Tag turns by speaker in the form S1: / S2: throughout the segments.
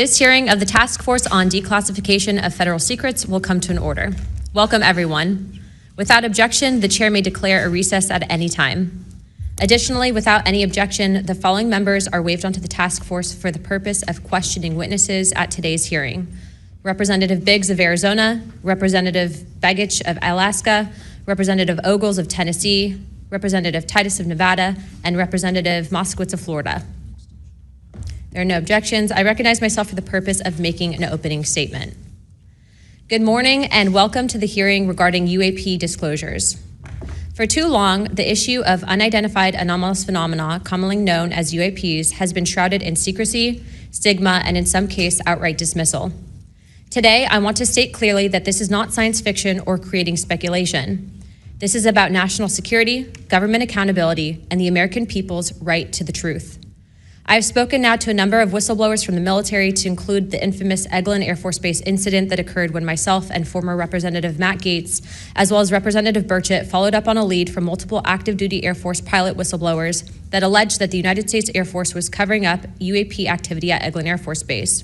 S1: This hearing of the Task Force on Declassification of Federal Secrets will come to an order. Welcome, everyone. Without objection, the chair may declare a recess at any time. Additionally, without any objection, the following members are waived onto the task force for the purpose of questioning witnesses at today's hearing: Representative Biggs of Arizona, Representative Begich of Alaska, Representative Ogles of Tennessee, Representative Titus of Nevada, and Representative Moskowitz of Florida. There are no objections. I recognize myself for the purpose of making an opening statement. Good morning and welcome to the hearing regarding UAP disclosures. For too long, the issue of unidentified anomalous phenomena, commonly known as UAPs, has been shrouded in secrecy, stigma, and in some cases, outright dismissal. Today, I want to state clearly that this is not science fiction or creating speculation. This is about national security, government accountability, and the American people's right to the truth. I've spoken now to a number of whistleblowers from the military, to include the infamous Eglin Air Force Base incident that occurred when myself and former Representative Matt Gaetz, as well as Representative Burchett, followed up on a lead from multiple active duty Air Force pilot whistleblowers that alleged that the United States Air Force was covering up UAP activity at Eglin Air Force Base.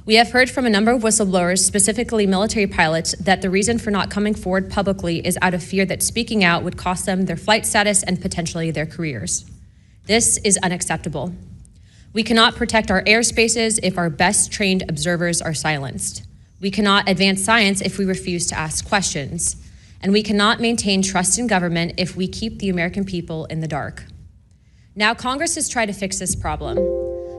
S1: We have heard from a number of whistleblowers, specifically military pilots, that the reason for not coming forward publicly is out of fear that speaking out would cost them their flight status and potentially their careers. This is unacceptable. We cannot protect our airspaces if our best trained observers are silenced. We cannot advance science if we refuse to ask questions. And we cannot maintain trust in government if we keep the American people in the dark. Now, Congress has tried to fix this problem.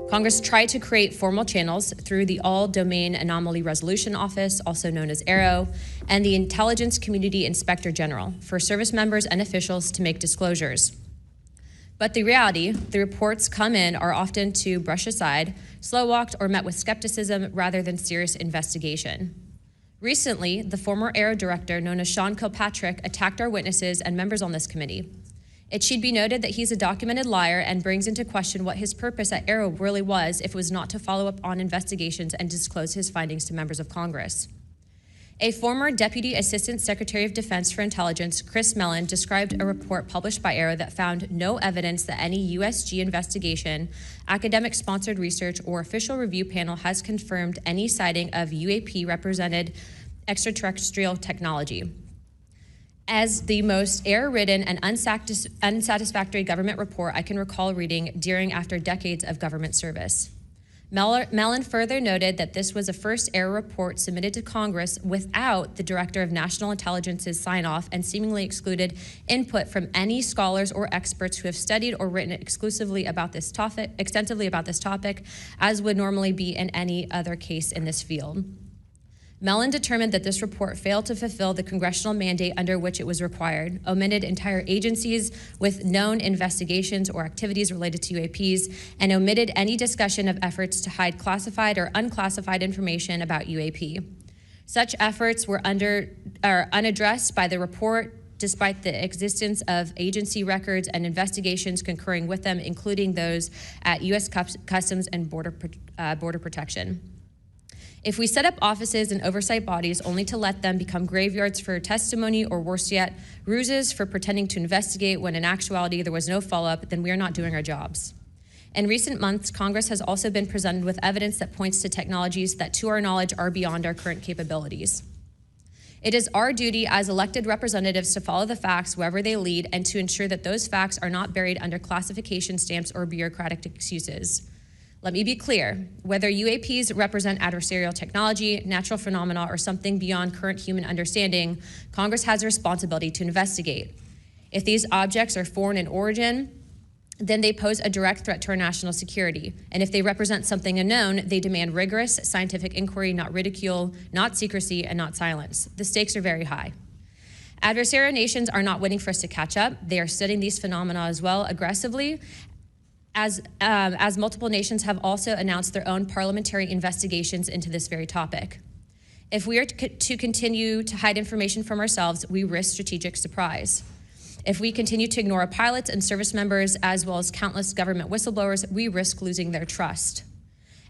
S1: Congress tried to create formal channels through the All-Domain Anomaly Resolution Office, also known as AARO, and the Intelligence Community Inspector General for service members and officials to make disclosures. But the reality, the reports come in are often to brush aside, slow-walked, or met with skepticism rather than serious investigation. Recently, the former AARO director, known as Sean Kilpatrick, attacked our witnesses and members on this committee. It should be noted that he's a documented liar and brings into question what his purpose at AARO really was if it was not to follow up on investigations and disclose his findings to members of Congress. A former Deputy Assistant Secretary of Defense for Intelligence, Chris Mellon, described a report published by AARO that found no evidence that any USG investigation, academic-sponsored research, or official review panel has confirmed any sighting of UAP-represented extraterrestrial technology. As the most error-ridden and unsatisfactory government report I can recall reading during after decades of government service. Mellon further noted that this was a first error report submitted to Congress without the Director of National Intelligence's sign-off, and seemingly excluded input from any scholars or experts who have studied or written extensively about this topic, as would normally be in any other case in this field. Mellon determined that this report failed to fulfill the congressional mandate under which it was required, omitted entire agencies with known investigations or activities related to UAPs, and omitted any discussion of efforts to hide classified or unclassified information about UAP. Such efforts were unaddressed by the report, despite the existence of agency records and investigations concurring with them, including those at U.S. Customs and Border Protection. If we set up offices and oversight bodies only to let them become graveyards for testimony, or worse yet, ruses for pretending to investigate when in actuality there was no follow-up, then we are not doing our jobs. In recent months, Congress has also been presented with evidence that points to technologies that, to our knowledge, are beyond our current capabilities. It is our duty as elected representatives to follow the facts wherever they lead, and to ensure that those facts are not buried under classification stamps or bureaucratic excuses. Let me be clear, whether UAPs represent adversarial technology, natural phenomena, or something beyond current human understanding, Congress has a responsibility to investigate. If these objects are foreign in origin, then they pose a direct threat to our national security. And if they represent something unknown, they demand rigorous scientific inquiry, not ridicule, not secrecy, and not silence. The stakes are very high. Adversarial nations are not waiting for us to catch up. They are studying these phenomena as well aggressively, as multiple nations have also announced their own parliamentary investigations into this very topic. If we are to continue to hide information from ourselves, we risk strategic surprise. If we continue to ignore our pilots and service members, as well as countless government whistleblowers, we risk losing their trust.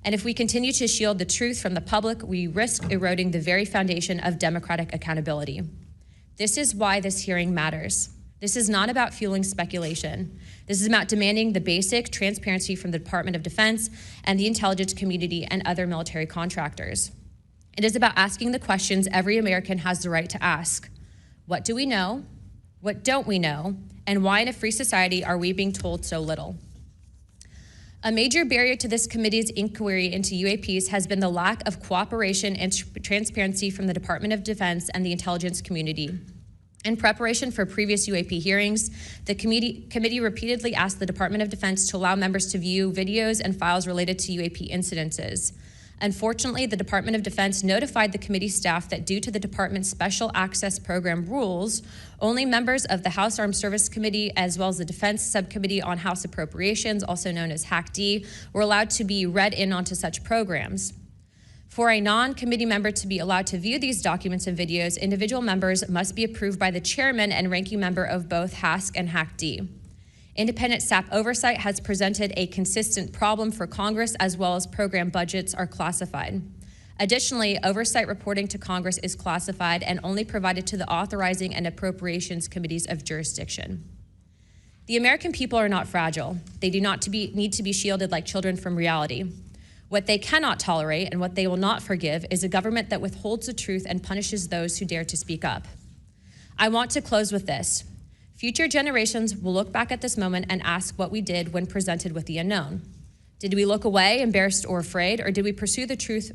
S1: And if we continue to shield the truth from the public, we risk eroding the very foundation of democratic accountability. This is why this hearing matters. This is not about fueling speculation. This is about demanding the basic transparency from the Department of Defense and the intelligence community and other military contractors. It is about asking the questions every American has the right to ask. What do we know? What don't we know? And why in a free society are we being told so little? A major barrier to this committee's inquiry into UAPs has been the lack of cooperation and transparency from the Department of Defense and the intelligence community. In preparation for previous UAP hearings, the committee repeatedly asked the Department of Defense to allow members to view videos and files related to UAP incidences. Unfortunately, the Department of Defense notified the committee staff that due to the department's Special Access Program rules, only members of the House Armed Services Committee, as well as the Defense Subcommittee on House Appropriations, also known as HAC-D, were allowed to be read in onto such programs. For a non-committee member to be allowed to view these documents and videos, individual members must be approved by the chairman and ranking member of both HASC and HAC-D. Independent staff oversight has presented a consistent problem for Congress, as well as program budgets are classified. Additionally, oversight reporting to Congress is classified and only provided to the authorizing and appropriations committees of jurisdiction. The American people are not fragile. They do not need to be shielded like children from reality. What they cannot tolerate and what they will not forgive is a government that withholds the truth and punishes those who dare to speak up. I want to close with this. Future generations will look back at this moment and ask what we did when presented with the unknown. Did we look away, embarrassed or afraid, or did we pursue the truth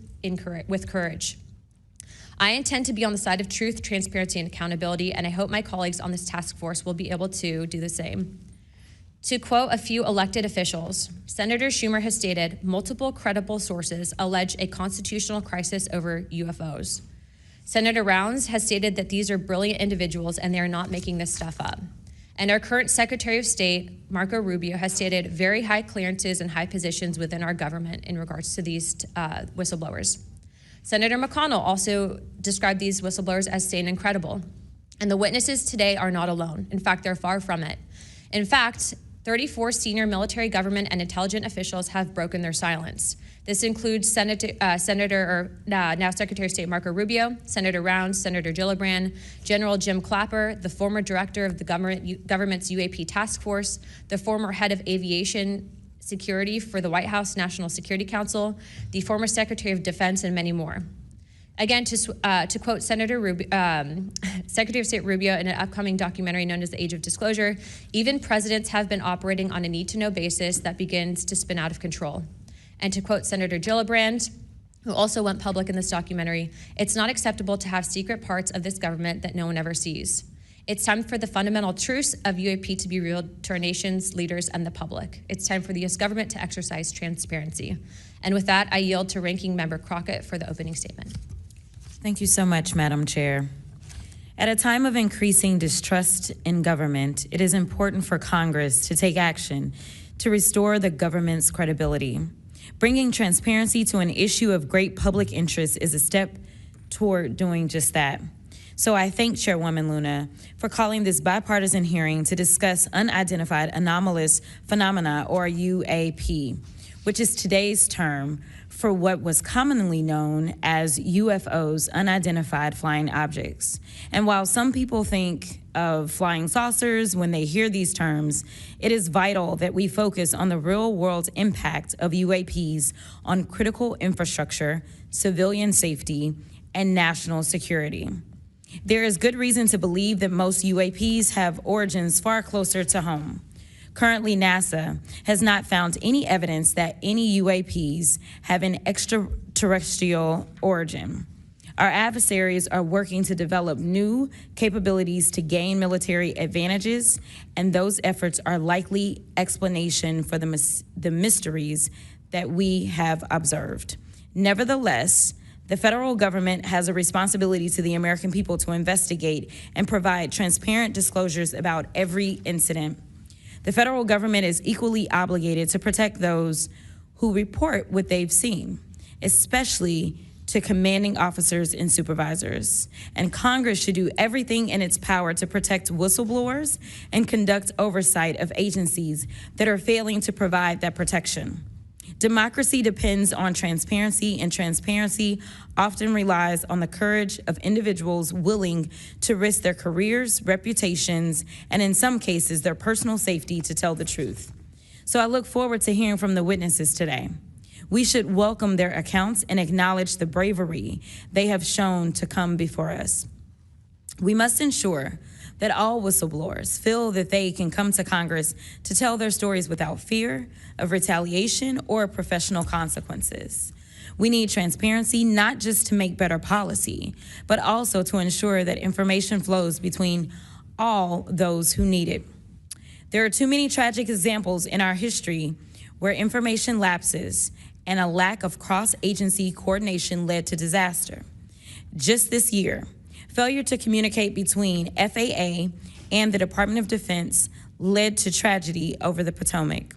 S1: with courage? I intend to be on the side of truth, transparency, and accountability, and I hope my colleagues on this task force will be able to do the same. To quote a few elected officials, Senator Schumer has stated, multiple credible sources allege a constitutional crisis over UFOs. Senator Rounds has stated that these are brilliant individuals and they are not making this stuff up. And our current Secretary of State, Marco Rubio, has stated very high clearances and high positions within our government in regards to these whistleblowers. Senator McConnell also described these whistleblowers as sane and credible. And the witnesses today are not alone. In fact, they're far from it. In fact, 34 senior military, government, and intelligence officials have broken their silence. This includes now Secretary of State Marco Rubio, Senator Rounds, Senator Gillibrand, General Jim Clapper, the former director of the government's UAP task force, the former head of aviation security for the White House National Security Council, the former Secretary of Defense, and many more. Again, to quote Secretary of State Rubio in an upcoming documentary known as The Age of Disclosure, even presidents have been operating on a need-to-know basis that begins to spin out of control. And to quote Senator Gillibrand, who also went public in this documentary, it's not acceptable to have secret parts of this government that no one ever sees. It's time for the fundamental truths of UAP to be revealed to our nation's leaders and the public. It's time for the U.S. government to exercise transparency. And with that, I yield to Ranking Member Crockett for the opening statement.
S2: Thank you so much, Madam Chair. At a time of increasing distrust in government, it is important for Congress to take action to restore the government's credibility. Bringing transparency to an issue of great public interest is a step toward doing just that. So I thank Chairwoman Luna for calling this bipartisan hearing to discuss unidentified anomalous phenomena, or UAP, which is today's term for what was commonly known as UFOs, unidentified flying objects. And while some people think of flying saucers when they hear these terms, it is vital that we focus on the real-world impact of UAPs on critical infrastructure, civilian safety, and national security. There is good reason to believe that most UAPs have origins far closer to home. Currently, NASA has not found any evidence that any UAPs have an extraterrestrial origin. Our adversaries are working to develop new capabilities to gain military advantages, and those efforts are likely explanation for the mysteries that we have observed. Nevertheless, the federal government has a responsibility to the American people to investigate and provide transparent disclosures about every incident. The federal government is equally obligated to protect those who report what they've seen, especially to commanding officers and supervisors. And Congress should do everything in its power to protect whistleblowers and conduct oversight of agencies that are failing to provide that protection. Democracy depends on transparency, and transparency often relies on the courage of individuals willing to risk their careers, reputations, and in some cases, their personal safety to tell the truth. So I look forward to hearing from the witnesses today. We should welcome their accounts and acknowledge the bravery they have shown to come before us. We must ensure that all whistleblowers feel that they can come to Congress to tell their stories without fear of retaliation or professional consequences. We need transparency, not just to make better policy, but also to ensure that information flows between all those who need it. There are too many tragic examples in our history where information lapses and a lack of cross-agency coordination led to disaster. Just this year, failure to communicate between FAA and the Department of Defense led to tragedy over the Potomac.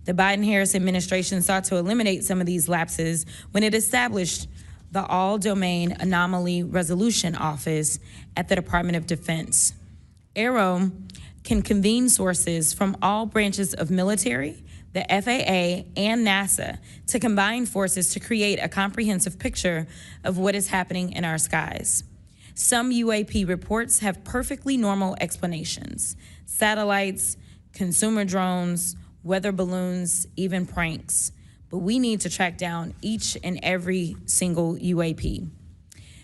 S2: The Biden-Harris administration sought to eliminate some of these lapses when it established the All-Domain Anomaly Resolution Office at the Department of Defense. AARO can convene sources from all branches of military, the FAA, and NASA to combine forces to create a comprehensive picture of what is happening in our skies. Some UAP reports have perfectly normal explanations: satellites, consumer drones, weather balloons, even pranks. But we need to track down each and every single UAP.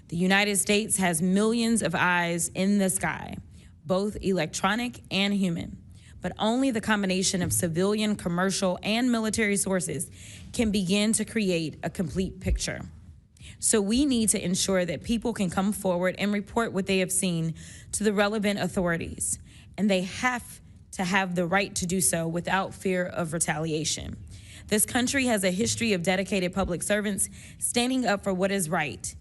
S2: The United States has millions of eyes in the sky, both electronic and human. But only the combination of civilian, commercial, and military sources can begin to create a complete picture. So we need to ensure that people can come forward and report what they have seen to the relevant authorities, and they have to have the right to do so without fear of retaliation. This country has a history of dedicated public servants standing up for what is right,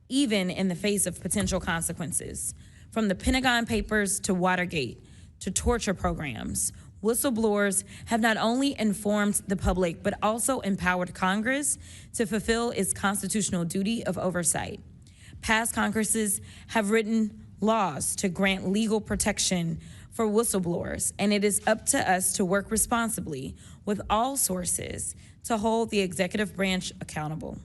S2: even in the face of potential consequences. From the Pentagon Papers to Watergate to torture programs, whistleblowers have not only informed the public, but also empowered Congress to fulfill its constitutional duty of oversight. Past Congresses have written laws to grant legal protection for whistleblowers, and it is up to us to work responsibly with all sources to hold the executive branch accountable.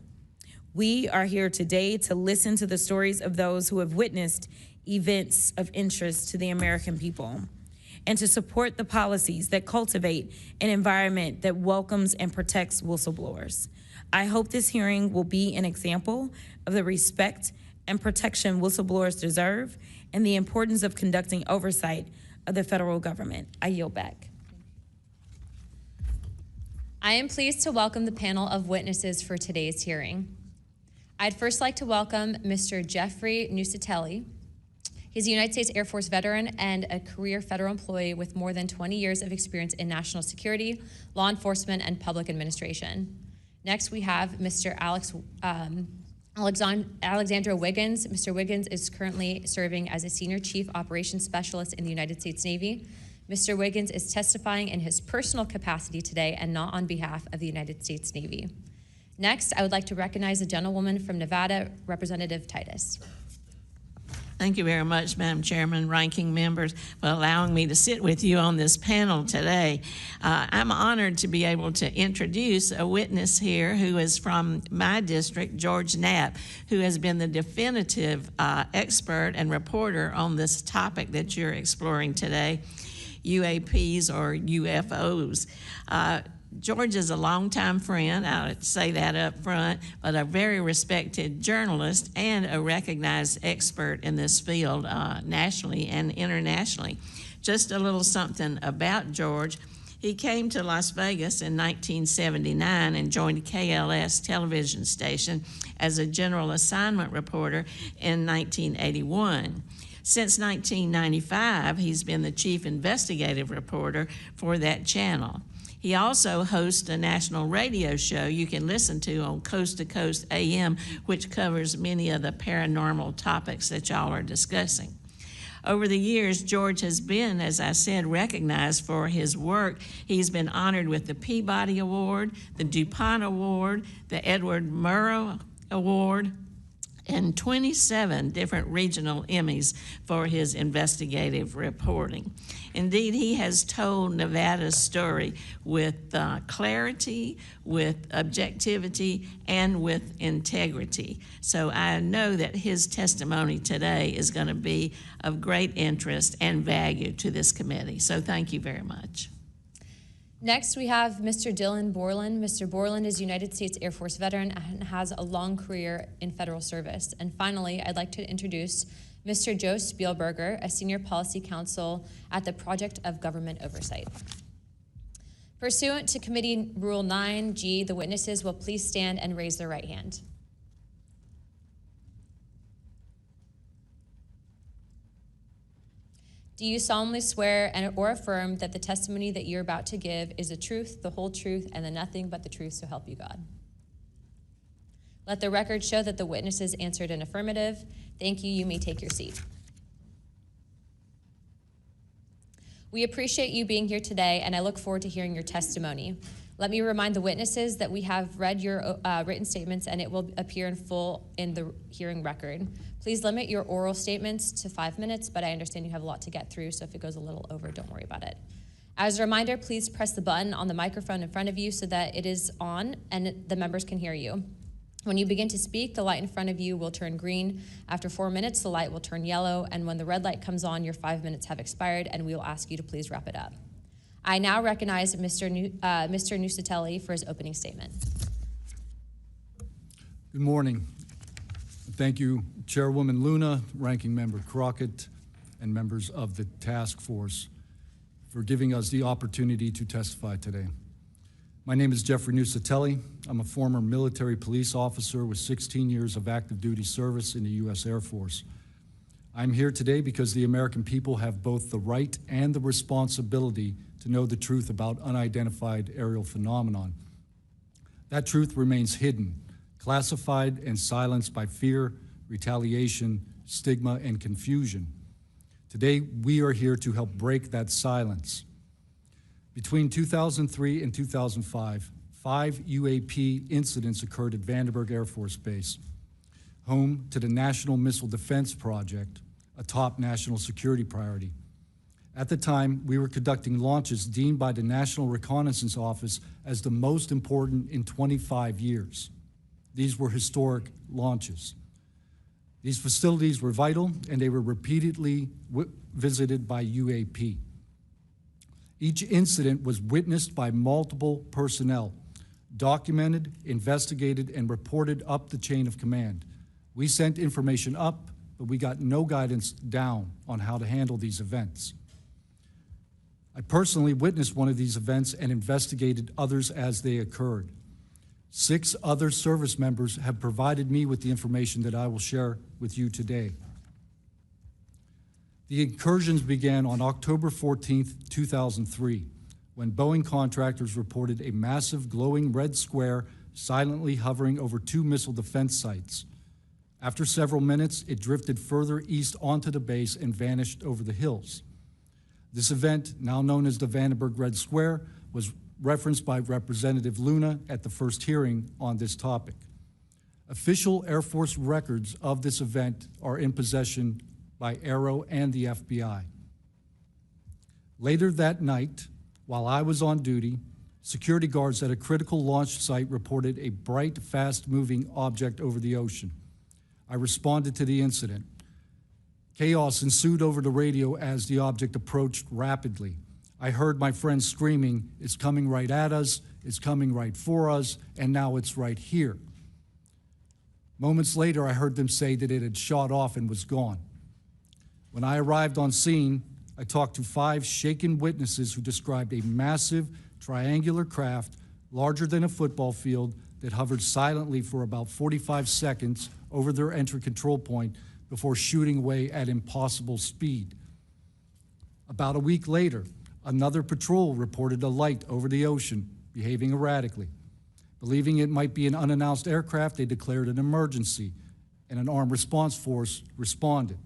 S2: We are here today to listen to the stories of those who have witnessed events of interest to the American people, and to support the policies that cultivate an environment that welcomes and protects whistleblowers. I hope this hearing will be an example of the respect and protection whistleblowers deserve and the importance of conducting oversight of the federal government. I yield back.
S1: I am pleased to welcome the panel of witnesses for today's hearing. I'd first like to welcome Mr. Jeffrey Nucatelli. He's a United States Air Force veteran and a career federal employee with more than 20 years of experience in national security, law enforcement, and public administration. Next, we have Mr. Alexandra Wiggins. Mr. Wiggins is currently serving as a Senior Chief Operations Specialist in the United States Navy. Mr. Wiggins is testifying in his personal capacity today and not on behalf of the United States Navy. Next, I would like to recognize the gentlewoman from Nevada, Representative Titus.
S3: Thank you very much, Madam Chairman, ranking members, for allowing me to sit with you on this panel today. I'm honored to be able to introduce a witness here who is from my district, George Knapp, who has been the definitive expert and reporter on this topic that you're exploring today, UAPs or UFOs. George is a longtime friend, I'll say that up front, but a very respected journalist and a recognized expert in this field nationally and internationally. Just a little something about George. He came to Las Vegas in 1979 and joined KLS television station as a general assignment reporter in 1981. Since 1995, he's been the chief investigative reporter for that channel. He also hosts a national radio show you can listen to on Coast to Coast AM, which covers many of the paranormal topics that y'all are discussing. Over the years, George has been, as I said, recognized for his work. He's been honored with the Peabody Award, the DuPont Award, the Edward Murrow Award, and 27 different regional Emmys for his investigative reporting. Indeed, he has told Nevada's story with clarity, with objectivity, and with integrity. So I know that his testimony today is going to be of great interest and value to this committee. So thank you very much.
S1: Next, we have Mr. Dylan Borland. Mr. Borland is a United States Air Force veteran and has a long career in federal service. And finally, I'd like to introduce Mr. Joe Spielberger, a senior policy counsel at the Project of Government Oversight. Pursuant to Committee Rule 9G, the witnesses will please stand and raise their right hand. Do you solemnly swear or affirm that the testimony that you're about to give is the truth, the whole truth, and the nothing but the truth, so help you God? Let the record show that the witnesses answered an affirmative. Thank you. You may take your seat. We appreciate you being here today, and I look forward to hearing your testimony. Let me remind the witnesses that we have read your written statements, and it will appear in full in the hearing record. Please limit your oral statements to 5 minutes, but I understand you have a lot to get through, so if it goes a little over, don't worry about it. As a reminder, please press the button on the microphone in front of you so that it is on and the members can hear you. When you begin to speak, the light in front of you will turn green. After 4 minutes, the light will turn yellow, and when the red light comes on, your 5 minutes have expired, and we will ask you to please wrap it up. I now recognize Mr. Nucatelli for his opening statement.
S4: Good morning. Thank you, Chairwoman Luna, Ranking Member Crockett, and members of the task force for giving us the opportunity to testify today. My name is Jeffrey Nucatelli. I'm a former military police officer with 16 years of active duty service in the U.S. Air Force. I'm here today because the American people have both the right and the responsibility to know the truth about unidentified aerial phenomenon. That truth remains hidden, classified and silenced by fear, retaliation, stigma, and confusion. Today, we are here to help break that silence. Between 2003 and 2005, 5 UAP incidents occurred at Vandenberg Air Force Base, home to the National Missile Defense Project, a top national security priority. At the time, we were conducting launches deemed by the National Reconnaissance Office as the most important in 25 years. These were historic launches. These facilities were vital, and they were repeatedly visited by UAP. Each incident was witnessed by multiple personnel, documented, investigated, and reported up the chain of command. We sent information up, but we got no guidance down on how to handle these events. I personally witnessed one of these events and investigated others as they occurred. 6 other service members have provided me with the information that I will share with you today. The incursions began on October 14th, 2003, when Boeing contractors reported a massive glowing red square silently hovering over 2 missile defense sites. After several minutes, it drifted further east onto the base and vanished over the hills. This event, now known as the Vandenberg Red Square, was referenced by Representative Luna at the first hearing on this topic. Official Air Force records of this event are in possession by Aero and the FBI. Later that night, while I was on duty, security guards at a critical launch site reported a bright, fast-moving object over the ocean. I responded to the incident. Chaos ensued over the radio as the object approached rapidly. I heard my friends screaming, "It's coming right at us, it's coming right for us, and now it's right here." Moments later, I heard them say that it had shot off and was gone. When I arrived on scene, I talked to 5 shaken witnesses who described a massive triangular craft larger than a football field that hovered silently for about 45 seconds over their entry control point before shooting away at impossible speed. About a week later, another patrol reported a light over the ocean, behaving erratically. Believing it might be an unannounced aircraft, they declared an emergency, and an armed response force responded.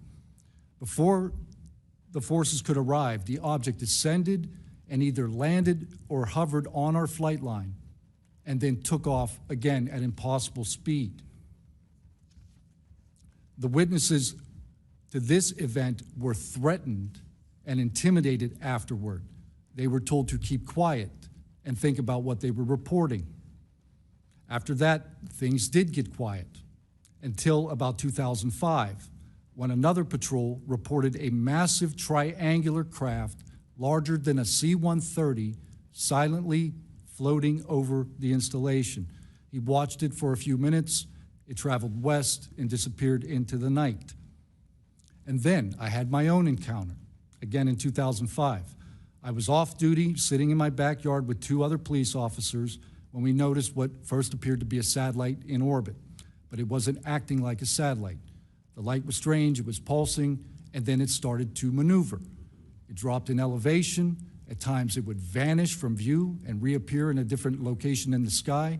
S4: Before the forces could arrive, the object descended and either landed or hovered on our flight line, and then took off again at impossible speed. The witnesses to this event were threatened and intimidated afterward. They were told to keep quiet and think about what they were reporting. After that, things did get quiet until about 2005, when another patrol reported a massive triangular craft larger than a C-130 silently floating over the installation. He watched it for a few minutes. It traveled west and disappeared into the night. And then I had my own encounter, again in 2005. I was off duty, sitting in my backyard with two other police officers when we noticed what first appeared to be a satellite in orbit, but it wasn't acting like a satellite. The light was strange, it was pulsing, and then it started to maneuver. It dropped in elevation. At times it would vanish from view and reappear in a different location in the sky,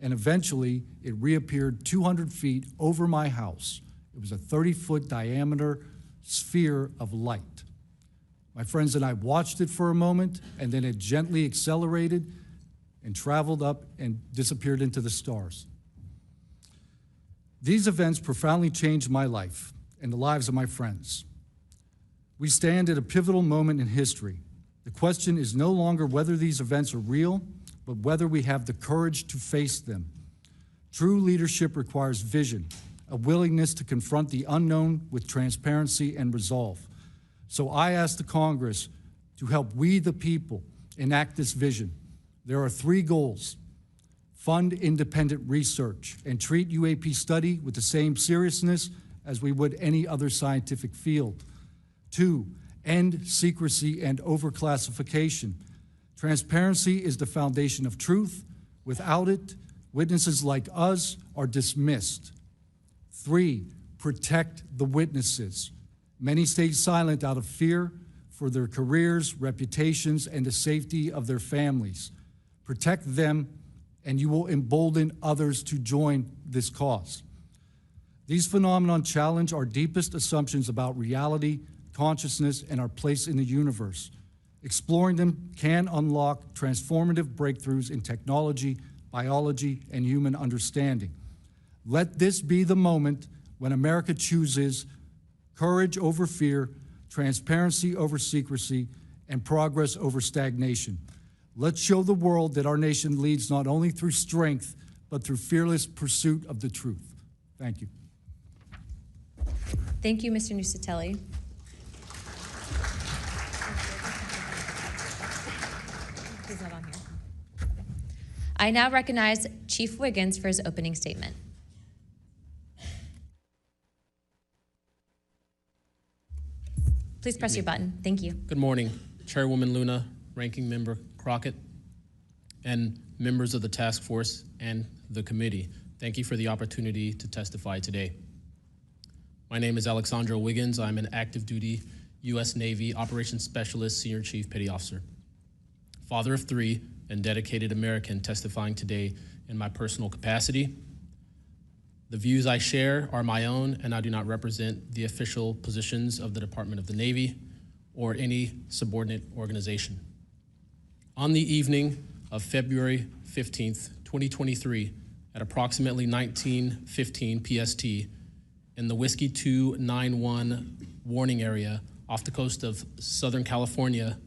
S4: and eventually it reappeared 200 feet over my house. It was a 30-foot diameter sphere of light. My friends and I watched it for a moment, and then it gently accelerated and traveled up and disappeared into the stars. These events profoundly changed my life and the lives of my friends. We stand at a pivotal moment in history. The question is no longer whether these events are real, but whether we have the courage to face them. True leadership requires vision, a willingness to confront the unknown with transparency and resolve. So I ask the Congress to help we, the people, enact this vision. There are three goals: fund independent research and treat UAP study with the same seriousness as we would any other scientific field. 2, end secrecy and overclassification. Transparency is the foundation of truth. Without it, witnesses like us are dismissed. 3, protect the witnesses. Many stayed silent out of fear for their careers, reputations, and the safety of their families. Protect them, and you will embolden others to join this cause. These phenomena challenge our deepest assumptions about reality, consciousness, and our place in the universe. Exploring them can unlock transformative breakthroughs in technology, biology, and human understanding. Let this be the moment when America chooses courage over fear, transparency over secrecy, and progress over stagnation. Let's show the world that our nation leads not only through strength, but through fearless pursuit of the truth. Thank you.
S1: Thank you, Mr. Nucatelli. He's not on here. I now recognize Chief Wiggins for his opening statement. Please press your button. Thank you.
S5: Good morning, Chairwoman Luna, Ranking Member Crockett, and members of the task force and the committee. Thank you for the opportunity to testify today. My name is Alexandro Wiggins. I'm an active duty U.S. Navy Operations Specialist, Senior Chief Petty Officer, father of 3, and dedicated American testifying today in my personal capacity. The views I share are my own, and I do not represent the official positions of the Department of the Navy or any subordinate organization. On the evening of February 15th, 2023, at approximately 19:15 PST, in the Whiskey 291 warning area off the coast of Southern California,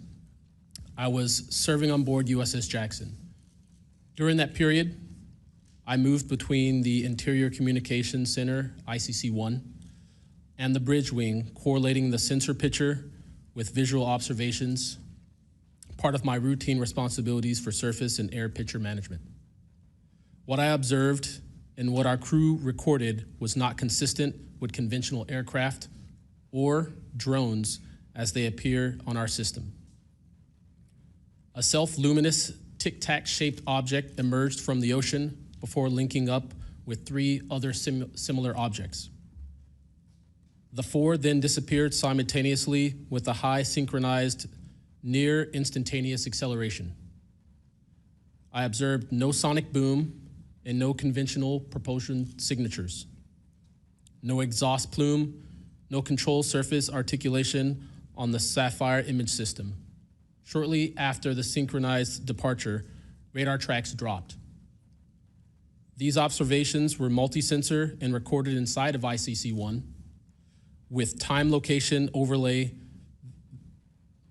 S5: I was serving on board USS Jackson. During that period, I moved between the Interior Communications Center, ICC-1, and the bridge wing, correlating the sensor picture with visual observations, part of my routine responsibilities for surface and air picture management. What I observed and what our crew recorded was not consistent with conventional aircraft or drones as they appear on our system. A self-luminous tic-tac shaped object emerged from the ocean before linking up with 3 other similar objects. The 4 then disappeared simultaneously with a high synchronized, near instantaneous acceleration. I observed no sonic boom and no conventional propulsion signatures, no exhaust plume, no control surface articulation on the Sapphire image system. Shortly after the synchronized departure, radar tracks dropped. These observations were multi-sensor and recorded inside of ICC-1, with time location overlay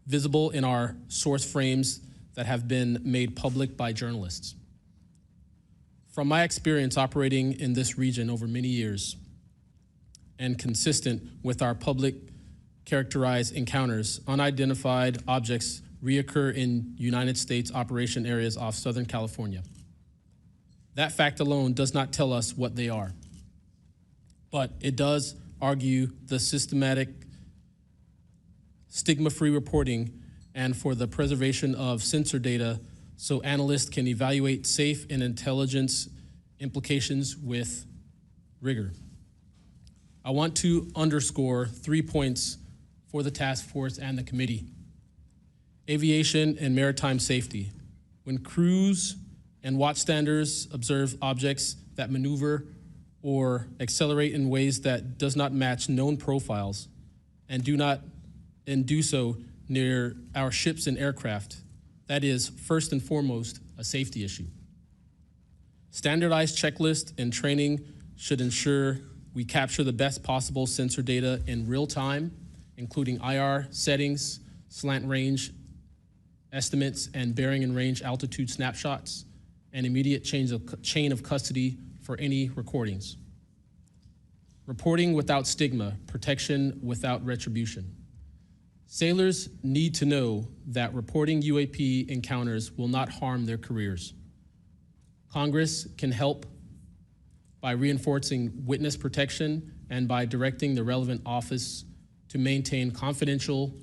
S5: visible in our source frames that have been made public by journalists. From my experience operating in this region over many years and consistent with our public characterized encounters, unidentified objects reoccur in United States operation areas off Southern California. That fact alone does not tell us what they are, but it does argue the systematic stigma-free reporting and for the preservation of sensor data so analysts can evaluate safe and intelligence implications with rigor. I want to underscore 3 points for the task force and the committee. Aviation and maritime safety. When crews and watchstanders observe objects that maneuver or accelerate in ways that does not match known profiles and do so near our ships and aircraft, that is first and foremost a safety issue. Standardized checklists and training should ensure we capture the best possible sensor data in real time, including IR settings, slant range estimates, and bearing and range altitude snapshots, and immediate chain of custody for any recordings. Reporting without stigma, protection without retribution. Sailors need to know that reporting UAP encounters will not harm their careers. Congress can help by reinforcing witness protection and by directing the relevant office to maintain confidential,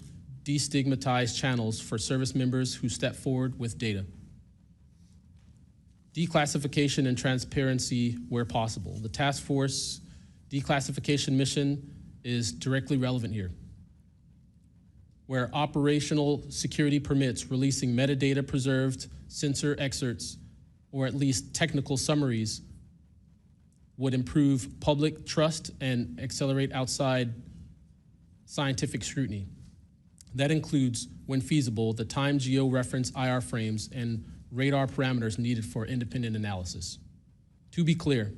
S5: destigmatized channels for service members who step forward with data. Declassification and transparency where possible. The task force declassification mission is directly relevant here. Where operational security permits releasing metadata preserved sensor excerpts or at least technical summaries would improve public trust and accelerate outside scientific scrutiny. That includes, when feasible, the time geo-reference IR frames and radar parameters needed for independent analysis. To be clear,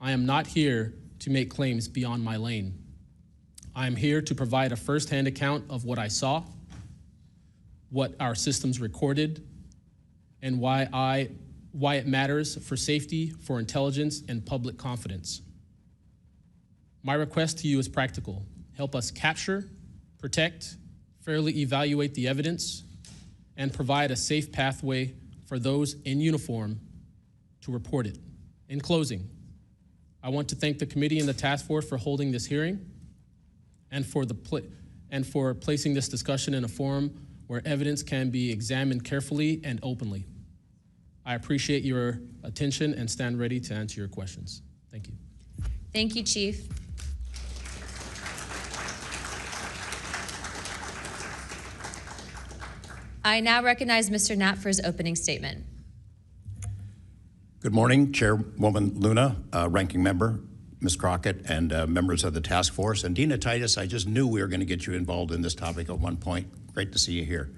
S5: I am not here to make claims beyond my lane. I am here to provide a firsthand account of what I saw, what our systems recorded, and why it matters for safety, for intelligence, and public confidence. My request to you is practical. Help us capture, protect, fairly evaluate the evidence, and provide a safe pathway for those in uniform to report it. In closing, I want to thank the committee and the task force for holding this hearing and for placing this discussion in a forum where evidence can be examined carefully and openly. I appreciate your attention and stand ready to answer your questions. Thank you.
S1: Thank you, Chief. I now recognize Mr. Knapp for his opening statement.
S6: Good morning, Chairwoman Luna, Ranking Member, Ms. Crockett, and members of the task force. And Dina Titus, I just knew we were going to get you involved in this topic at one point. Great to see you here.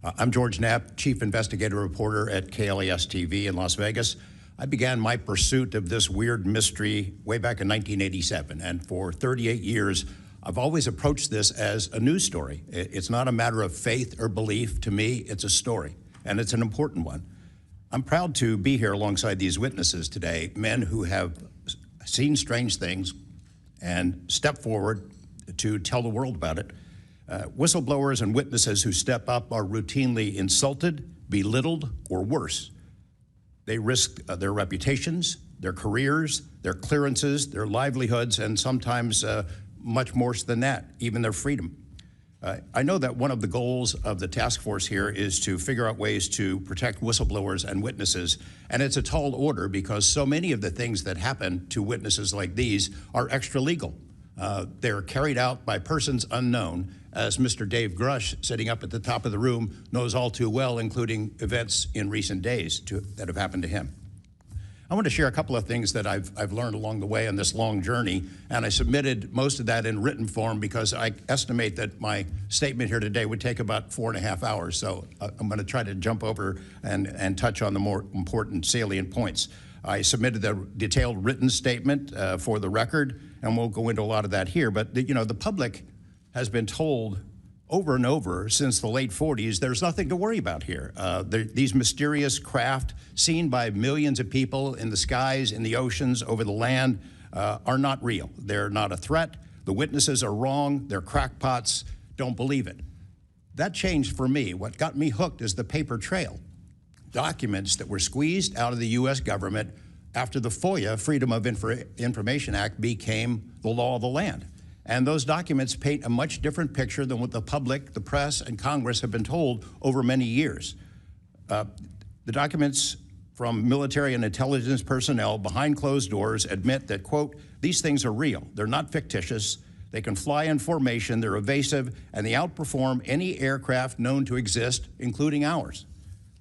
S6: I'm George Knapp, Chief Investigative Reporter at KLAS TV in Las Vegas. I began my pursuit of this weird mystery way back in 1987, and for 38 years, I've always approached this as a news story. It's not a matter of faith or belief. To me, it's a story, and it's an important one. I'm proud to be here alongside these witnesses today, men who have seen strange things and stepped forward to tell the world about it. Whistleblowers and witnesses who step up are routinely insulted, belittled, or worse. They risk their reputations, their careers, their clearances, their livelihoods, and sometimes much more than that, even their freedom. I know that one of the goals of the task force here is to figure out ways to protect whistleblowers and witnesses, and it's a tall order because so many of the things that happen to witnesses like these are extra legal. They're carried out by persons unknown, as Mr. Dave Grush, sitting up at the top of the room, knows all too well, including events in recent days that have happened to him. I want to share a couple of things that I've learned along the way on this long journey, and I submitted most of that in written form because I estimate that my statement here today would take about 4.5 hours, so I'm going to try to jump over and touch on the more important salient points. I submitted a detailed written statement for the record, and we'll go into a lot of that here. But the public has been told over and over since the late 40s, there's nothing to worry about here. These mysterious craft seen by millions of people in the skies, in the oceans, over the land are not real. They're not a threat. The witnesses are wrong. They're crackpots. Don't believe it. That changed for me. What got me hooked is the paper trail. Documents that were squeezed out of the U.S. government after the FOIA, Freedom of Information Act, became the law of the land. And those documents paint a much different picture than what the public, the press, and Congress have been told over many years. The documents from military and intelligence personnel behind closed doors admit that, quote, these things are real. They're not fictitious. They can fly in formation. They're evasive, and they outperform any aircraft known to exist, including ours.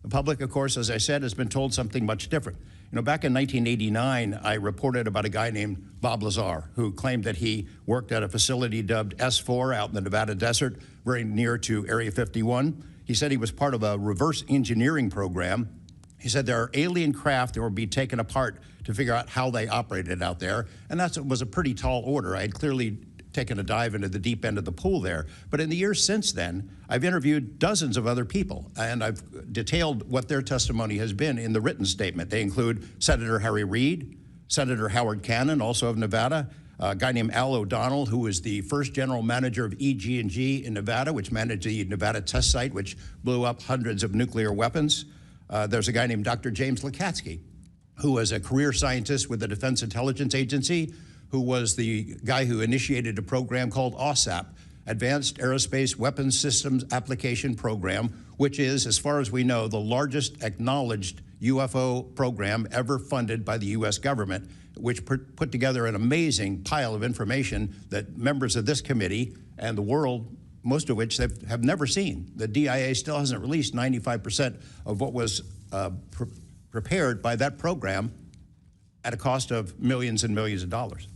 S6: The public, of course, as I said, has been told something much different. Back in 1989, I reported about a guy named Bob Lazar, who claimed that he worked at a facility dubbed S4 out in the Nevada desert, very near to Area 51. He said he was part of a reverse engineering program. He said there are alien craft that will be taken apart to figure out how they operated out there, and that was a pretty tall order. I had clearly taken a dive into the deep end of the pool there. But in the years since then, I've interviewed dozens of other people, and I've detailed what their testimony has been in the written statement. They include Senator Harry Reid, Senator Howard Cannon, also of Nevada, a guy named Al O'Donnell, who was the first general manager of EG&G in Nevada, which managed the Nevada test site, which blew up hundreds of nuclear weapons. There's a guy named Dr. James Lukatsky, who was a career scientist with the Defense Intelligence Agency, who was the guy who initiated a program called OSAP, Advanced Aerospace Weapons Systems Application Program, which is, as far as we know, the largest acknowledged UFO program ever funded by the U.S. government, which put together an amazing pile of information that members of this committee and the world, most of which have never seen. The DIA still hasn't released 95% of what was prepared by that program at a cost of millions and millions of dollars.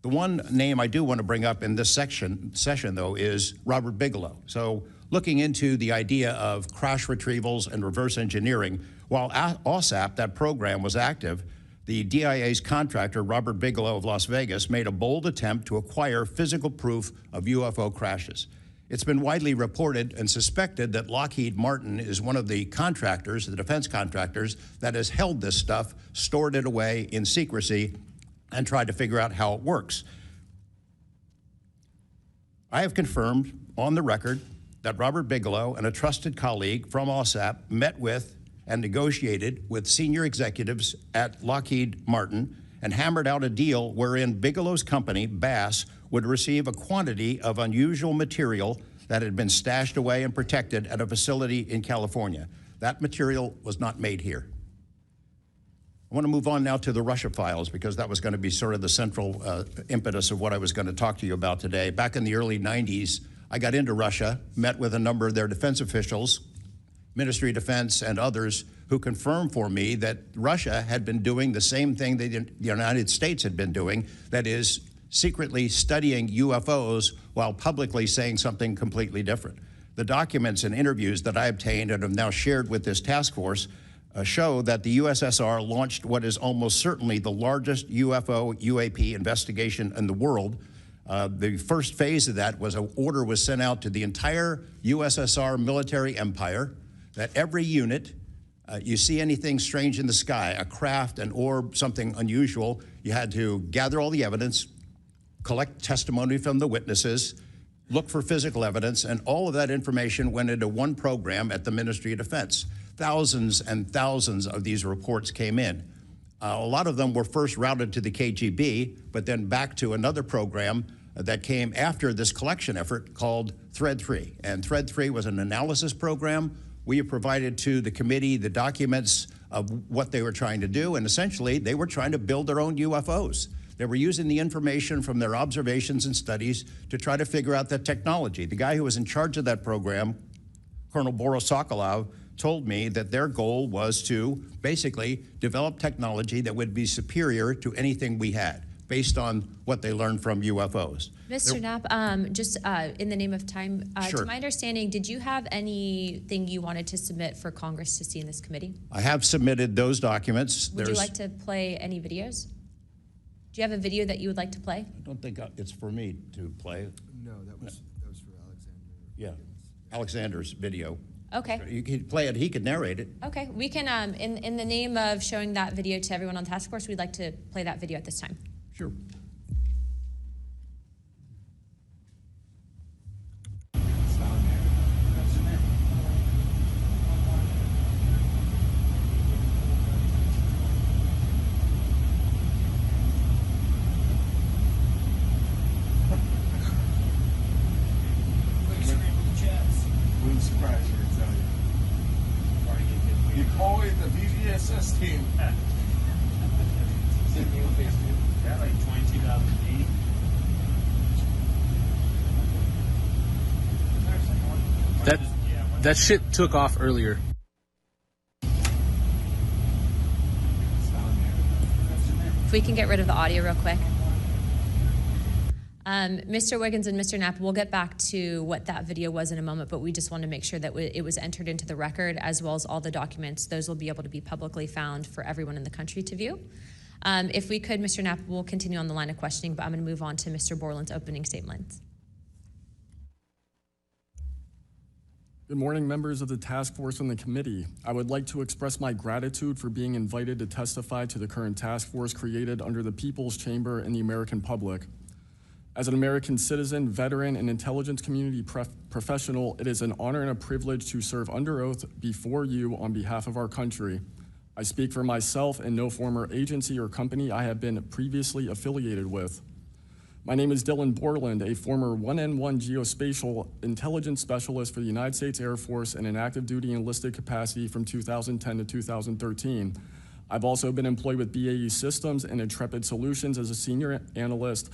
S6: The one name I do want to bring up in this session, though, is Robert Bigelow. So looking into the idea of crash retrievals and reverse engineering, while OSAP, that program, was active, the DIA's contractor, Robert Bigelow of Las Vegas, made a bold attempt to acquire physical proof of UFO crashes. It's been widely reported and suspected that Lockheed Martin is one of the contractors, the defense contractors, that has held this stuff, stored it away in secrecy, and tried to figure out how it works. I have confirmed on the record that Robert Bigelow and a trusted colleague from OSAP met with and negotiated with senior executives at Lockheed Martin and hammered out a deal wherein Bigelow's company, Bass, would receive a quantity of unusual material that had been stashed away and protected at a facility in California. That material was not made here. I want to move on now to the Russia files, because that was going to be sort of the central impetus of what I was going to talk to you about today. Back in the early 90s, I got into Russia, met with a number of their defense officials, Ministry of Defense and others, who confirmed for me that Russia had been doing the same thing that the United States had been doing, that is, secretly studying UFOs while publicly saying something completely different. The documents and interviews that I obtained and have now shared with this task force show that the USSR launched what is almost certainly the largest UFO UAP investigation in the world. The first phase of that was an order was sent out to the entire USSR military empire that every unit, you see anything strange in the sky, a craft, an orb, something unusual, you had to gather all the evidence, collect testimony from the witnesses, look for physical evidence, and all of that information went into one program at the Ministry of Defense. Thousands and thousands of these reports came in. A lot of them were first routed to the KGB, but then back to another program that came after this collection effort called Thread 3. And Thread 3 was an analysis program. We have provided to the committee the documents of what they were trying to do, and essentially they were trying to build their own UFOs. They were using the information from their observations and studies to try to figure out the technology. The guy who was in charge of that program, Colonel Boris Sokolov, told me that their goal was to basically develop technology that would be superior to anything we had. based on what they learned from UFOs.
S1: Mr. Knapp, just in the name of time,
S6: Sure.
S1: to my understanding, did you have anything you wanted to submit for Congress to see in this committee?
S6: I have submitted those documents.
S1: Would you like to play any videos? Do you have a video that you would like to play?
S6: I don't think it's for me to play.
S4: No, that was for Alexander.
S6: Yeah, Alexander's video.
S1: Okay.
S6: You could play it, he could narrate it.
S1: Okay, we can, in the name of showing that video to everyone on the task force, we'd like to play that video at this time.
S6: Sure.
S7: Wouldn't surprise you, I tell you. You call it the VGSS team.
S8: That like 22,000 feet.
S5: That shit took off earlier.
S1: If we can get rid of the audio real quick. Mr. Wiggins and Mr. Knapp, we'll get back to what that video was in a moment, but we just want to make sure that it was entered into the record, as well as all the documents. Those will be able to be publicly found for everyone in the country to view. If we could, Mr. Knapp, we'll continue on the line of questioning, but I'm going to move on to Mr. Borland's opening statements.
S9: Good morning, members of the task force and the committee. I would like to express my gratitude for being invited to testify to the current task force created under the People's Chamber and the American public. As an American citizen, veteran, and intelligence community professional, it is an honor and a privilege to serve under oath before you on behalf of our country. I speak for myself and no former agency or company I have been previously affiliated with. My name is Dylan Borland, a former 1N1 geospatial intelligence specialist for the United States Air Force in an active duty enlisted capacity from 2010 to 2013. I've also been employed with BAE Systems and Intrepid Solutions as a senior analyst,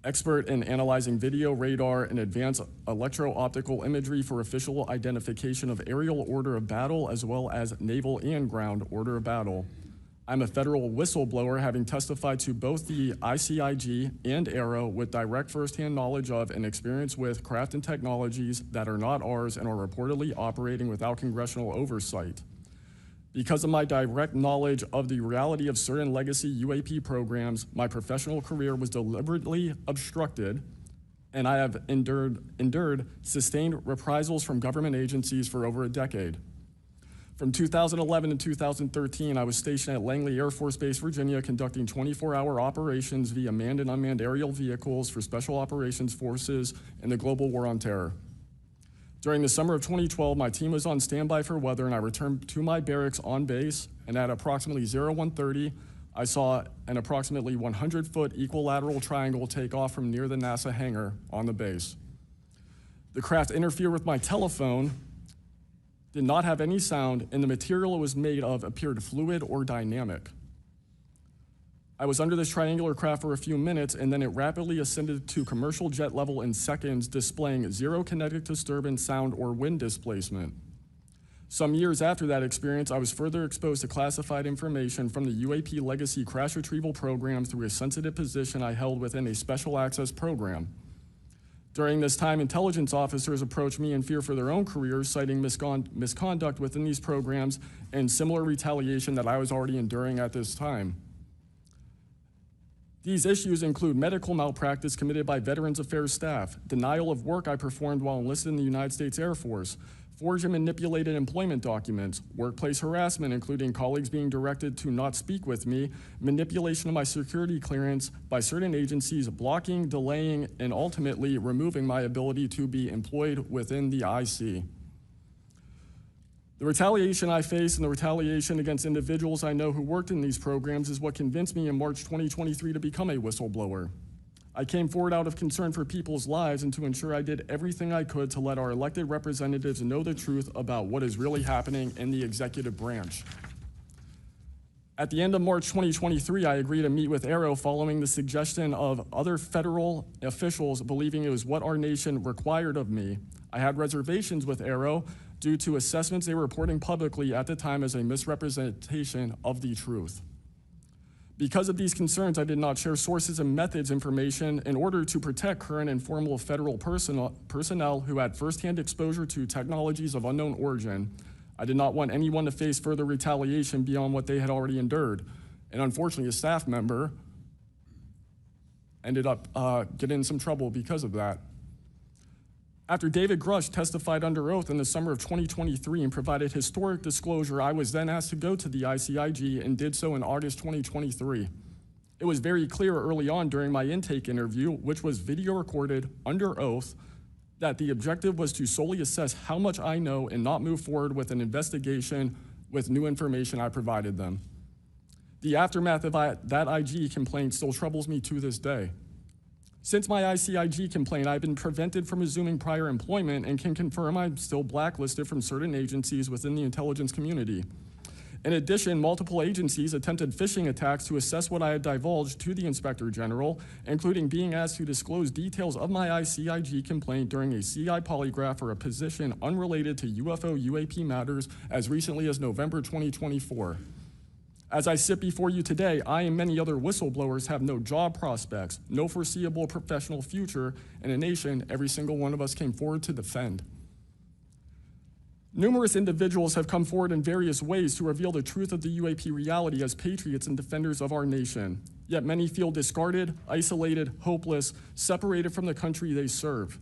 S9: expert in analyzing video, radar, and advanced electro-optical imagery for official identification of aerial order of battle, as well as naval and ground order of battle. I'm a federal whistleblower, having testified to both the ICIG and ARROW with direct firsthand knowledge of and experience with craft and technologies that are not ours and are reportedly operating without congressional oversight. Because of my direct knowledge of the reality of certain legacy UAP programs, my professional career was deliberately obstructed, and I have endured sustained reprisals from government agencies for over a decade. From 2011 to 2013, I was stationed at Langley Air Force Base, Virginia, conducting 24-hour operations via manned and unmanned aerial vehicles for Special Operations Forces in the global war on terror. During the summer of 2012, my team was on standby for weather, and I returned to my barracks on base, and at approximately 0130, I saw an approximately 100-foot equilateral triangle take off from near the NASA hangar on the base. The craft interfered with my telephone, did not have any sound, and the material it was made of appeared fluid or dynamic. I was under this triangular craft for a few minutes, and then it rapidly ascended to commercial jet level in seconds, displaying zero kinetic disturbance, sound, or wind displacement. Some years after that experience, I was further exposed to classified information from the UAP legacy crash retrieval program through a sensitive position I held within a special access program. During this time, intelligence officers approached me in fear for their own careers, citing misconduct within these programs and similar retaliation that I was already enduring at this time. These issues include medical malpractice committed by Veterans Affairs staff, denial of work I performed while enlisted in the United States Air Force, forged and manipulated employment documents, workplace harassment, including colleagues being directed to not speak with me, manipulation of my security clearance by certain agencies, blocking, delaying, and ultimately removing my ability to be employed within the IC. The retaliation I face and the retaliation against individuals I know who worked in these programs is what convinced me in March 2023 to become a whistleblower. I came forward out of concern for people's lives and to ensure I did everything I could to let our elected representatives know the truth about what is really happening in the executive branch. At the end of March 2023, I agreed to meet with ARROW following the suggestion of other federal officials believing it was what our nation required of me. I had reservations with ARROW due to assessments they were reporting publicly at the time as a misrepresentation of the truth. Because of these concerns, I did not share sources and methods information in order to protect current and former federal personnel who had firsthand exposure to technologies of unknown origin. I did not want anyone to face further retaliation beyond what they had already endured. And unfortunately, a staff member ended up getting in some trouble because of that. After David Grush testified under oath in the summer of 2023 and provided historic disclosure, I was then asked to go to the ICIG and did so in August 2023. It was very clear early on during my intake interview, which was video recorded under oath, that the objective was to solely assess how much I know and not move forward with an investigation with new information I provided them. The aftermath of that IG complaint still troubles me to this day. Since my ICIG complaint, I've been prevented from resuming prior employment and can confirm I'm still blacklisted from certain agencies within the intelligence community. In addition, multiple agencies attempted phishing attacks to assess what I had divulged to the Inspector General, including being asked to disclose details of my ICIG complaint during a CI polygraph for a position unrelated to UFO UAP matters as recently as November 2024. As I sit before you today, I and many other whistleblowers have no job prospects, no foreseeable professional future, and a nation every single one of us came forward to defend. Numerous individuals have come forward in various ways to reveal the truth of the UAP reality as patriots and defenders of our nation. Yet many feel discarded, isolated, hopeless, separated from the country they serve.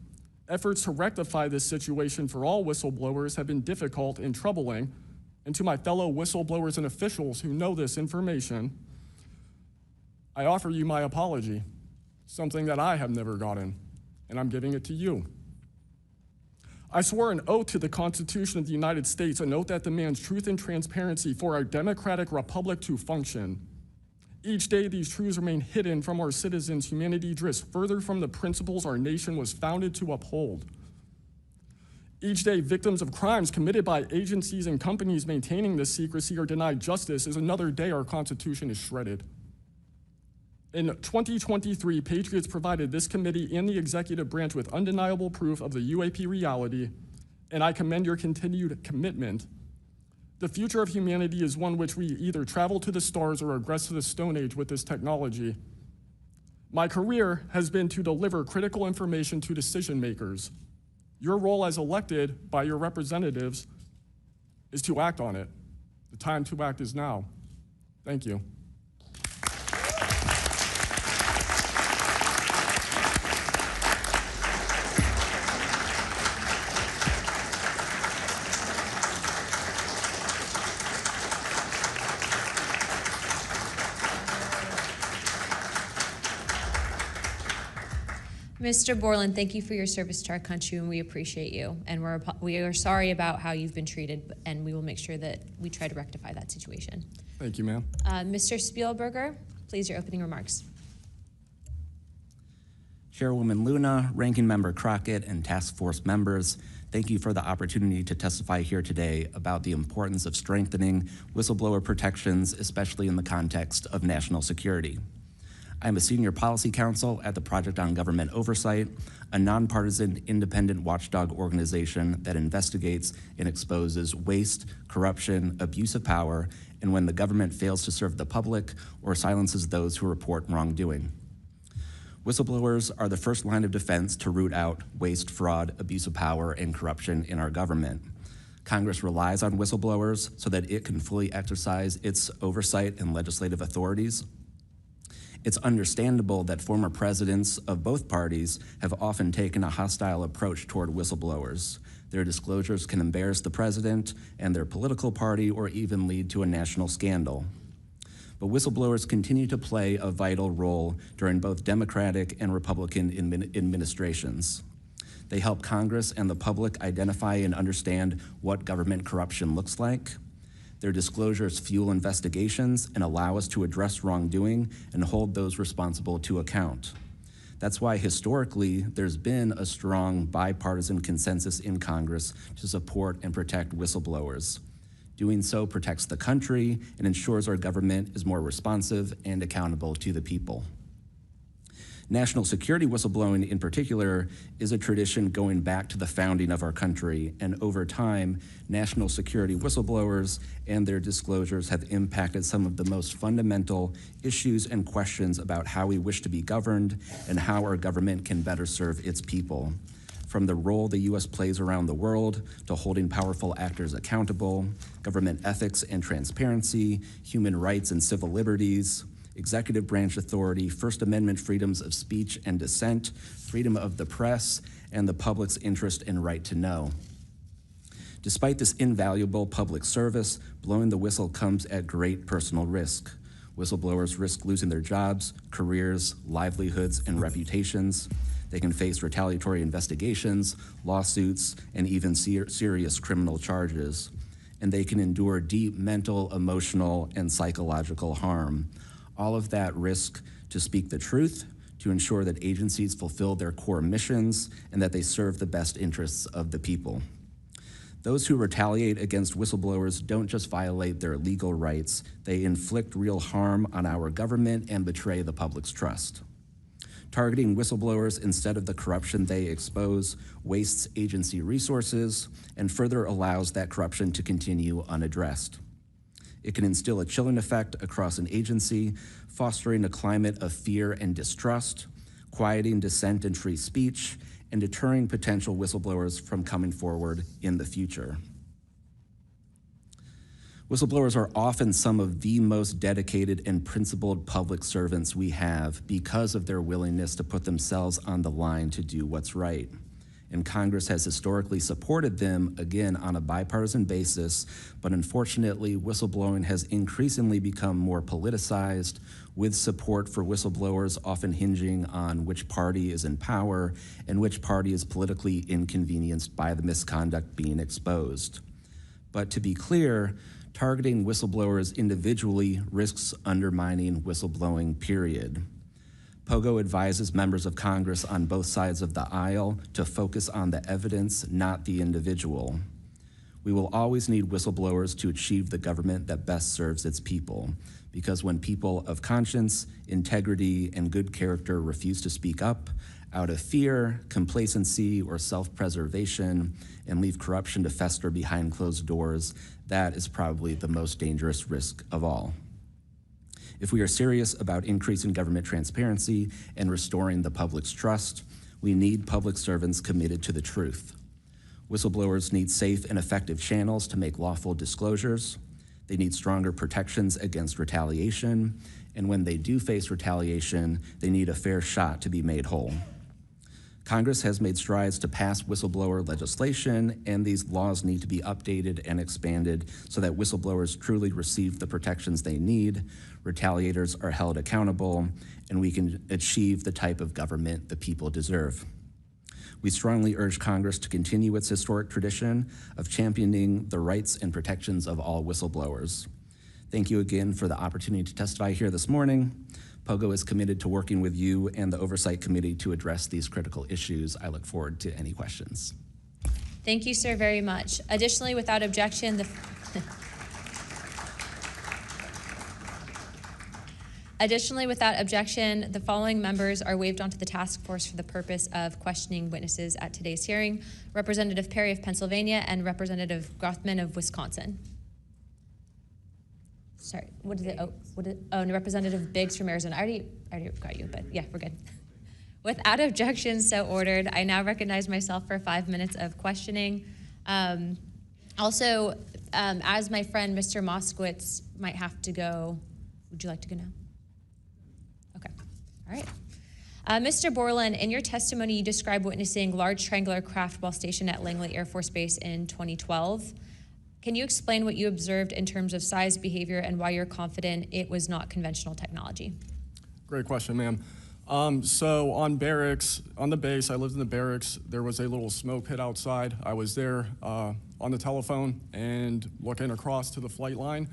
S9: Efforts to rectify this situation for all whistleblowers have been difficult and troubling. And to my fellow whistleblowers and officials who know this information, I offer you my apology, something that I have never gotten, and I'm giving it to you. I swore an oath to the Constitution of the United States, an oath that demands truth and transparency for our democratic republic to function. Each day, these truths remain hidden from our citizens. Humanity drifts further from the principles our nation was founded to uphold. Each day, victims of crimes committed by agencies and companies maintaining this secrecy are denied justice as another day our Constitution is shredded. In 2023, Patriots provided this committee and the executive branch with undeniable proof of the UAP reality, and I commend your continued commitment. The future of humanity is one which we either travel to the stars or regress to the Stone Age with this technology. My career has been to deliver critical information to decision makers. Your role as elected by your representatives is to act on it. The time to act is now. Thank you.
S1: Mr. Borland, thank you for your service to our country, and we appreciate you. And we are sorry about how you've been treated, and we will make sure that we try to rectify that situation.
S9: Thank you, ma'am.
S1: Mr. Spielberger, please, your opening remarks.
S10: Chairwoman Luna, Ranking Member Crockett, and task force members, thank you for the opportunity to testify here today about the importance of strengthening whistleblower protections, especially in the context of national security. I'm a senior policy counsel at the Project on Government Oversight, a nonpartisan independent watchdog organization that investigates and exposes waste, corruption, abuse of power, and when the government fails to serve the public or silences those who report wrongdoing. Whistleblowers are the first line of defense to root out waste, fraud, abuse of power, and corruption in our government. Congress relies on whistleblowers so that it can fully exercise its oversight and legislative authorities. It's understandable that former presidents of both parties have often taken a hostile approach toward whistleblowers. Their disclosures can embarrass the president and their political party or even lead to a national scandal. But whistleblowers continue to play a vital role during both Democratic and Republican administrations. They help Congress and the public identify and understand what government corruption looks like. Their disclosures fuel investigations and allow us to address wrongdoing and hold those responsible to account. That's why historically there's been a strong bipartisan consensus in Congress to support and protect whistleblowers. Doing so protects the country and ensures our government is more responsive and accountable to the people. National security whistleblowing in particular is a tradition going back to the founding of our country, and over time, national security whistleblowers and their disclosures have impacted some of the most fundamental issues and questions about how we wish to be governed and how our government can better serve its people. From the role the U.S. plays around the world to holding powerful actors accountable, government ethics and transparency, human rights and civil liberties, executive branch authority, First Amendment freedoms of speech and dissent, freedom of the press, and the public's interest and right to know. Despite this invaluable public service, blowing the whistle comes at great personal risk. Whistleblowers risk losing their jobs, careers, livelihoods, and reputations. They can face retaliatory investigations, lawsuits, and even serious criminal charges. And they can endure deep mental, emotional, and psychological harm. All of that risk to speak the truth, to ensure that agencies fulfill their core missions, and that they serve the best interests of the people. Those who retaliate against whistleblowers don't just violate their legal rights, they inflict real harm on our government and betray the public's trust. Targeting whistleblowers instead of the corruption they expose wastes agency resources and further allows that corruption to continue unaddressed. It can instill a chilling effect across an agency, fostering a climate of fear and distrust, quieting dissent and free speech, and deterring potential whistleblowers from coming forward in the future. Whistleblowers are often some of the most dedicated and principled public servants we have because of their willingness to put themselves on the line to do what's right. And Congress has historically supported them, again, on a bipartisan basis, but unfortunately, whistleblowing has increasingly become more politicized, with support for whistleblowers often hinging on which party is in power and which party is politically inconvenienced by the misconduct being exposed. But to be clear, targeting whistleblowers individually risks undermining whistleblowing, period. Pogo advises members of Congress on both sides of the aisle to focus on the evidence, not the individual. We will always need whistleblowers to achieve the government that best serves its people, because when people of conscience, integrity, and good character refuse to speak up out of fear, complacency, or self-preservation, and leave corruption to fester behind closed doors, that is probably the most dangerous risk of all. If we are serious about increasing government transparency and restoring the public's trust, we need public servants committed to the truth. Whistleblowers need safe and effective channels to make lawful disclosures. They need stronger protections against retaliation, and when they do face retaliation, they need a fair shot to be made whole. Congress has made strides to pass whistleblower legislation, and these laws need to be updated and expanded so that whistleblowers truly receive the protections they need, retaliators are held accountable, and we can achieve the type of government the people deserve. We strongly urge Congress to continue its historic tradition of championing the rights and protections of all whistleblowers. Thank you again for the opportunity to testify here this morning. Pogo is committed to working with you and the Oversight Committee to address these critical issues. I look forward to any questions.
S1: Thank you, sir, very much. Additionally, without objection, the following members are waived onto the task force for the purpose of questioning witnesses at today's hearing: Representative Perry of Pennsylvania and Representative Grothman of Wisconsin. Sorry, and Representative Biggs from Arizona. I already got you, but yeah, we're good. Without objection, so ordered. I now recognize myself for 5 minutes of questioning. Also, as my friend Mr. Moskowitz might have to go, would you like to go now? Okay, all right. Mr. Borland, in your testimony, you described witnessing large triangular craft while stationed at Langley Air Force Base in 2012. Can you explain what you observed in terms of size, behavior, and why you're confident it was not conventional technology?
S9: Great question, ma'am. So on the base, I lived in the barracks. There was a little smoke pit outside. I was there on the telephone and looking across to the flight line,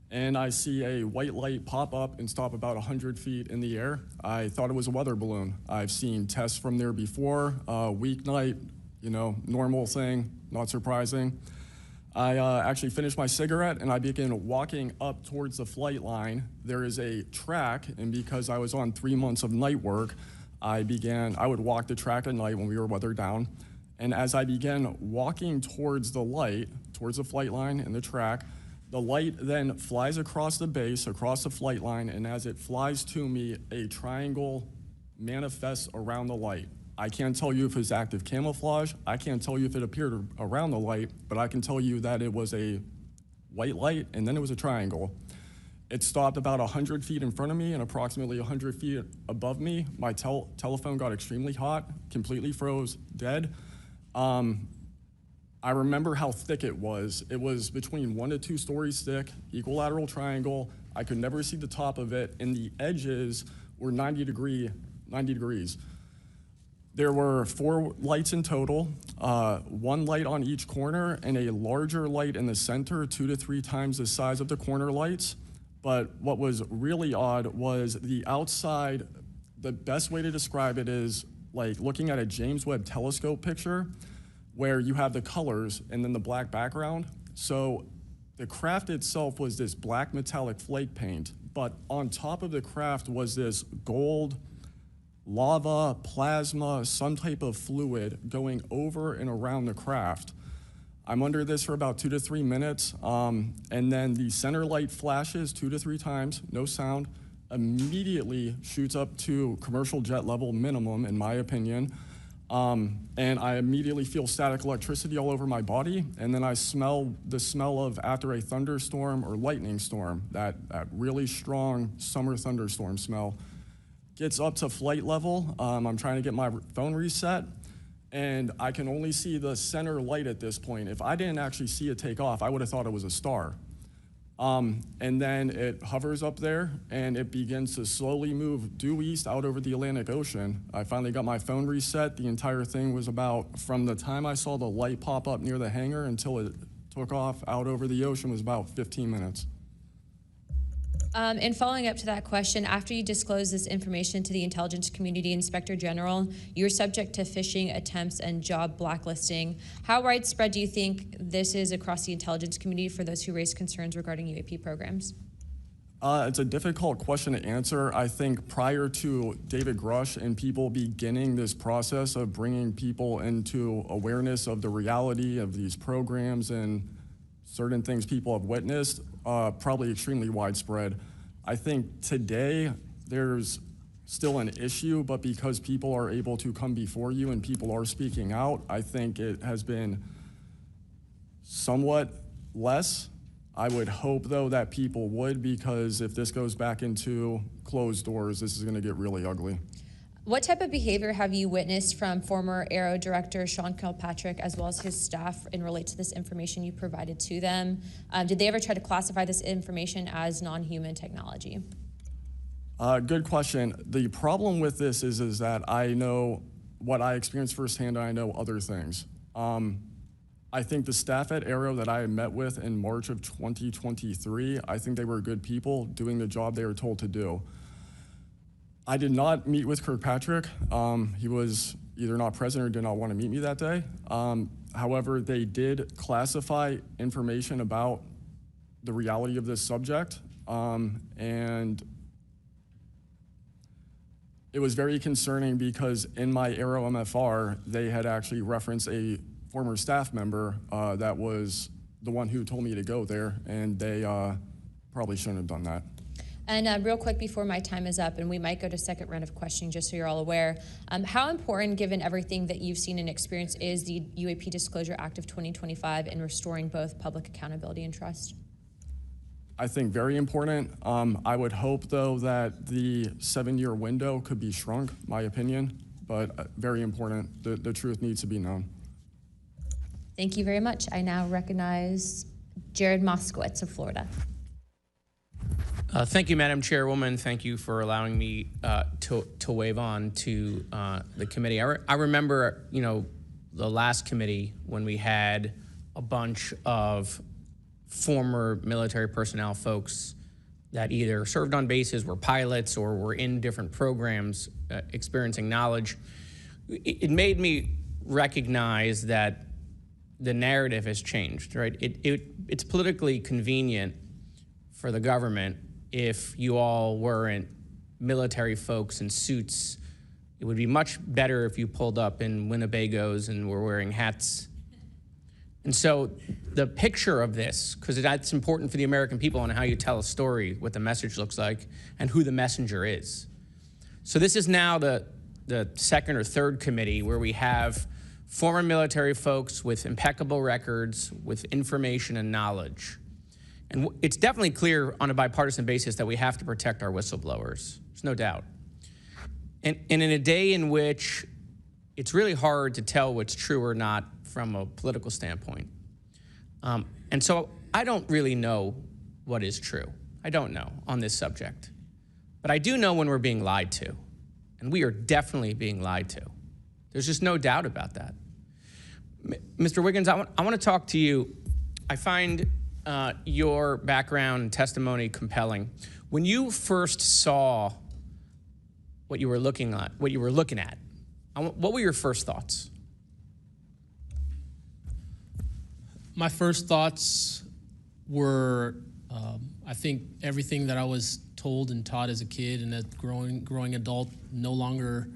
S9: and I see a white light pop up and stop about 100 feet in the air. I thought it was a weather balloon. I've seen tests from there before, weeknight, normal thing, not surprising. I actually finished my cigarette and I began walking up towards the flight line. There is a track, and because I was on 3 months of night work, I would walk the track at night when we were weather down. And as I began walking towards the light, towards the flight line and the track, the light then flies across the base, across the flight line, and as it flies to me, a triangle manifests around the light. I can't tell you if it's active camouflage. I can't tell you if it appeared around the light, but I can tell you that it was a white light, and then it was a triangle. It stopped about 100 feet in front of me and approximately 100 feet above me. My telephone got extremely hot, completely froze, dead. I remember how thick it was. It was between 1 to 2 stories thick, equilateral triangle. I could never see the top of it, and the edges were 90 degrees. There were 4 lights in total, 1 light on each corner and a larger light in the center, 2 to 3 times the size of the corner lights. But what was really odd was the outside. The best way to describe it is like looking at a James Webb telescope picture where you have the colors and then the black background. So the craft itself was this black metallic flake paint, but on top of the craft was this gold, lava, plasma, some type of fluid going over and around the craft. I'm under this for about 2 to 3 minutes, and then the center light flashes 2 to 3 times, no sound, immediately shoots up to commercial jet level minimum, in my opinion, and I immediately feel static electricity all over my body, and then I smell the smell of after a thunderstorm or lightning storm, that really strong summer thunderstorm smell. Gets up to flight level, I'm trying to get my phone reset, and I can only see the center light at this point. If I didn't actually see it take off, I would have thought it was a star. And then it hovers up there, and it begins to slowly move due east out over the Atlantic Ocean. I finally got my phone reset. The entire thing was about, from the time I saw the light pop up near the hangar until it took off out over the ocean, was about 15 minutes.
S1: And following up to that question, after you disclose this information to the intelligence community, Inspector General, you're subject to phishing attempts and job blacklisting. How widespread do you think this is across the intelligence community for those who raise concerns regarding UAP programs?
S9: It's a difficult question to answer. I think prior to David Grush and people beginning this process of bringing people into awareness of the reality of these programs and certain things people have witnessed, probably extremely widespread. I think today there's still an issue, but because people are able to come before you and people are speaking out, I think it has been somewhat less. I would hope, though, that people would, because if this goes back into closed doors, this is going to get really ugly.
S1: What type of behavior have you witnessed from former Aero Director Sean Kilpatrick as well as his staff in relate to this information you provided to them? Did they ever try to classify this information as non-human technology?
S9: Good question. The problem with this is that I know what I experienced firsthand, and I know other things. I think the staff at Aero that I met with in March of 2023, I think they were good people doing the job they were told to do. I did not meet with Kirkpatrick. He was either not present or did not want to meet me that day. However, they did classify information about the reality of this subject, and it was very concerning because in my Aero MFR, they had actually referenced a former staff member that was the one who told me to go there, and they probably shouldn't have done that.
S1: And real quick before my time is up, and we might go to second round of questioning just so you're all aware, how important, given everything that you've seen and experienced, is the UAP Disclosure Act of 2025 in restoring both public accountability and trust?
S9: I think very important. I would hope, though, that the 7-year window could be shrunk, my opinion, but very important. The truth needs to be known.
S1: Thank you very much. I now recognize Jared Moskowitz of Florida.
S11: Thank you, Madam Chairwoman. Thank you for allowing me to wave on to the committee. I remember, the last committee when we had a bunch of former military personnel folks that either served on bases, were pilots, or were in different programs experiencing knowledge. It made me recognize that the narrative has changed, right? It's politically convenient for the government if you all weren't military folks in suits, It would be much better if you pulled up in Winnebagos and were wearing hats. And so the picture of this, because that's important for the American people and how you tell a story, what the message looks like, and who the messenger is. So this is now the second or third committee where we have former military folks with impeccable records, with information and knowledge. And it's definitely clear on a bipartisan basis that we have to protect our whistleblowers. There's no doubt. And in a day in which it's really hard to tell what's true or not from a political standpoint. And so I don't really know what is true. I don't know on this subject. But I do know when we're being lied to. And we are definitely being lied to. There's just no doubt about that. Mr. Wiggins, I want to talk to you. I find your background and testimony compelling. When you first saw what you were looking at, what were your first thoughts?
S5: My first thoughts were, I think everything that I was told and taught as a kid and as growing adult no longer,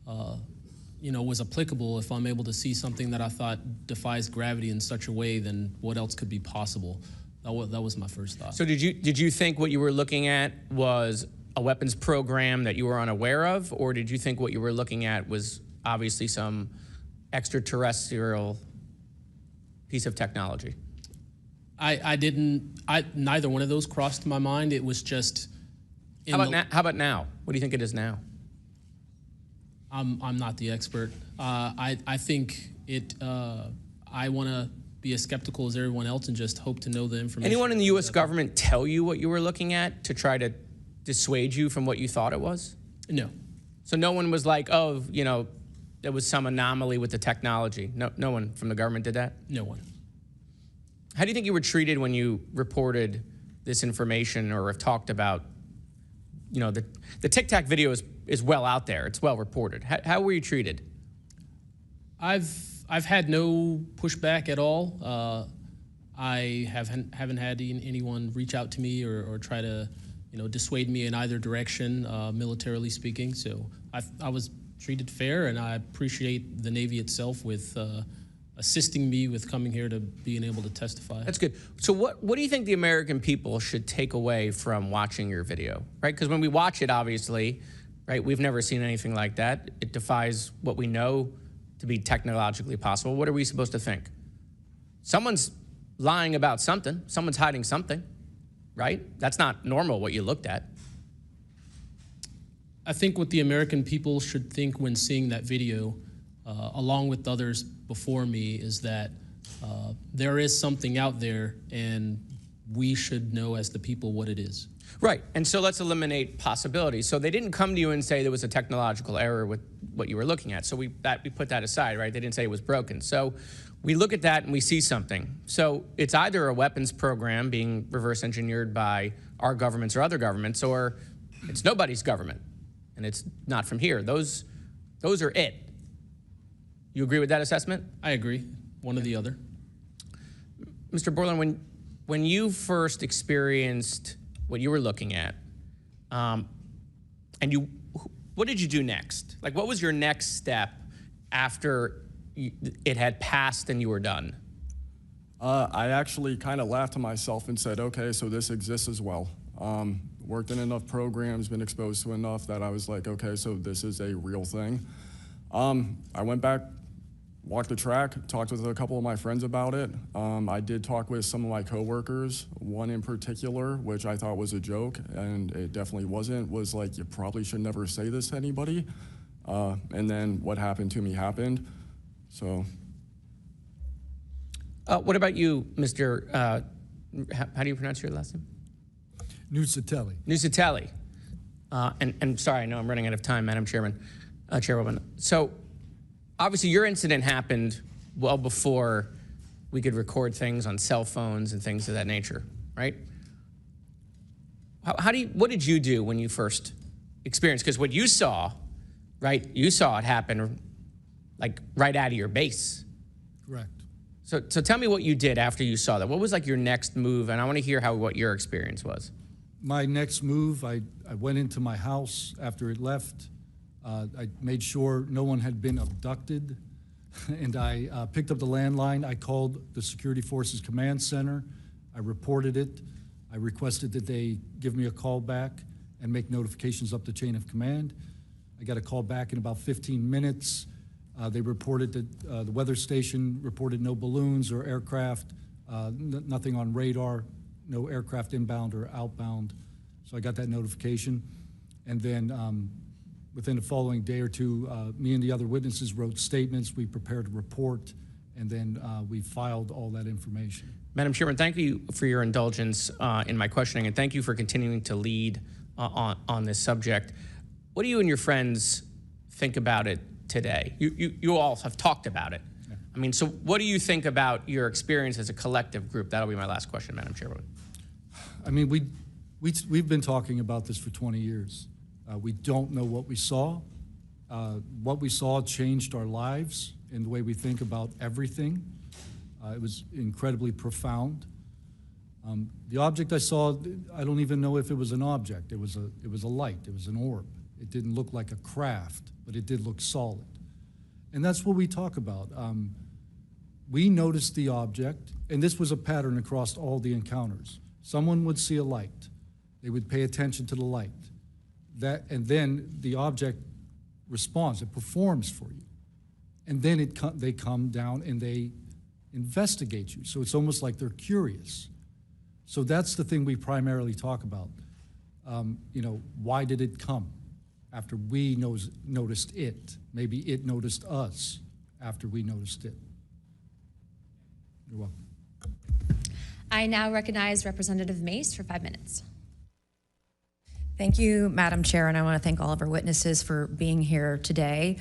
S5: was applicable. If I'm able to see something that I thought defies gravity in such a way, then what else could be possible? That was my first thought.
S11: So did you think what you were looking at was a weapons program that you were unaware of, or did you think what you were looking at was obviously some extraterrestrial piece of technology?
S5: Neither one of those crossed my mind. It was just.
S11: How about now? What do you think it is now?
S5: I'm not the expert. I think it. I want to be as skeptical as everyone else and just hope to know the information.
S11: Anyone in the U.S. government tell you what you were looking at to try to dissuade you from what you thought it was?
S5: No.
S11: So no one was like, oh, there was some anomaly with the technology. No one from the government did that?
S5: No one.
S11: How do you think you were treated when you reported this information or have talked about, the Tic Tac video is well out there. It's well reported. How were you treated?
S5: I've had no pushback at all. I haven't had anyone reach out to me or try to, dissuade me in either direction, militarily speaking. So I was treated fair, and I appreciate the Navy itself with assisting me with coming here to being able to testify.
S11: That's good. So what do you think the American people should take away from watching your video, right? Because when we watch it, obviously, right, we've never seen anything like that. It defies what we know to be technologically possible. What are we supposed to think? Someone's lying about something. Someone's hiding something, right? That's not normal what you looked at.
S5: I think what the American people should think when seeing that video, along with others before me, is that there is something out there, and we should know as the people what it is.
S11: Right, and so let's eliminate possibilities. So they didn't come to you and say there was a technological error with what you were looking at. So we put that aside, right? They didn't say it was broken. So we look at that and we see something. So it's either a weapons program being reverse engineered by our governments or other governments, or it's nobody's government, and it's not from here. Those are it. You agree with that assessment?
S5: I agree, one or the other.
S11: Mr. Borland, when you first experienced what you were looking at, what did you do next? Like, what was your next step after it had passed and you were done?
S9: I actually kind of laughed to myself and said, okay, so this exists as well. Worked in enough programs, been exposed to enough that I was like, okay, so this is a real thing. I went back, walked the track, talked with a couple of my friends about it. I did talk with some of my coworkers, one in particular, which I thought was a joke, and it definitely wasn't, was like, you probably should never say this to anybody. And then what happened to me happened, so.
S11: What about you, Mr., how do you pronounce your last name?
S4: Nucatelli.
S11: Nucatelli. And sorry, I know I'm running out of time, Madam Chairwoman. So obviously your incident happened well before we could record things on cell phones and things of that nature, right? What did you do when you first experienced? Because what you saw, right, you saw it happen like right out of your base.
S4: Correct.
S11: So tell me what you did after you saw that. What was like your next move? And I want to hear what your experience was.
S4: My next move, I went into my house after it left. I made sure no one had been abducted, and I picked up the landline. I called the Security Forces Command Center. I reported it. I requested that they give me a call back and make notifications up the chain of command. I got a call back in about 15 minutes. They reported that the weather station reported no balloons or aircraft, nothing on radar, no aircraft inbound or outbound. So I got that notification. And then within the following day or two, me and the other witnesses wrote statements. We prepared a report, and then we filed all that information.
S11: Madam Chairman, thank you for your indulgence in my questioning, and thank you for continuing to lead on this subject. What do you and your friends think about it today? You all have talked about it. Yeah. I mean, so what do you think about your experience as a collective group? That'll be my last question, Madam Chairwoman.
S4: I mean, we've been talking about this for 20 years. We don't know what we saw. What we saw changed our lives in the way we think about everything. It was incredibly profound. The object I saw, I don't even know if it was an object. It was a light. It was an orb. It didn't look like a craft, but it did look solid. And that's what we talk about. We noticed the object, and this was a pattern across all the encounters. Someone would see a light. They would pay attention to the light. And then the object responds. It performs for you. And then they come down and they investigate you. So it's almost like they're curious. So that's the thing we primarily talk about. Why did it come after we noticed it? Maybe it noticed us after we noticed it. You're welcome.
S1: I now recognize Representative Mace for 5 minutes.
S12: Thank you, Madam Chair, and I want to thank all of our witnesses for being here today.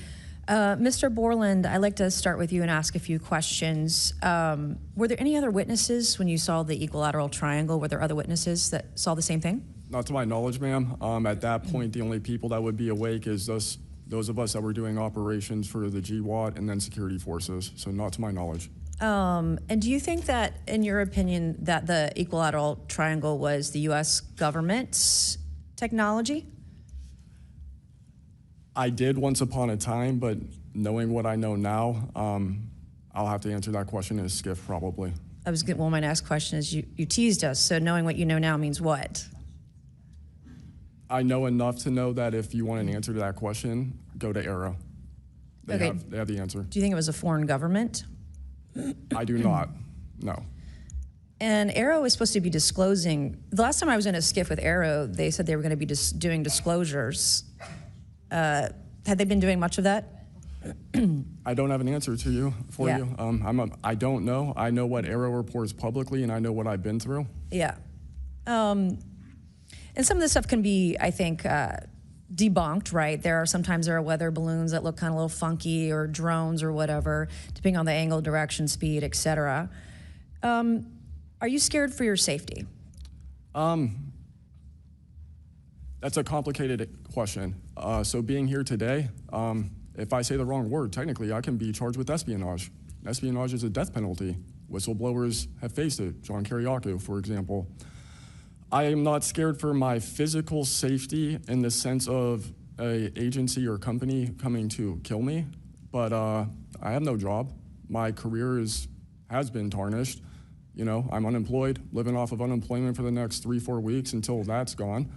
S12: Mr. Borland, I'd like to start with you and ask a few questions. Were there any other witnesses when you saw the equilateral triangle? Were there other witnesses that saw the same thing?
S9: Not to my knowledge, ma'am. At that point, the only people that would be awake is those of us that were doing operations for the GWAT and then security forces, so not to my knowledge.
S12: And do you think that, in your opinion, that the equilateral triangle was the U.S. government's technology?
S9: I did once upon a time, but knowing what I know now, I'll have to answer that question in a skiff probably.
S12: Well, my next question is, you teased us, so knowing what you know now means what?
S9: I know enough to know that if you want an answer to that question, go to Arrow. They have the answer.
S12: Do you think it was a foreign government?
S9: I do not, no.
S12: And Arrow is supposed to be disclosing. The last time I was in a skiff with Arrow, they said they were going to be doing disclosures. Had they been doing much of that?
S9: I don't have an answer to you you. I don't know. I know what Arrow reports publicly, and I know what I've been through.
S12: Yeah. And some of this stuff can be, I think, debunked, right? Sometimes there are weather balloons that look kind of a little funky, or drones or whatever, depending on the angle, direction, speed, etc. Are you scared for your safety?
S9: That's a complicated question. So being here today, if I say the wrong word, technically I can be charged with espionage. Espionage is a death penalty. Whistleblowers have faced it. John Kiriakou, for example. I am not scared for my physical safety in the sense of an agency or company coming to kill me, but I have no job. My career has been tarnished. You know, I'm unemployed, living off of unemployment for the next 3-4 weeks until that's gone.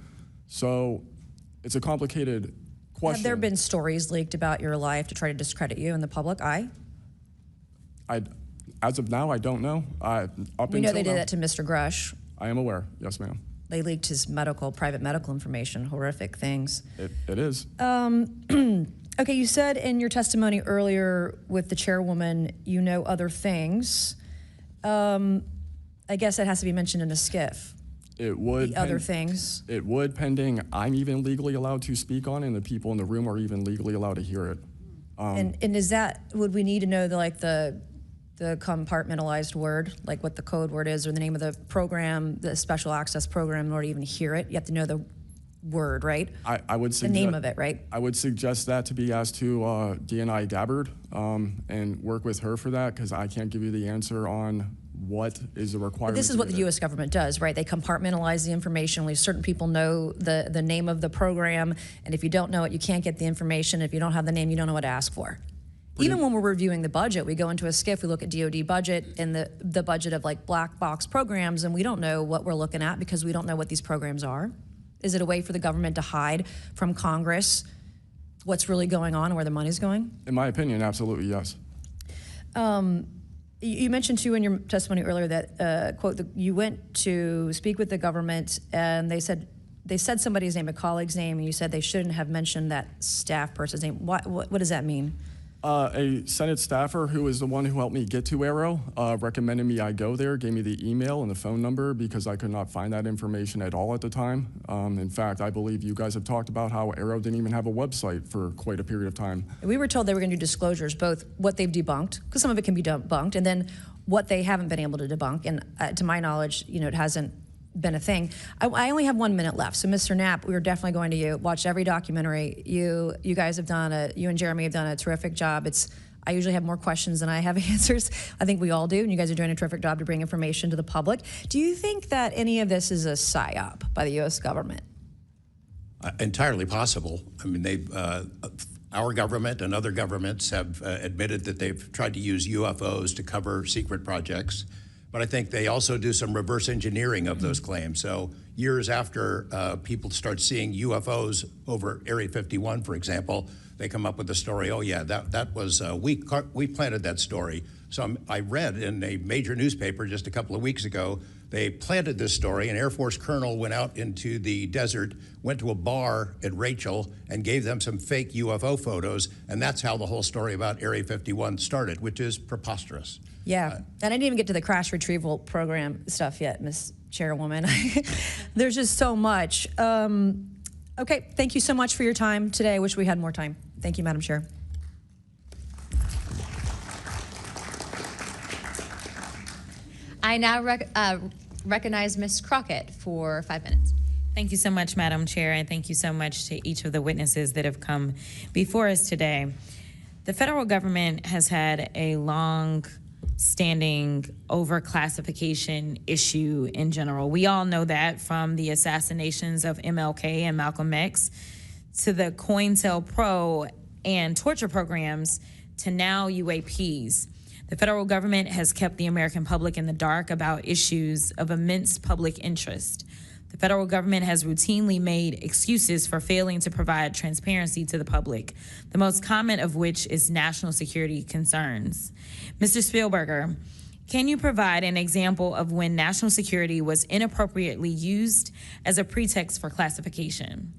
S9: So it's a complicated question.
S12: Have there been stories leaked about your life to try to discredit you in the public eye?
S9: As of now, I don't know.
S12: We know they did that to Mr. Grush.
S9: I am aware, yes, ma'am.
S12: They leaked his private medical information, horrific things.
S9: It is.
S12: Okay, you said in your testimony earlier with the chairwoman, you know other things. I guess that has to be mentioned in a skiff.
S9: It would.
S12: The other things.
S9: It would, pending I'm even legally allowed to speak on, and the people in the room are even legally allowed to hear it.
S12: And is that, would we need to know the compartmentalized word, like what the code word is, or the name of the program, the special access program, in order to even hear it? You have to know the word, right?
S9: I would suggest
S12: the name of it, right?
S9: I would suggest that to be asked to DNI Gabbard and work with her for that, because I can't give you the answer on what is the requirement.
S12: But this is what the U.S. government does, right? They compartmentalize the information. Only certain people know the name of the program, and if you don't know it, you can't get the information. If you don't have the name, you don't know what to ask for. Even when we're reviewing the budget, we go into a SCIF, we look at DoD budget and the budget of like black box programs, and we don't know what we're looking at because we don't know what these programs are. Is it a way for the government to hide from Congress what's really going on and where the money's going?
S9: In my opinion, absolutely, yes.
S12: You mentioned too in your testimony earlier that, quote, you went to speak with the government and they said somebody's name, a colleague's name, and you said they shouldn't have mentioned that staff person's name. What does that mean?
S9: A Senate staffer who is the one who helped me get to Aero recommended me I go there, gave me the email and the phone number because I could not find that information at all at the time. In fact, I believe you guys have talked about how Aero didn't even have a website for quite a period of time.
S12: We were told they were going to do disclosures, both what they've debunked, because some of it can be debunked, and then what they haven't been able to debunk. And to my knowledge, it hasn't been a thing. I only have 1 minute left, so Mr. Knapp, we are definitely going to watch every documentary. You guys have you and Jeremy have done a terrific job. I usually have more questions than I have answers. I think we all do, and you guys are doing a terrific job to bring information to the public. Do you think that any of this is a psyop by the U.S. government?
S6: Entirely possible. I mean, our government and other governments have admitted that they've tried to use UFOs to cover secret projects. But I think they also do some reverse engineering of those claims. So years after people start seeing UFOs over Area 51, for example, they come up with the story, oh yeah, that was, we planted that story. So I read in a major newspaper just a couple of weeks ago, they planted this story. An Air Force colonel went out into the desert, went to a bar at Rachel and gave them some fake UFO photos. And that's how the whole story about Area 51 started, which is preposterous.
S12: Yeah, and I didn't even get to the crash retrieval program stuff yet, Ms. Chairwoman. There's just so much. Okay, thank you so much for your time today. I wish we had more time. Thank you, Madam Chair.
S1: I now recognize Ms. Crockett for 5 minutes.
S2: Thank you so much, Madam Chair, and thank you so much to each of the witnesses that have come before us today. The federal government has had a long-standing overclassification issue in general. We all know that, from the assassinations of MLK and Malcolm X to the COINTELPRO and torture programs to now UAPs. The federal government has kept the American public in the dark about issues of immense public interest. The federal government has routinely made excuses for failing to provide transparency to the public, the most common of which is national security concerns. Mr. Spielberger, can you provide an example of when national security was inappropriately used as a pretext for classification?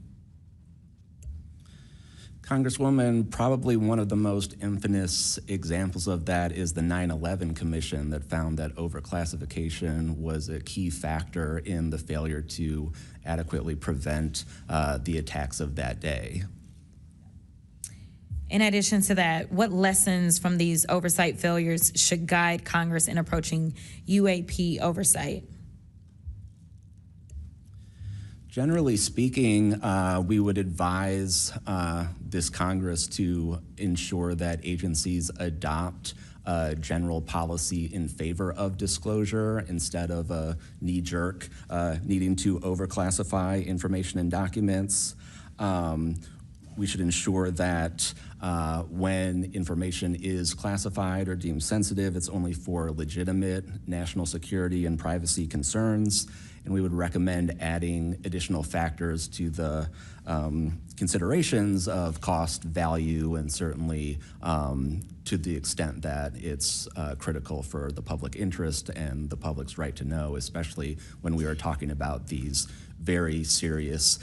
S10: Congresswoman, probably one of the most infamous examples of that is the 9/11 Commission that found that overclassification was a key factor in the failure to adequately prevent the attacks of that day.
S2: In addition to that, what lessons from these oversight failures should guide Congress in approaching UAP oversight?
S10: Generally speaking, we would advise this Congress to ensure that agencies adopt a general policy in favor of disclosure instead of a knee-jerk needing to overclassify information and documents. We should ensure that when information is classified or deemed sensitive, it's only for legitimate national security and privacy concerns. And we would recommend adding additional factors to the considerations of cost, value, and certainly to the extent that it's critical for the public interest and the public's right to know, especially when we are talking about these very serious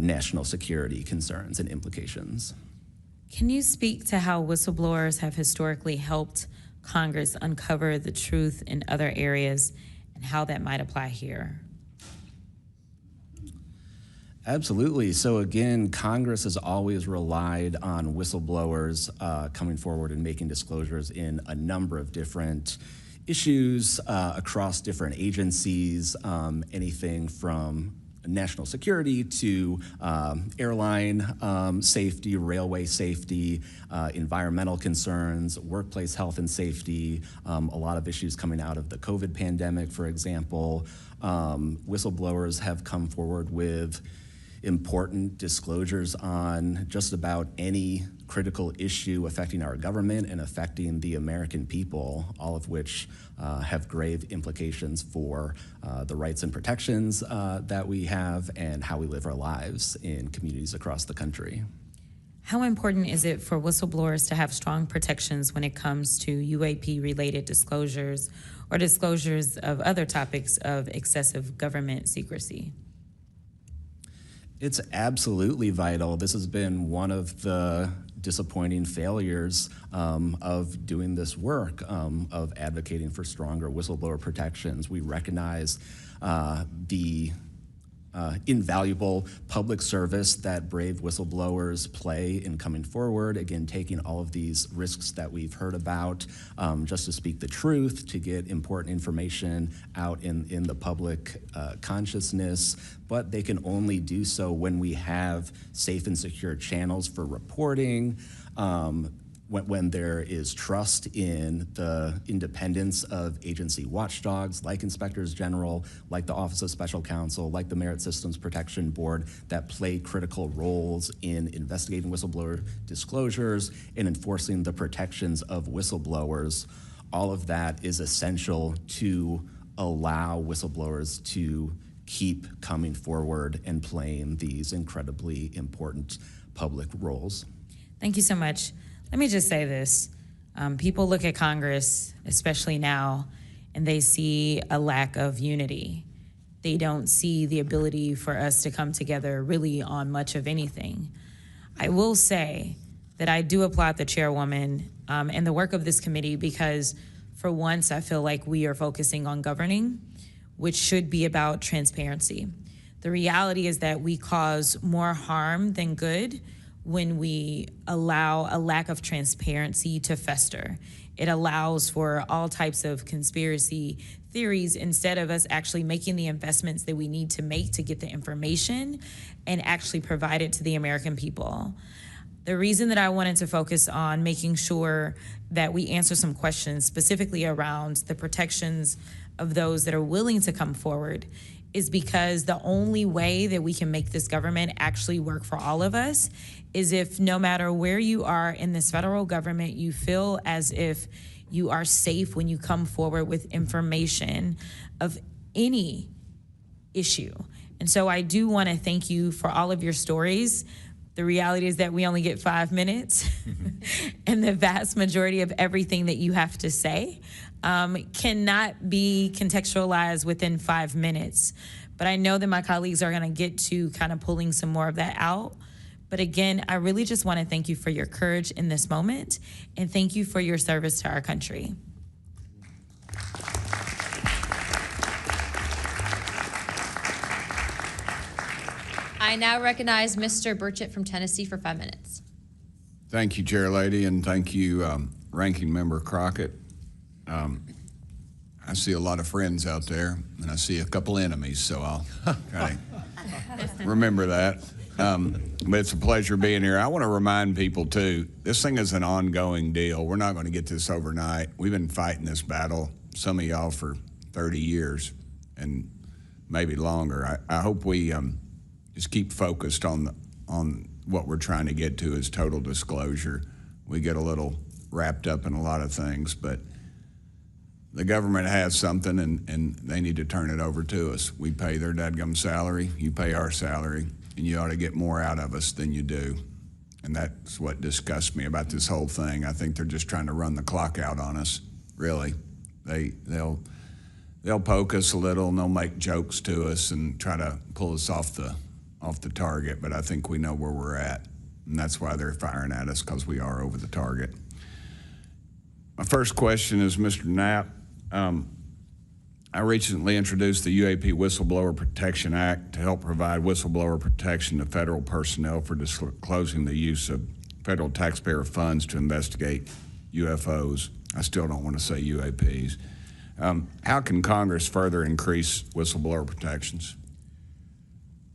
S10: national security concerns and implications.
S2: Can you speak to how whistleblowers have historically helped Congress uncover the truth in other areas and how that might apply here?
S10: Absolutely. So again, Congress has always relied on whistleblowers coming forward and making disclosures in a number of different issues across different agencies, anything from national security to airline safety, railway safety, environmental concerns, workplace health and safety, a lot of issues coming out of the COVID pandemic, for example. Whistleblowers have come forward with important disclosures on just about any critical issue affecting our government and affecting the American people, all of which have grave implications for the rights and protections that we have and how we live our lives in communities across the country.
S2: How important is it for whistleblowers to have strong protections when it comes to UAP-related disclosures or disclosures of other topics of excessive government secrecy?
S10: It's absolutely vital. This has been one of the disappointing failures of doing this work, of advocating for stronger whistleblower protections. We recognize the invaluable public service that brave whistleblowers play in coming forward, again, taking all of these risks that we've heard about just to speak the truth, to get important information out in the public consciousness, but they can only do so when we have safe and secure channels for reporting, when there is trust in the independence of agency watchdogs like inspectors general, like the Office of Special Counsel, like the Merit Systems Protection Board that play critical roles in investigating whistleblower disclosures and enforcing the protections of whistleblowers. All of that is essential to allow whistleblowers to keep coming forward and playing these incredibly important public roles.
S2: Thank you so much. Let me just say this. People look at Congress, especially now, and they see a lack of unity. They don't see the ability for us to come together really on much of anything. I will say that I do applaud the chairwoman and the work of this committee because for once I feel like we are focusing on governing, which should be about transparency. The reality is that we cause more harm than good when we allow a lack of transparency to fester. It allows for all types of conspiracy theories instead of us actually making the investments that we need to make to get the information and actually provide it to the American people. The reason that I wanted to focus on making sure that we answer some questions specifically around the protections of those that are willing to come forward is because the only way that we can make this government actually work for all of us is if no matter where you are in this federal government, you feel as if you are safe when you come forward with information of any issue. And so I do want to thank you for all of your stories. The reality is that we only get 5 minutes and the vast majority of everything that you have to say cannot be contextualized within 5 minutes. But I know that my colleagues are gonna get to kind of pulling some more of that out. But again, I really just wanna thank you for your courage in this moment and thank you for your service to our country.
S1: I now recognize Mr. Burchett from Tennessee for 5 minutes.
S13: Thank you, Chair Lady, and thank you, Ranking Member Crockett. I see a lot of friends out there, and I see a couple enemies, so I'll try to remember that. But it's a pleasure being here. I want to remind people, too, this thing is an ongoing deal. We're not going to get this overnight. We've been fighting this battle, some of y'all, for 30 years and maybe longer. I hope we just keep focused on what we're trying to get to is total disclosure. We get a little wrapped up in a lot of things, but the government has something and they need to turn it over to us. We pay their dadgum salary, you pay our salary, and you ought to get more out of us than you do. And that's what disgusts me about this whole thing. I think they're just trying to run the clock out on us, really. They'll poke us a little and they'll make jokes to us and try to pull us off the target, but I think we know where we're at. And that's why they're firing at us, because we are over the target. My first question is Mr. Knapp. I recently introduced the UAP Whistleblower Protection Act to help provide whistleblower protection to federal personnel for disclosing the use of federal taxpayer funds to investigate UFOs. I still don't want to say UAPs. How can Congress further increase whistleblower protections?
S7: Well, I think the first thing we need to do is get the word out. If you look at the UAP,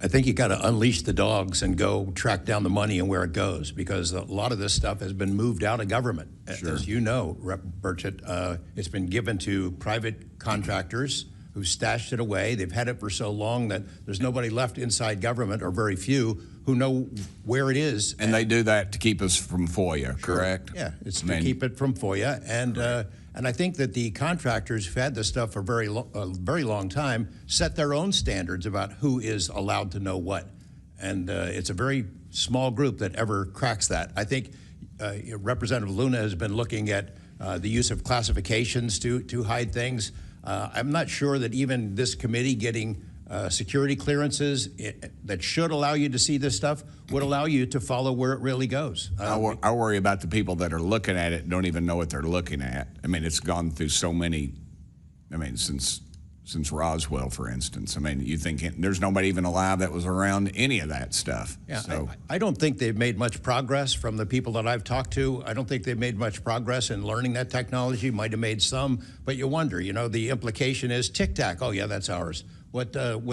S6: I think you got to unleash the dogs and go track down the money and where it goes, because a lot of this stuff has been moved out of government.
S13: Sure.
S6: As you know, Rep. Burchett, it's been given to private contractors who stashed it away. They've had it for so long that there's nobody left inside government, or very few, who know where it is.
S13: And they do that to keep us from FOIA, correct?
S6: Yeah, it's to keep it from FOIA. And I think that the contractors who've had this stuff for a very long time set their own standards about who is allowed to know what. And it's a very small group that ever cracks that. I think Representative Luna has been looking at the use of classifications to hide things. I'm not sure that even this committee getting security clearances that should allow you to see this stuff would allow you to follow where it really goes.
S13: I worry about the people that are looking at it and don't even know what they're looking at. I mean, it's gone through so many, I mean, since Roswell, for instance. I mean, you think there's nobody even alive that was around any of that stuff.
S6: Yeah,
S13: so.
S6: I don't think they've made much progress from the people that I've talked to. I don't think they've made much progress in learning that technology. Might have made some, but you wonder, you know, the implication is tic-tac. Oh, yeah, that's ours. What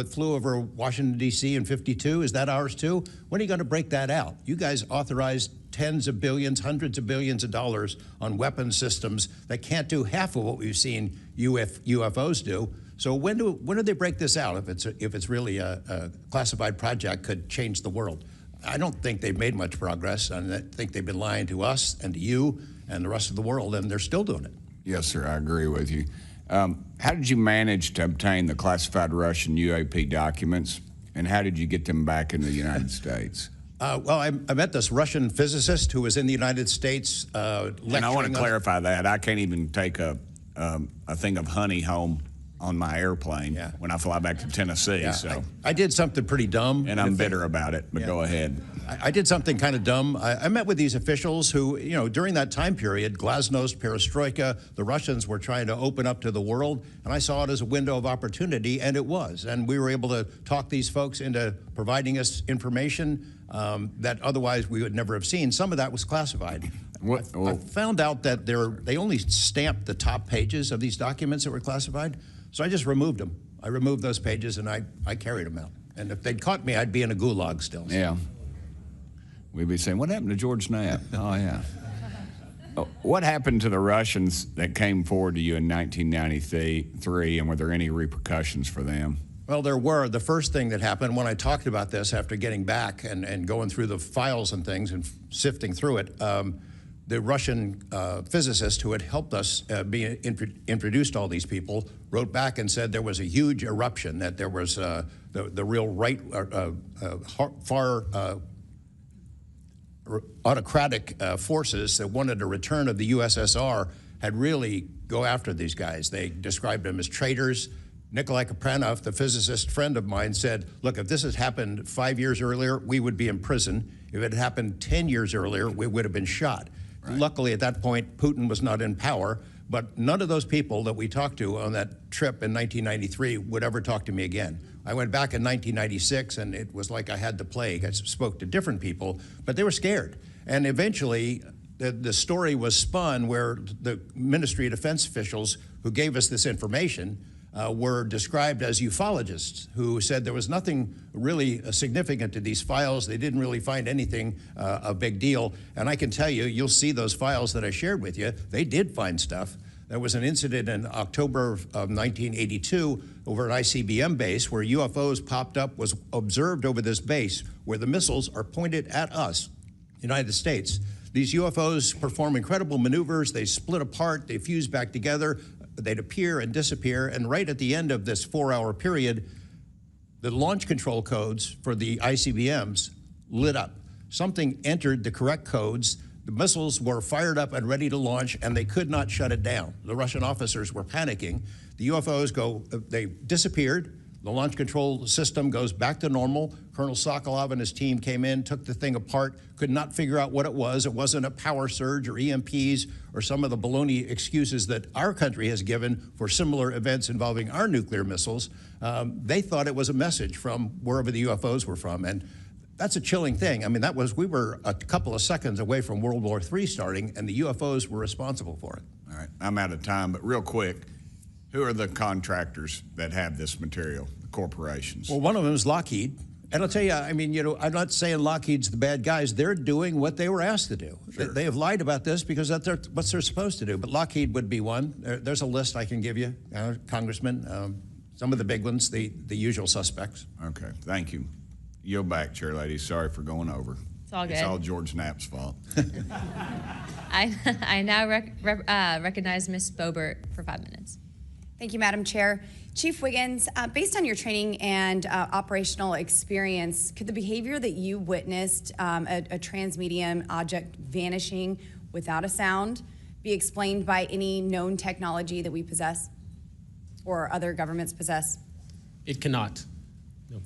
S6: flew over Washington, D.C. in '52, is that ours too? When are you going to break that out? You guys authorized tens of billions, hundreds of billions of dollars on weapons systems that can't do half of what we've seen UFOs do. So when do they break this out? If it's really a classified project, could change the world. I don't think they've made much progress, and I think they've been lying to us and to you and the rest of the world, and they're still doing it.
S13: Yes, sir, I agree with you. How did you manage to obtain the classified Russian UAP documents, and how did you get them back in the United States?
S6: Well, I met this Russian physicist who was in the United States lecturing.
S13: And I want to clarify that. I can't even take a thing of honey home on my airplane when I fly back to Tennessee.
S6: Yeah,
S13: so
S6: I did something pretty dumb.
S13: And I'm bitter about it, but go ahead.
S6: I did something kind of dumb. I met with these officials who, you know, during that time period, glasnost, perestroika, the Russians were trying to open up to the world, and I saw it as a window of opportunity, and it was. And we were able to talk these folks into providing us information that otherwise we would never have seen. Some of that was classified. I found out that they only stamped the top pages of these documents that were classified, so I just removed them. I removed those pages, and I carried them out. And if they'd caught me, I'd be in a gulag still.
S13: Yeah. We'd be saying, what happened to George Knapp? Oh, yeah. What happened to the Russians that came forward to you in 1993, and were there any repercussions for them?
S6: Well, there were. The first thing that happened when I talked about this after getting back and going through the files and things and sifting through it, the Russian physicist who had helped us introduced all these people wrote back and said there was a huge eruption, that there was the real right, far autocratic forces that wanted a return of the USSR had really go after these guys. They described them as traitors. Nikolai Kapranov, the physicist friend of mine, said, look, if this had happened 5 years earlier, we would be in prison. If it had happened 10 years earlier, we would have been shot. Right. Luckily, at that point, Putin was not in power, but none of those people that we talked to on that trip in 1993 would ever talk to me again. I went back in 1996, and it was like I had the plague. I spoke to different people, but they were scared. And eventually, the story was spun where the Ministry of Defense officials who gave us this information were described as ufologists who said there was nothing really significant to these files. They didn't really find anything a big deal. And I can tell you, you'll see those files that I shared with you, they did find stuff. There was an incident in October of 1982 over at ICBM base where UFOs popped up, was observed over this base where the missiles are pointed at us, United States. These UFOs perform incredible maneuvers. They split apart, they fuse back together, they'd appear and disappear. And right at the end of this 4-hour period, the launch control codes for the ICBMs lit up. Something entered the correct codes. The missiles were fired up and ready to launch, and they could not shut it down. The Russian officers were panicking. The UFOs they disappeared. The launch control system goes back to normal. Colonel Sokolov and his team came in, took the thing apart, could not figure out what it was. It wasn't a power surge or EMPs or some of the baloney excuses that our country has given for similar events involving our nuclear missiles. They thought it was a message from wherever the UFOs were from. And that's a chilling thing. I mean, we were a couple of seconds away from World War III starting, and the UFOs were responsible for it.
S13: All right, I'm out of time, but real quick, who are the contractors that have this material, the corporations?
S6: Well, one of them is Lockheed, And I'll tell you, I mean, I'm not saying Lockheed's the bad guys. They're doing what they were asked to do. Sure. They have lied about this because that's what they're supposed to do. But Lockheed would be one. There's a list I can give you, Congressman. Some of the big ones, the usual suspects.
S13: Okay, thank you. Yield back, Chair Lady. Sorry for going over.
S1: It's all good.
S13: It's all George Knapp's fault.
S1: I now recognize Ms. Boebert for 5 minutes.
S14: Thank you, Madam Chair. Chief Wiggins, based on your training and operational experience, could the behavior that you witnessed, a transmedium object vanishing without a sound, be explained by any known technology that we possess or other governments possess?
S5: It cannot. No.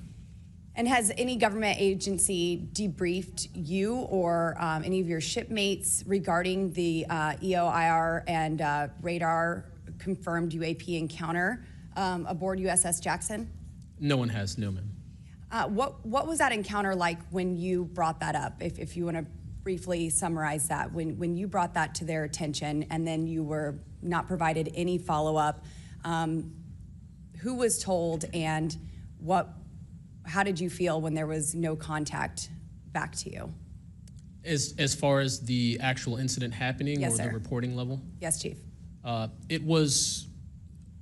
S14: And has any government agency debriefed you or any of your shipmates regarding the EOIR and radar confirmed UAP encounter aboard USS Jackson?
S5: No one has, no, ma'am.
S14: What was that encounter like when you brought that up? If you want to briefly summarize that, when you brought that to their attention and then you were not provided any follow-up, who was told and how did you feel when there was no contact back to you?
S5: As far as the actual incident happening,
S14: yes,
S5: or
S14: sir.
S5: the reporting level?
S14: Yes, Chief.
S5: It was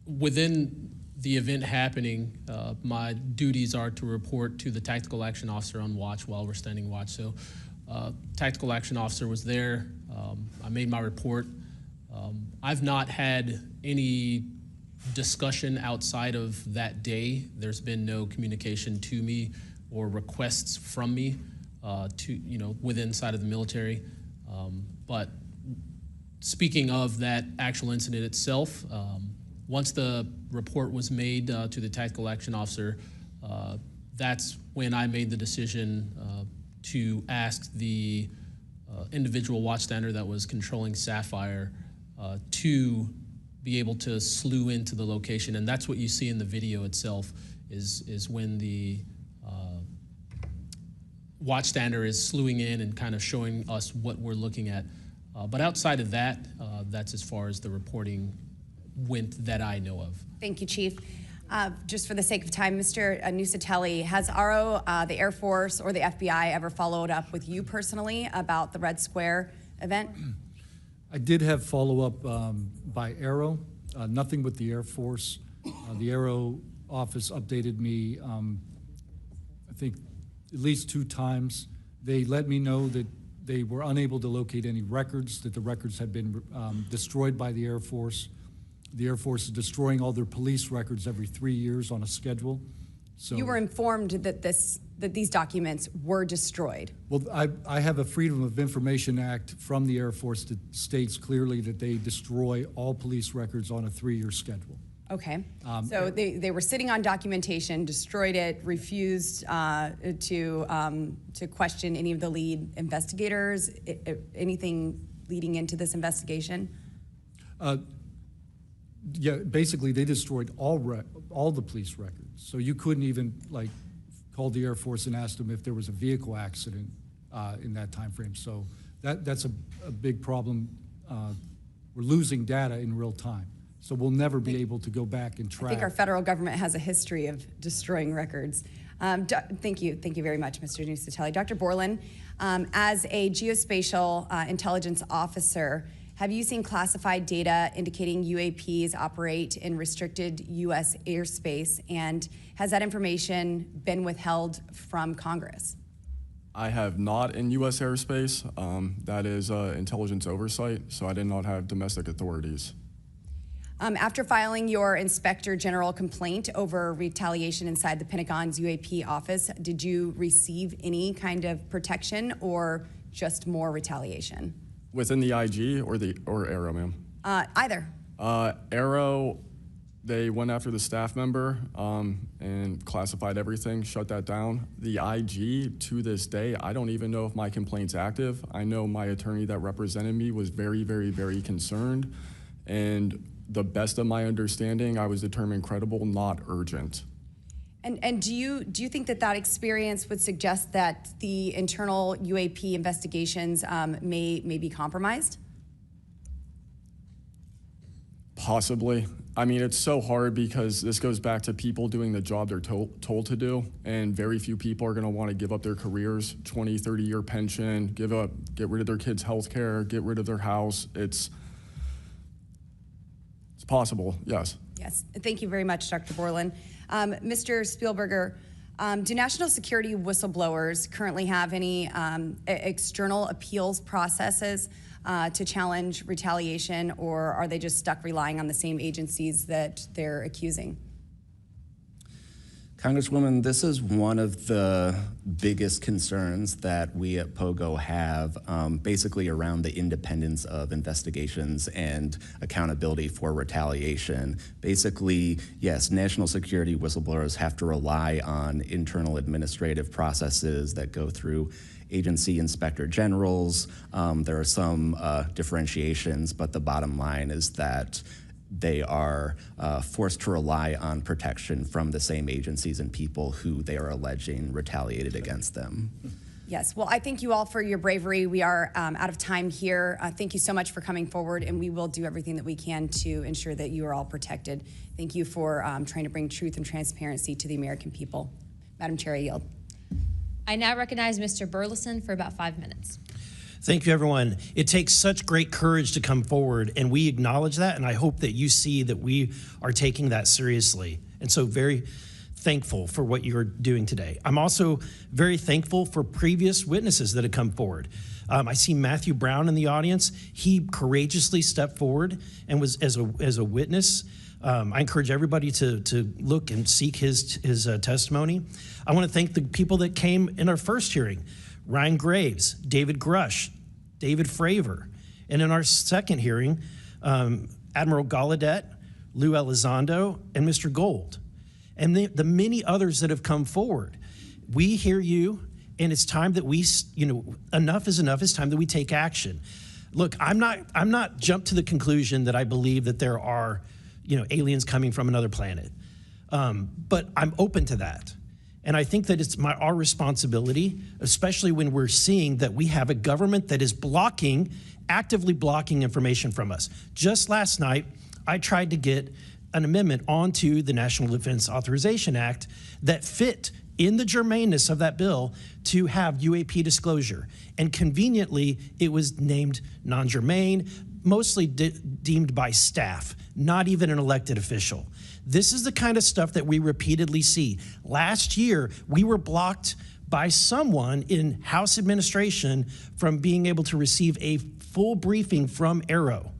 S5: within the event happening. My duties are to report to the tactical action officer on watch while we're standing watch. So tactical action officer was there. I made my report. I've not had any discussion outside of that day. There's been no communication to me or requests from me within side of the military. But speaking of that actual incident itself, once the report was made to the tactical action officer, that's when I made the decision to ask the individual watchstander that was controlling Sapphire to be able to slew into the location. And that's what you see in the video itself is when the watchstander is slewing in and kind of showing us what we're looking at. But outside of that, that's as far as the reporting went that I know of.
S14: Thank you, Chief. Just for the sake of time, Mr. Nucatelli, has RO, the Air Force, or the FBI ever followed up with you personally about the Red Square event?
S4: I did have follow-up by Aero, nothing with the Air Force. The Aero office updated me, I think, at least 2 times. They let me know that they were unable to locate any records, that the records had been destroyed by the Air Force. The Air Force is destroying all their police records every 3 years on a schedule. So
S14: you were informed that these documents were destroyed.
S4: Well, I have a Freedom of Information Act from the Air Force that states clearly that they destroy all police records on a 3-year schedule.
S14: Okay. So they were sitting on documentation, destroyed it, refused to question any of the lead investigators, anything leading into this investigation?
S4: Yeah, basically they destroyed all the police records. So you couldn't even call the Air Force and ask them if there was a vehicle accident in that time frame. So that's a big problem. We're losing data in real time. So we'll never be able to go back and track.
S14: I think our federal government has a history of destroying records. Thank you very much, Mr. Nucatelli. Dr. Borland, as a geospatial intelligence officer, have you seen classified data indicating UAPs operate in restricted U.S. airspace, and has that information been withheld from Congress?
S9: I have not in U.S. airspace. That is intelligence oversight, so I did not have domestic authorities.
S14: After filing your Inspector General complaint over retaliation inside the Pentagon's UAP office, did you receive any kind of protection or just more retaliation?
S9: Within the IG or Aero, ma'am?
S14: Either.
S9: Aero, they went after the staff member and classified everything, shut that down. The IG, to this day, I don't even know if my complaint's active. I know my attorney that represented me was very, very, very concerned, and the best of my understanding, I was determined credible, not urgent.
S14: And do you think that experience would suggest that the internal UAP investigations may be compromised?
S9: Possibly. I mean, it's so hard because this goes back to people doing the job they're told to do, and very few people are going to want to give up their careers, 20, 30-year pension, get rid of their kids' health care, get rid of their house. It's possible, yes.
S14: Yes, thank you very much, Dr. Borland. Mr. Spielberger, do national security whistleblowers currently have any external appeals processes to challenge retaliation, or are they just stuck relying on the same agencies that they're accusing?
S10: Congresswoman, this is one of the biggest concerns that we at POGO have, basically around the independence of investigations and accountability for retaliation. Basically, yes, national security whistleblowers have to rely on internal administrative processes that go through agency inspector generals. There are some differentiations, but the bottom line is that they are forced to rely on protection from the same agencies and people who they are alleging retaliated against them.
S14: Yes, well, I thank you all for your bravery. We are out of time here. Thank you so much for coming forward, and we will do everything that we can to ensure that you are all protected. Thank you for trying to bring truth and transparency to the American people. Madam Chair, I yield.
S1: I now recognize Mr. Burleson for about 5 minutes.
S15: Thank you, everyone. It takes such great courage to come forward, and we acknowledge that, and I hope that you see that we are taking that seriously. And so very thankful for what you're doing today. I'm also very thankful for previous witnesses that have come forward. I see Matthew Brown in the audience. He courageously stepped forward and was as a witness. I encourage everybody to look and seek his testimony. I want to thank the people that came in our first hearing: Ryan Graves, David Grush, David Fravor. And in our second hearing, Admiral Gallaudet, Lou Elizondo, and Mr. Gold. And the many others that have come forward. We hear you, and it's time that we, enough is enough. It's time that we take action. Look, I'm not jumped to the conclusion that I believe that there are, aliens coming from another planet. But I'm open to that. And I think that it's our responsibility, especially when we're seeing that we have a government that is actively blocking information from us. Just last night, I tried to get an amendment onto the National Defense Authorization Act that fit in the germaneness of that bill to have UAP disclosure. And conveniently, it was named non-germane, mostly deemed by staff, not even an elected official. This is the kind of stuff that we repeatedly see. Last year, we were blocked by someone in House administration from being able to receive a full briefing from Arrow.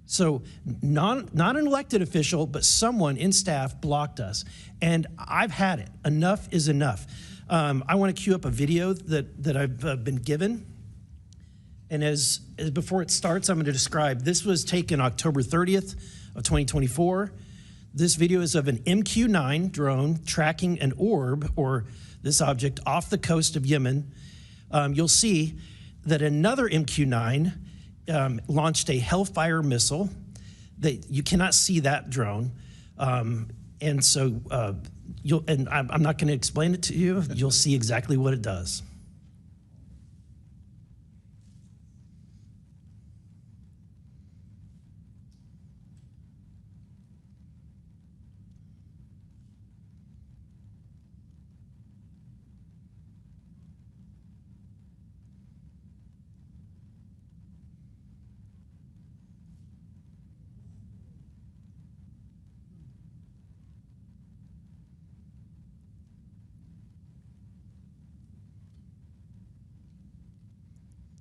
S15: So not an elected official, but someone in staff blocked us. And I've had it. Enough is enough. I want to cue up a video that I've been given. And as before it starts, I'm going to describe. This was taken October 30th of 2024. This video is of an MQ-9 drone tracking an orb, or this object, off the coast of Yemen. You'll see that another MQ-9 launched a Hellfire missile. You cannot see that drone. And so I'm not going to explain it to you. You'll see exactly what it does.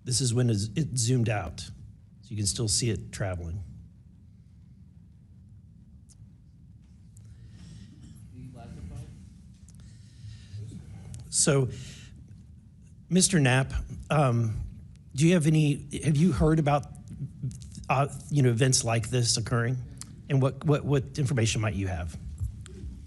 S15: This is when it zoomed out, so you can still see it traveling. So, Mr. Knapp, have you heard about events like this occurring? And what information might you have?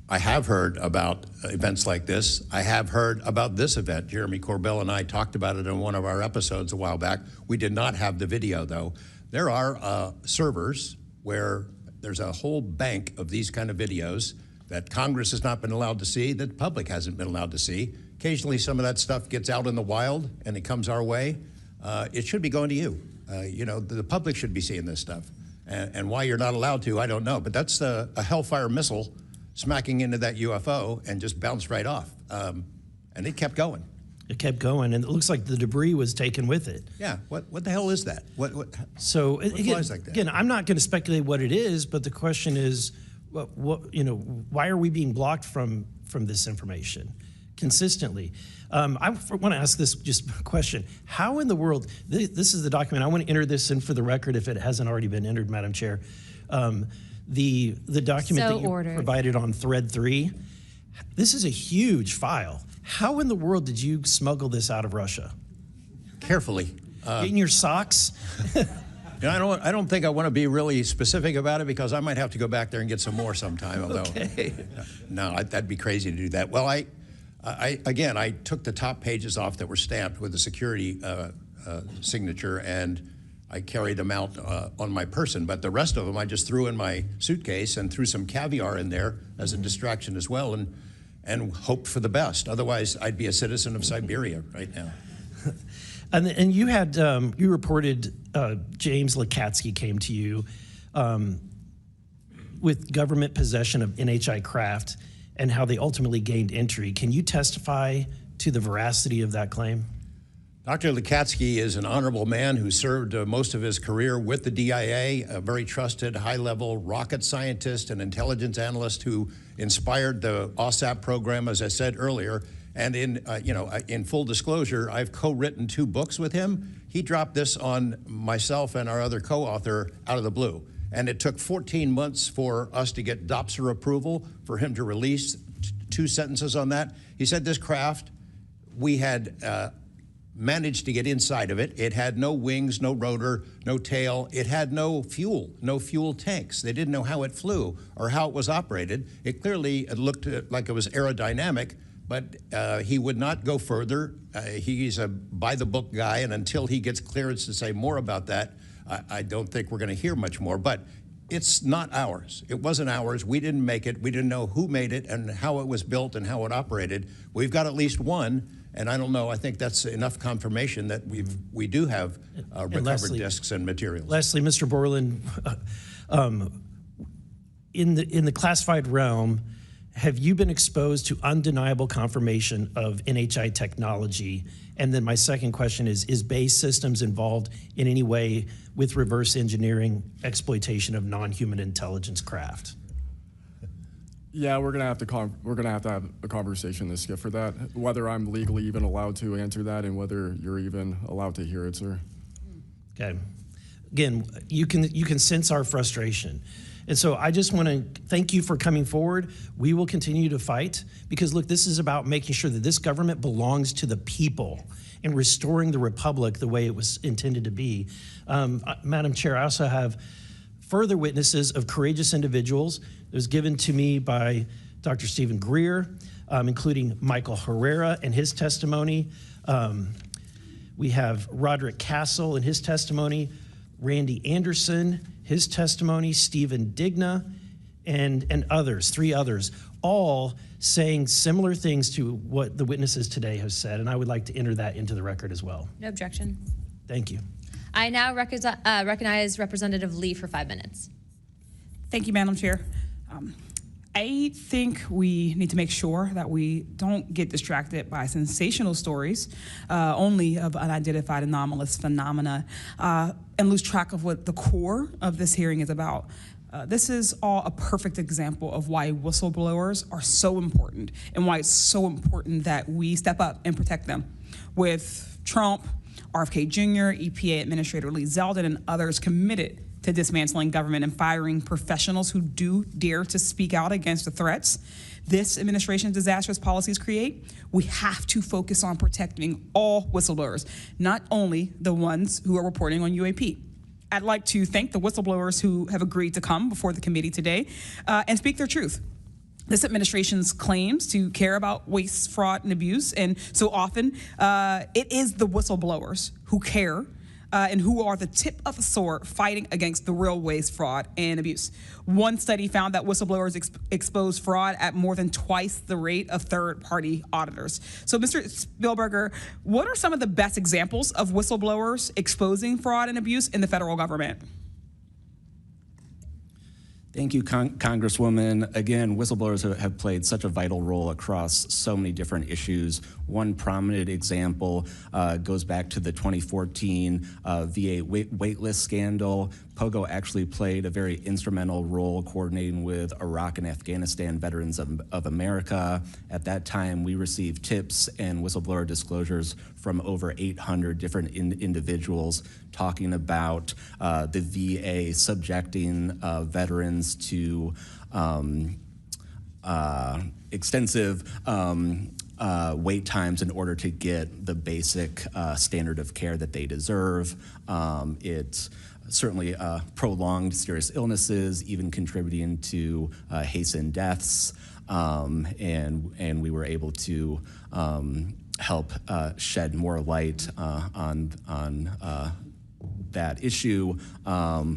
S6: I have heard about events like this. I have heard about this event. Jeremy Corbell and I talked about it in one of our episodes a while back. We did not have the video, though. There are servers where there's a whole bank of these kind of videos that Congress has not been allowed to see, that the public hasn't been allowed to see. Occasionally, some of that stuff gets out in the wild, and it comes our way. It should be going to you. The public should be seeing this stuff. And why you're not allowed to, I don't know. But that's a Hellfire missile smacking into that UFO and just bounced right off. And it kept going.
S15: It kept going, and it looks like the debris was taken with it.
S6: Yeah, what the hell is that? What
S15: again,
S6: flies like that?
S15: Again, I'm not going to speculate what it is, but the question is, why are we being blocked from this information consistently? I want to ask this just question. How in the world, this is the document, I want to enter this in for the record if it hasn't already been entered, Madam Chair. The document that you provided on thread 3, this is a huge file. How in the world did you smuggle this out of Russia?
S6: Carefully.
S15: In your socks?
S6: I don't think I want to be really specific about it because I might have to go back there and get some more sometime. Although, no, that'd be crazy to do that. Well, I took the top pages off that were stamped with the security signature, and I carried them out on my person. But the rest of them I just threw in my suitcase and threw some caviar in there as a distraction as well, and hoped for the best. Otherwise, I'd be a citizen of Siberia right now.
S15: And you had you reported James Lukatsky came to you with government possession of NHI craft and how they ultimately gained entry. Can you testify to the veracity of that claim?
S6: Dr. Lukatsky is an honorable man who served most of his career with the DIA, a very trusted, high-level rocket scientist and intelligence analyst who inspired the OSAP program, as I said earlier. And in full disclosure, I've co-written 2 books with him. He dropped this on myself and our other co-author out of the blue. And it took 14 months for us to get DOPSR approval for him to release 2 sentences on that. He said this craft, we had managed to get inside of it. It had no wings, no rotor, no tail. It had no fuel tanks. They didn't know how it flew or how it was operated. It clearly looked like it was aerodynamic, but he would not go further. He's a by-the-book guy, and until he gets clearance to say more about that, I don't think we're going to hear much more. But it's not ours. It wasn't ours. We didn't make it. We didn't know who made it and how it was built and how it operated. We've got at least one. And I don't know, I think that's enough confirmation that we do have recovered discs and materials.
S15: Lastly, Mr. Borland, in the classified realm, have you been exposed to undeniable confirmation of NHI technology? And then my second question is Base Systems involved in any way with reverse engineering exploitation of non-human intelligence craft?
S9: Yeah, we're gonna have to have a conversation this Skip for that. Whether I'm legally even allowed to answer that, and whether you're even allowed to hear it, sir.
S15: Okay. Again, you can sense our frustration, and so I just want to thank you for coming forward. We will continue to fight because look, this is about making sure that this government belongs to the people and restoring the republic the way it was intended to be. Madam Chair, I also have further witnesses of courageous individuals. It was given to me by Dr. Stephen Greer, including Michael Herrera and his testimony. We have Roderick Castle and his testimony, Randy Anderson, his testimony, Stephen Digna, and others, 3 others, all saying similar things to what the witnesses today have said, and I would like to enter that into the record as well.
S1: No objection.
S15: Thank you.
S1: I now recognize Representative Lee for 5 minutes.
S16: Thank you, Madam Chair. I think we need to make sure that we don't get distracted by sensational stories only of unidentified anomalous phenomena and lose track of what the core of this hearing is about. This is all a perfect example of why whistleblowers are so important and why it's so important that we step up and protect them. With Trump, RFK Jr., EPA Administrator Lee Zeldin, and others committed to dismantling government and firing professionals who do dare to speak out against the threats this administration's disastrous policies create, we have to focus on protecting all whistleblowers, not only the ones who are reporting on UAP. I'd like to thank the whistleblowers who have agreed to come before the committee today and speak their truth. This administration's claims to care about waste, fraud, and abuse, and so often it is the whistleblowers who care and who are the tip of the sword fighting against the real waste, fraud, and abuse. One study found that whistleblowers expose fraud at more than twice the rate of third-party auditors. So, Mr. Spielberger, what are some of the best examples of whistleblowers exposing fraud and abuse in the federal government?
S10: Thank you, Congresswoman. Again, whistleblowers have played such a vital role across so many different issues. One prominent example goes back to the 2014 VA waitlist scandal. POGO actually played a very instrumental role coordinating with Iraq and Afghanistan Veterans of America. At that time, we received tips and whistleblower disclosures from over 800 different individuals talking about the VA subjecting veterans to extensive wait times in order to get the basic standard of care that they deserve. It's certainly prolonged serious illnesses, even contributing to hastened deaths, and we were able to help shed more light on that issue,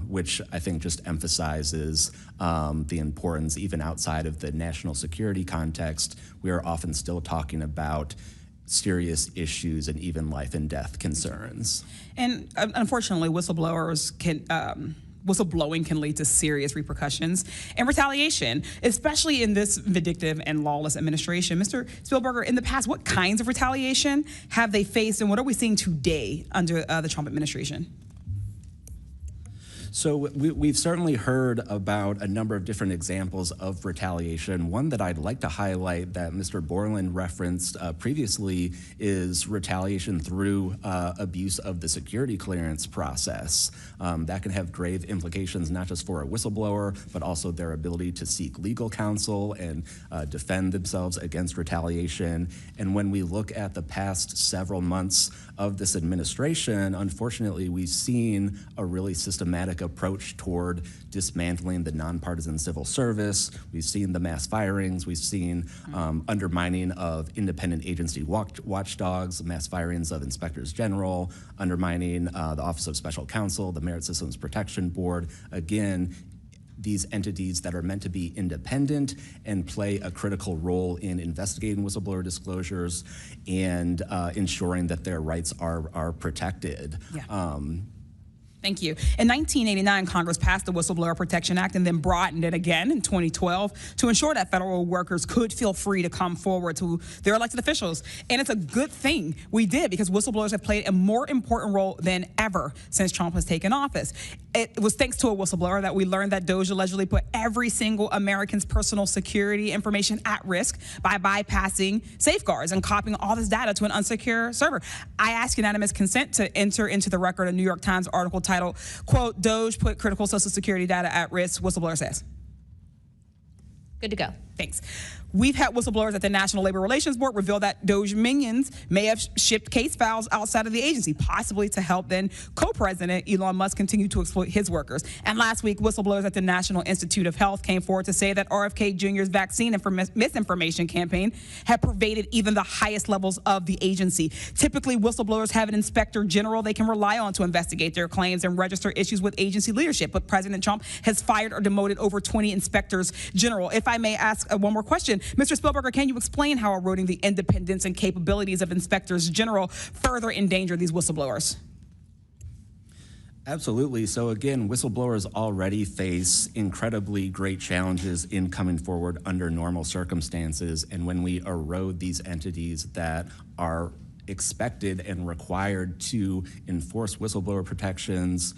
S10: which I think just emphasizes the importance, even outside of the national security context. We are often still talking about serious issues and even life and death concerns.
S16: And unfortunately, whistleblowing can lead to serious repercussions and retaliation, especially in this vindictive and lawless administration. Mr. Spielberger, in the past, what kinds of retaliation have they faced, and what are we seeing today under the Trump administration?
S10: So we've certainly heard about a number of different examples of retaliation. One that I'd like to highlight that Mr. Borland referenced previously is retaliation through abuse of the security clearance process. That can have grave implications not just for a whistleblower, but also their ability to seek legal counsel and defend themselves against retaliation. And when we look at the past several months of this administration, unfortunately, we've seen a really systematic approach toward dismantling the nonpartisan civil service. We've seen the mass firings. We've seen undermining of independent agency watchdogs, mass firings of inspectors general, undermining the Office of Special Counsel, the Merit Systems Protection Board. Again, these entities that are meant to be independent and play a critical role in investigating whistleblower disclosures and ensuring that their rights are protected.
S16: Yeah. Thank you. In 1989, Congress passed the Whistleblower Protection Act and then broadened it again in 2012 to ensure that federal workers could feel free to come forward to their elected officials. And it's a good thing we did, because whistleblowers have played a more important role than ever since Trump has taken office. It was thanks to a whistleblower that we learned that DOJ allegedly put every single American's personal security information at risk by bypassing safeguards and copying all this data to an unsecure server. I ask unanimous consent to enter into the record a New York Times article titled, quote, "DOJ put critical Social Security data at risk," whistleblower says.
S1: Good to go.
S16: Thanks. We've had whistleblowers at the National Labor Relations Board reveal that DOJ minions may have shipped case files outside of the agency, possibly to help then co-president Elon Musk continue to exploit his workers. And last week, whistleblowers at the National Institute of Health came forward to say that RFK Jr.'s vaccine misinformation campaign had pervaded even the highest levels of the agency. Typically, whistleblowers have an inspector general they can rely on to investigate their claims and register issues with agency leadership. But President Trump has fired or demoted over 20 inspectors general. If I may ask one more question, Mr. Spielberger, can you explain how eroding the independence and capabilities of inspectors general further endanger these whistleblowers?
S10: Absolutely. So again, whistleblowers already face incredibly great challenges in coming forward under normal circumstances. And when we erode these entities that are expected and required to enforce whistleblower protections,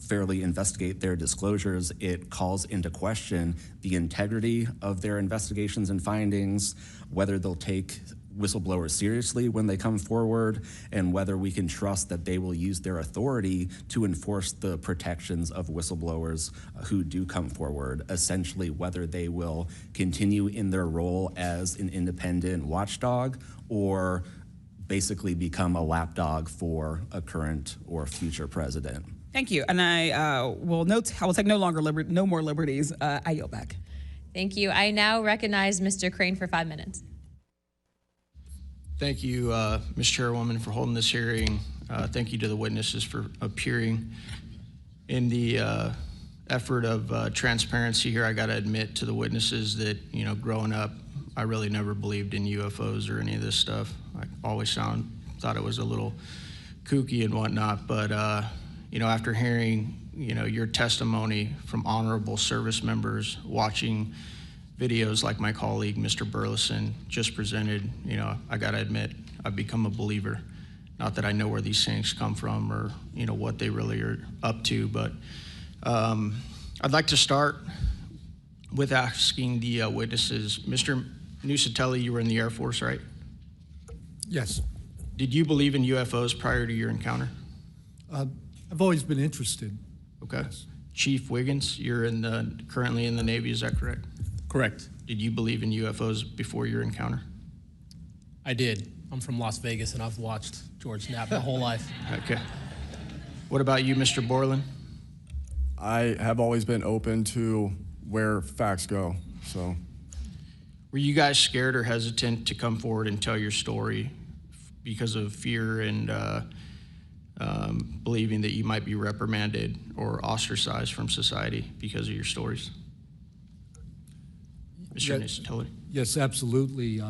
S10: fairly investigate their disclosures, it calls into question the integrity of their investigations and findings, whether they'll take whistleblowers seriously when they come forward, and whether we can trust that they will use their authority to enforce the protections of whistleblowers who do come forward, essentially whether they will continue in their role as an independent watchdog or basically become a lapdog for a current or future president.
S16: Thank you. And I will take no more liberties. I yield back.
S1: Thank you. I now recognize Mr. Crane for 5 minutes.
S17: Thank you, Ms. Chairwoman, for holding this hearing. Thank you to the witnesses for appearing. In the effort of transparency here, I got to admit to the witnesses that, growing up, I really never believed in UFOs or any of this stuff. I always thought it was a little kooky and whatnot, but after hearing, your testimony from honorable service members, watching videos like my colleague, Mr. Burleson, just presented, I gotta admit, I've become a believer. Not that I know where these things come from or, what they really are up to, but I'd like to start with asking the witnesses. Mr. Nucatelli, you were in the Air Force, right?
S4: Yes.
S17: Did you believe in UFOs prior to your encounter?
S4: I've always been interested.
S17: Okay. Yes. Chief Wiggins, you're currently in the Navy, is that correct?
S5: Correct.
S17: Did you believe in UFOs before your encounter?
S5: I did. I'm from Las Vegas, and I've watched George Knapp my whole life.
S17: Okay. What about you, Mr. Borland?
S9: I have always been open to where facts go, so.
S17: Were you guys scared or hesitant to come forward and tell your story because of fear and believing that you might be reprimanded or ostracized from society because of your stories? Mr. Nucatelli?
S4: Yes, absolutely.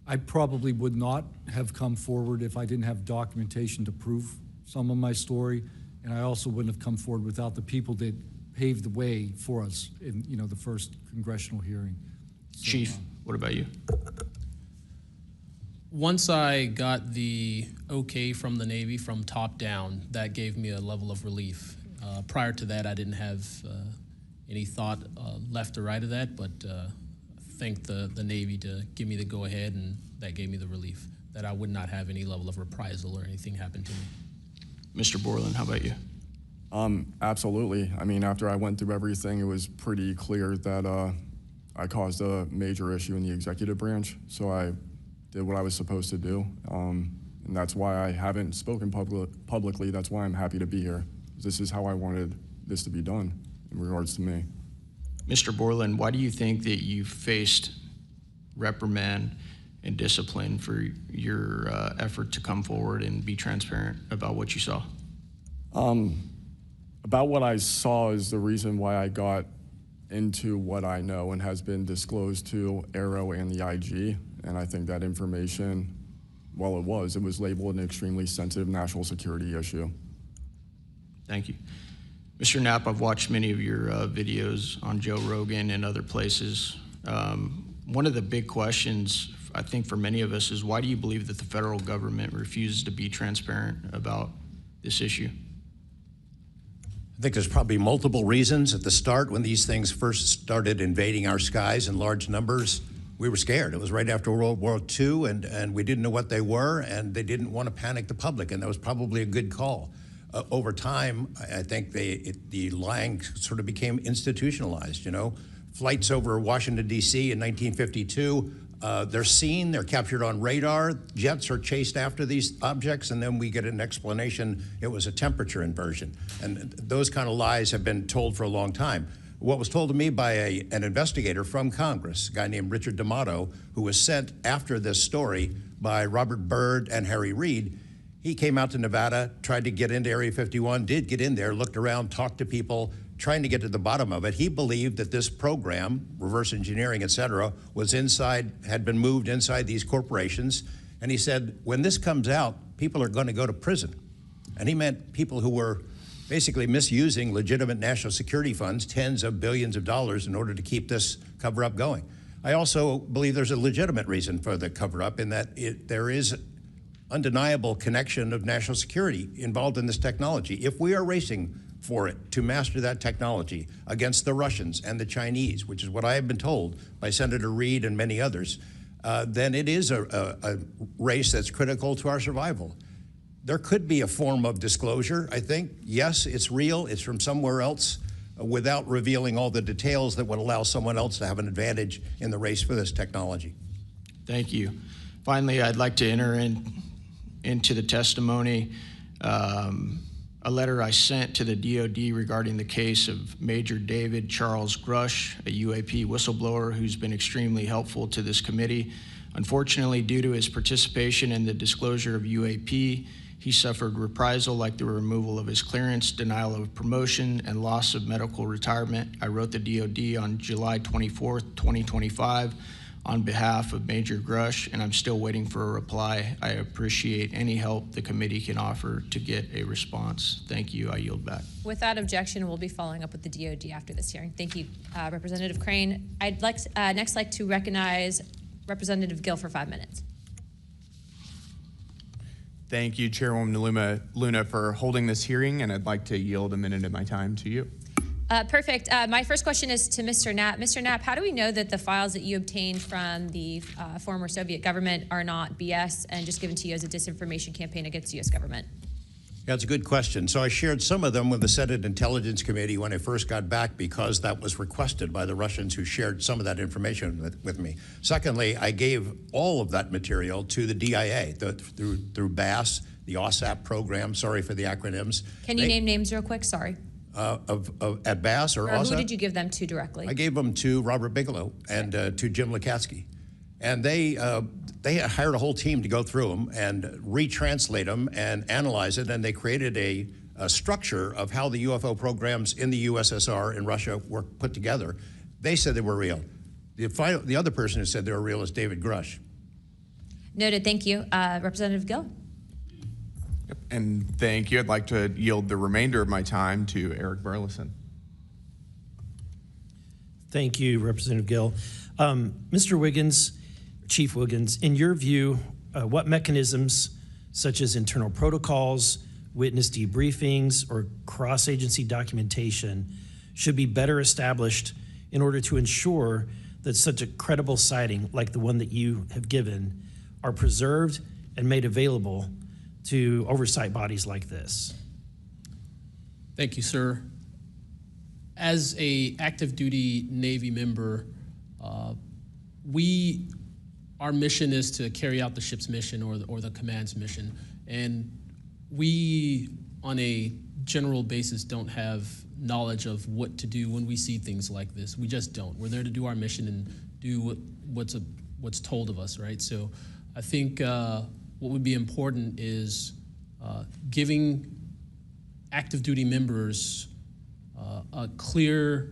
S4: I probably would not have come forward if I didn't have documentation to prove some of my story, and I also wouldn't have come forward without the people that paved the way for us in the first congressional hearing. So,
S17: Chief, what about you?
S5: Once I got the okay from the Navy from top down, that gave me a level of relief. Prior to that, I didn't have any thought left or right of that, but thank the Navy to give me the go-ahead, and that gave me the relief that I would not have any level of reprisal or anything happen to me.
S17: Mr. Borland, how about you?
S9: Absolutely. I mean, after I went through everything, it was pretty clear that I caused a major issue in the executive branch, so I did what I was supposed to do, and that's why I haven't spoken publicly. That's why I'm happy to be here. This is how I wanted this to be done in regards to me.
S17: Mr. Borland, why do you think that you faced reprimand and discipline for your effort to come forward and be transparent about what you saw?
S9: About what I saw is the reason why I got into what I know and has been disclosed to Aero and the IG, and I think that information, well, it was labeled an extremely sensitive national security issue.
S17: Thank you. Mr. Knapp, I've watched many of your videos on Joe Rogan and other places. One of the big questions, I think, for many of us is why do you believe that the federal government refuses to be transparent about this issue?
S6: I think there's probably multiple reasons. At the start, when these things first started invading our skies in large numbers, we were scared. It was right after World War II, and we didn't know what they were, and they didn't want to panic the public, and that was probably a good call. Over time, I think the lying sort of became institutionalized, Flights over Washington, D.C. in 1952, they're seen, they're captured on radar, jets are chased after these objects, and then we get an explanation it was a temperature inversion. And those kind of lies have been told for a long time. What was told to me by an investigator from Congress, a guy named Richard D'Amato, who was sent after this story by Robert Byrd and Harry Reid, he came out to Nevada, tried to get into Area 51, did get in there, looked around, talked to people, trying to get to the bottom of it. He believed that this program, reverse engineering, et cetera, was had been moved inside these corporations. And he said, when this comes out, people are going to go to prison. And he meant people who were basically misusing legitimate national security funds, tens of billions of dollars, in order to keep this cover-up going. I also believe there's a legitimate reason for the cover-up in that there is undeniable connection of national security involved in this technology. If we are racing for it to master that technology against the Russians and the Chinese, which is what I have been told by Senator Reid and many others, then it is a race that's critical to our survival. There could be a form of disclosure, I think. Yes, it's real, it's from somewhere else, without revealing all the details that would allow someone else to have an advantage in the race for this technology.
S17: Thank you. Finally, I'd like to enter into the testimony a letter I sent to the DOD regarding the case of Major David Charles Grush, a UAP whistleblower who's been extremely helpful to this committee. Unfortunately, due to his participation in the disclosure of UAP, he suffered reprisal like the removal of his clearance, denial of promotion, and loss of medical retirement. I wrote the DOD on July 24th, 2025. on behalf of Major Grush, and I'm still waiting for a reply. I appreciate any help the committee can offer to get a response. Thank you. I yield back.
S1: Without objection, we'll be following up with the DoD after this hearing. Thank you, Representative Crane. I'd next like to recognize Representative Gill for 5 minutes.
S18: Thank you, Chairwoman Luna, for holding this hearing, and I'd like to yield a minute of my time to you.
S1: Perfect. My first question is to Mr. Knapp. Mr. Knapp, how do we know that the files that you obtained from the former Soviet government are not BS and just given to you as a disinformation campaign against the U.S. government?
S6: Yeah, it's a good question. So I shared some of them with the Senate Intelligence Committee when I first got back because that was requested by the Russians who shared some of that information with me. Secondly, I gave all of that material to the DIA through BASS, the OSAP program. Sorry for the acronyms.
S1: Can you name names real quick? Sorry.
S6: At BASS or OSAP?
S1: Who did you give them to directly?
S6: I gave them to Robert Bigelow and to Jim Lukatsky. And they hired a whole team to go through them and retranslate them and analyze it, and they created a structure of how the UFO programs in the USSR and Russia were put together. They said they were real. The other person who said they were real is David Grush.
S1: Noted. Thank you. Representative Gill.
S18: Yep. And thank you. I'd like to yield the remainder of my time to Eric Burleson.
S15: Thank you, Representative Gill. Mr. Wiggins, Chief Wiggins, in your view, what mechanisms, such as internal protocols, witness debriefings, or cross-agency documentation, should be better established in order to ensure that such a credible sighting like the one that you have given are preserved and made available to oversight bodies like this?
S5: Thank you, sir. As a active duty Navy member, our mission is to carry out the ship's mission or the command's mission. And we, on a general basis, don't have knowledge of what to do when we see things like this. We just don't. We're there to do our mission and do what's told of us, right? So I think what would be important is giving active duty members a clear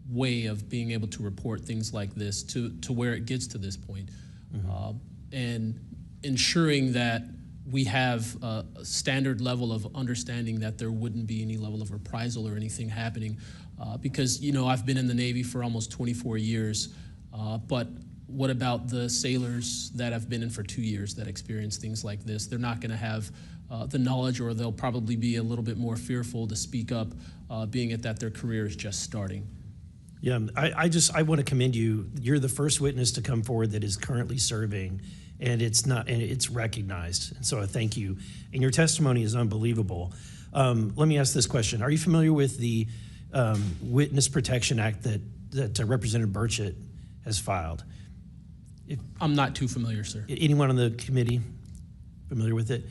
S5: way of being able to report things like this to where it gets to this point. And ensuring that we have a standard level of understanding that there wouldn't be any level of reprisal or anything happening. Because, you know, I've been in the Navy for almost 24 years, but what about the sailors that have been in for 2 years that experience things like this? They're not gonna have the knowledge, or they'll probably be a little bit more fearful to speak up, being it that their career is just starting.
S15: Yeah, I want to commend you. You're the first witness to come forward that is currently serving, and it's recognized. And so I thank you. And your testimony is unbelievable. Let me ask this question: are you familiar with the Witness Protection Act that Representative Burchett has filed?
S5: I'm not too familiar, sir.
S15: Anyone on the committee familiar with it?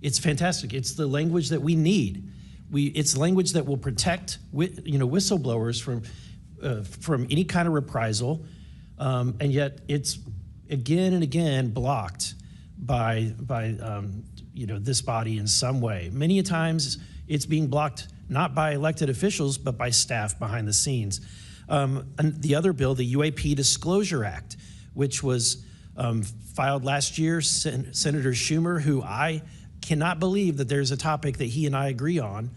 S15: It's fantastic. It's the language that we need. It's language that will protect whistleblowers from any kind of reprisal, and yet it's again and again blocked by this body in some way. Many times it's being blocked not by elected officials but by staff behind the scenes. And the other bill, the UAP Disclosure Act, which was filed last year, Senator Schumer, who I cannot believe that there's a topic that he and I agree on,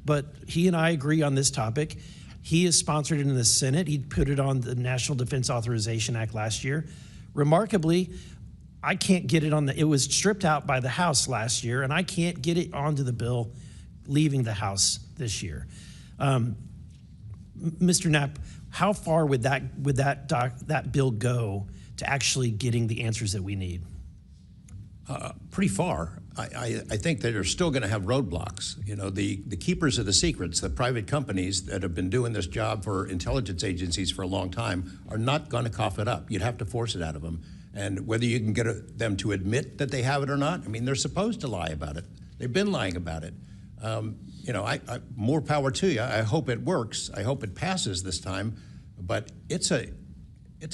S15: but he and I agree on this topic. He has sponsored it in the Senate. He put it on the National Defense Authorization Act last year. Remarkably, I can't get it on it was stripped out by the House last year, and I can't get it onto the bill leaving the House this year. Mr. Knapp, how far would that bill go to actually getting the answers that we need?
S6: Pretty far. I think that they're still going to have roadblocks. You know, the keepers of the secrets, the private companies that have been doing this job for intelligence agencies for a long time, are not going to cough it up. You'd have to force it out of them. And whether you can get them to admit that they have it or not, I mean, they're supposed to lie about it. They've been lying about it. More power to you. I hope it works. I hope it passes this time. But it's a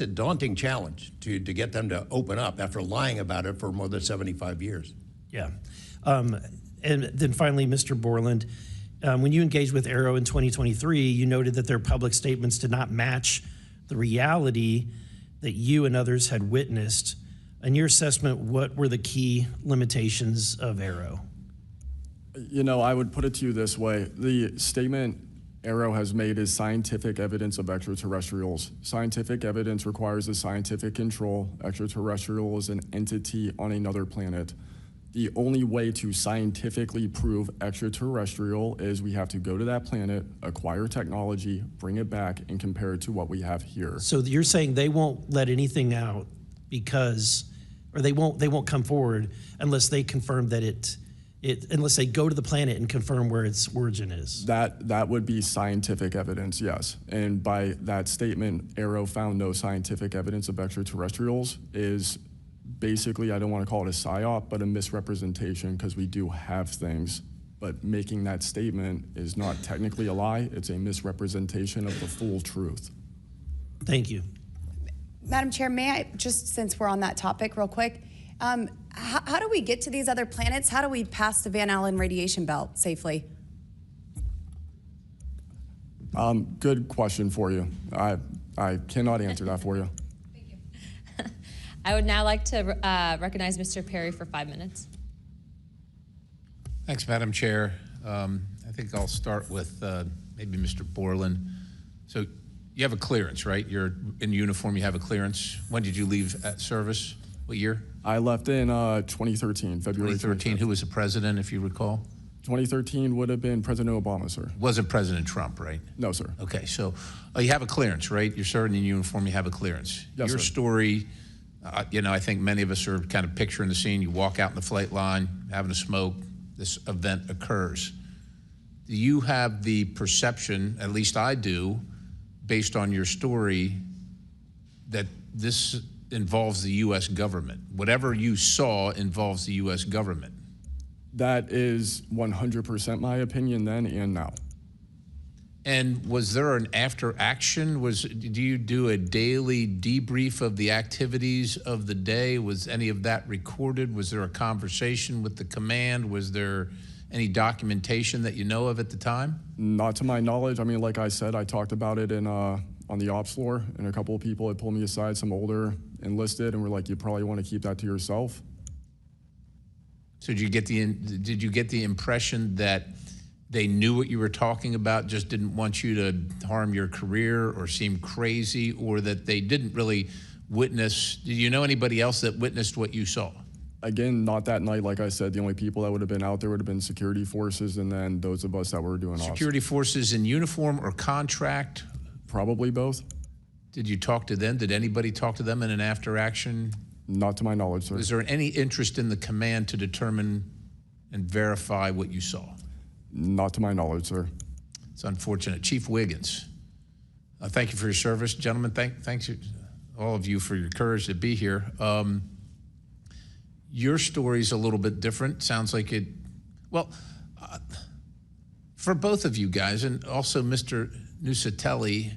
S6: daunting challenge to get them to open up after lying about it for more than 75 years.
S15: Yeah. And then finally, Mr. Borland, when you engaged with Arrow in 2023, you noted that their public statements did not match the reality that you and others had witnessed. In your assessment, what were the key limitations of AARO?
S9: You know, I would put it to you this way. The statement AARO has made is scientific evidence of extraterrestrials. Scientific evidence requires a scientific control. Extraterrestrial is an entity on another planet. The only way to scientifically prove extraterrestrial is we have to go to that planet, acquire technology, bring it back, and compare it to what we have here.
S15: So you're saying they won't let anything out because, or they won't come forward unless they confirm that unless they go to the planet and confirm where its origin is?
S9: That would be scientific evidence, yes. And by that statement, AARO found no scientific evidence of extraterrestrials is basically, I don't want to call it a psyop, but a misrepresentation, because we do have things. But making that statement is not technically a lie, it's a misrepresentation of the full truth.
S15: Thank you.
S14: Madam Chair, may I, just since we're on that topic real quick, how do we get to these other planets? How do we pass the Van Allen radiation belt safely?
S9: Good question for you. I cannot answer that for you.
S1: I would now like to recognize Mr. Perry for 5 minutes.
S19: Thanks, Madam Chair. I think I'll start with maybe Mr. Borland. So you have a clearance, right? You're in uniform, you have a clearance. When did you leave at service? What year?
S9: I left in 2013, February
S19: 2013. Who was the president, if you recall?
S9: 2013 would have been President Obama, sir.
S19: Wasn't President Trump, right?
S9: No, sir.
S19: Okay, so you have a clearance, right? You're serving in uniform, you have a clearance.
S9: Yes,
S19: Your
S9: sir.
S19: story, you know, I think many of us are kind of picturing the scene. You walk out in the flight line, having a smoke, this event occurs. Do you have the perception, at least I do, based on your story, that this involves the U.S. government? Whatever you saw involves the U.S. government.
S9: That is 100% my opinion then and now.
S19: And was there an after action? Do you do a daily debrief of the activities of the day? Was any of that recorded? Was there a conversation with the command? Was there any documentation that you know of at the time?
S9: Not to my knowledge. I mean, like I said, I talked about it in on the ops floor, and a couple of people had pulled me aside, some older enlisted, and were like, you probably want to keep that to yourself.
S19: So did you get the impression that they knew what you were talking about, just didn't want you to harm your career or seem crazy, or that they didn't really witness? Did you know anybody else that witnessed what you saw?
S9: Again, not that night. Like I said, the only people that would have been out there would have been security forces, and then those of us that were doing ops.
S19: Security forces in uniform or contract?
S9: Probably both.
S19: Did you talk to them? Did anybody talk to them in an after action?
S9: Not to my knowledge, sir.
S19: Was there any interest in the command to determine and verify what you saw?
S9: Not to my knowledge, sir.
S19: It's unfortunate. Chief Wiggins, thank you for your service. Gentlemen, thanks all of you for your courage to be here. Your story's a little bit different. Sounds like it, well, for both of you guys, and also Mr. Nucatelli,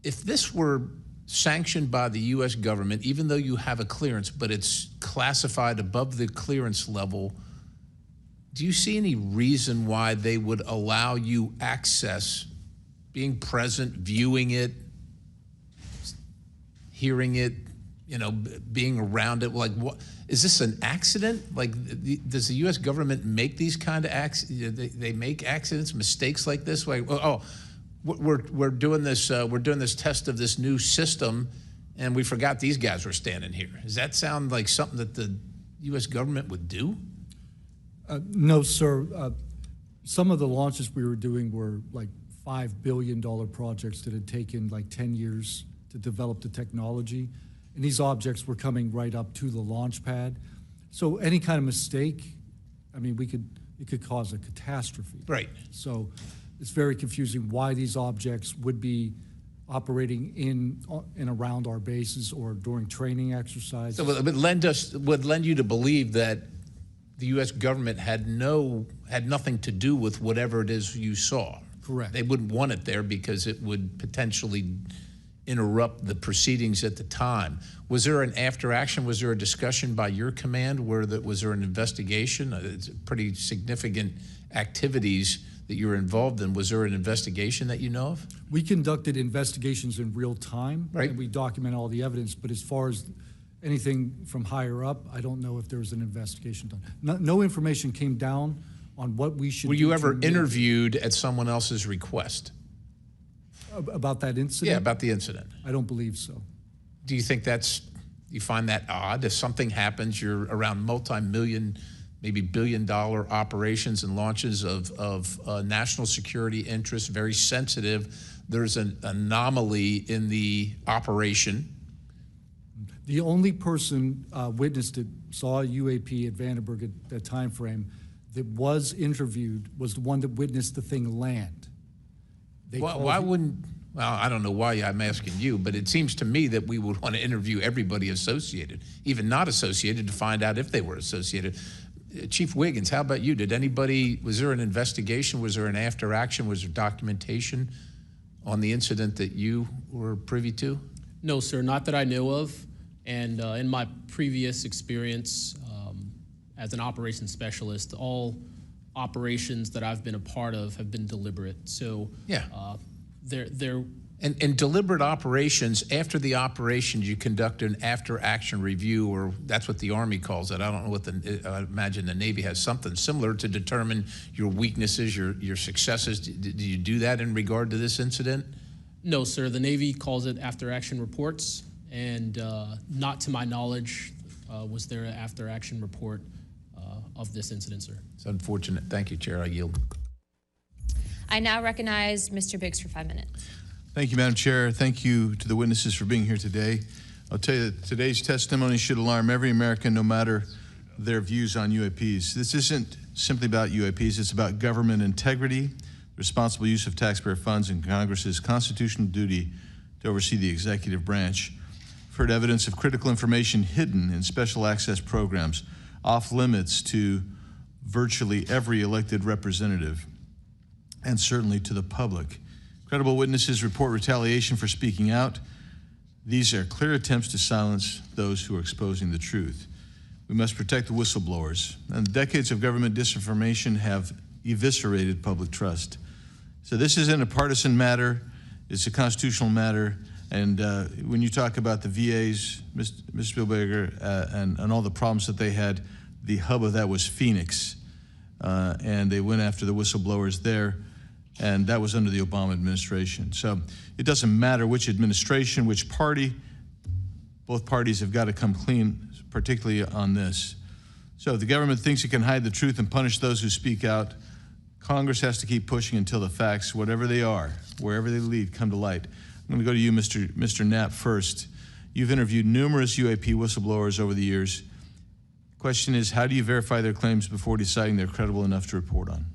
S19: if this were sanctioned by the U.S. government, even though you have a clearance, but it's classified above the clearance level, do you see any reason why they would allow you access, being present, viewing it, hearing it, you know, being around it? Like, what is this, an accident? Like, does the U.S. government make these kind of accidents? They make accidents, mistakes like this? Like, we're doing this test of this new system, and we forgot these guys were standing here. Does that sound like something that the U.S. government would do?
S4: No, sir. Some of the launches we were doing were like $5 billion projects that had taken like 10 years to develop the technology. And these objects were coming right up to the launch pad. So any kind of mistake, I mean, it could cause a catastrophe.
S19: Right.
S4: So it's very confusing why these objects would be operating in and around our bases or during training exercises.
S19: So it would lend you to believe that the U.S. government had nothing to do with whatever it is you saw.
S4: Correct.
S19: They wouldn't want it there because it would potentially interrupt the proceedings at the time. Was there an after action? Was there a discussion by your command was there an investigation? It's pretty significant activities that you were involved in. Was there an investigation that you know of?
S4: We conducted investigations in real time,
S19: right,
S4: and we document all the evidence, but as far as anything from higher up, I don't know if there was an investigation done. No information came down on what we should do.
S19: Were you ever interviewed at someone else's request?
S4: About that incident?
S19: Yeah, about the incident.
S4: I don't believe so.
S19: Do you think you find that odd? If something happens, you're around multi-million, maybe billion-dollar operations and launches of national security interests, very sensitive. There's an anomaly in the operation.
S4: The only person witnessed it, saw a UAP at Vandenberg at that time frame, that was interviewed was the one that witnessed the thing land.
S19: Why wouldn't, well, I don't know why I'm asking you, but it seems to me that we would want to interview everybody associated, even not associated, to find out if they were associated. Chief Wiggins, how about you? Was there an investigation? Was there an after action? Was there documentation on the incident that you were privy to?
S5: No, sir, not that I know of. And in my previous experience as an operations specialist, all operations that I've been a part of have been deliberate. So
S19: yeah,
S5: they're
S19: and deliberate operations. After the operations, you conduct an after-action review, or that's what the Army calls it. I don't know what I imagine the Navy has something similar to determine your weaknesses, your successes. Did you do that in regard to this incident?
S5: No, sir. The Navy calls it after-action reports, and not to my knowledge was there an after-action report of this incident, sir.
S19: It's unfortunate. Thank you, Chair. I yield.
S1: I now recognize Mr. Biggs for 5 minutes.
S20: Thank you, Madam Chair. Thank you to the witnesses for being here today. I'll tell you that today's testimony should alarm every American, no matter their views on UAPs. This isn't simply about UAPs. It's about government integrity, responsible use of taxpayer funds, and Congress's constitutional duty to oversee the executive branch. I've heard evidence of critical information hidden in special access programs, off limits to virtually every elected representative, and certainly to the public. Credible witnesses report retaliation for speaking out. These are clear attempts to silence those who are exposing the truth. We must protect the whistleblowers. And decades of government disinformation have eviscerated public trust. So this isn't a partisan matter, it's a constitutional matter. And when you talk about the VAs, Mr. Spielberger, and all the problems that they had, the hub of that was Phoenix. And they went after the whistleblowers there, and that was under the Obama administration. So it doesn't matter which administration, which party, both parties have got to come clean, particularly on this. So if the government thinks it can hide the truth and punish those who speak out, Congress has to keep pushing until the facts, whatever they are, wherever they lead, come to light. I'm going to go to you, Mr. Knapp, first. You've interviewed numerous UAP whistleblowers over the years. The question is, how do you verify their claims before deciding they're credible enough to report on?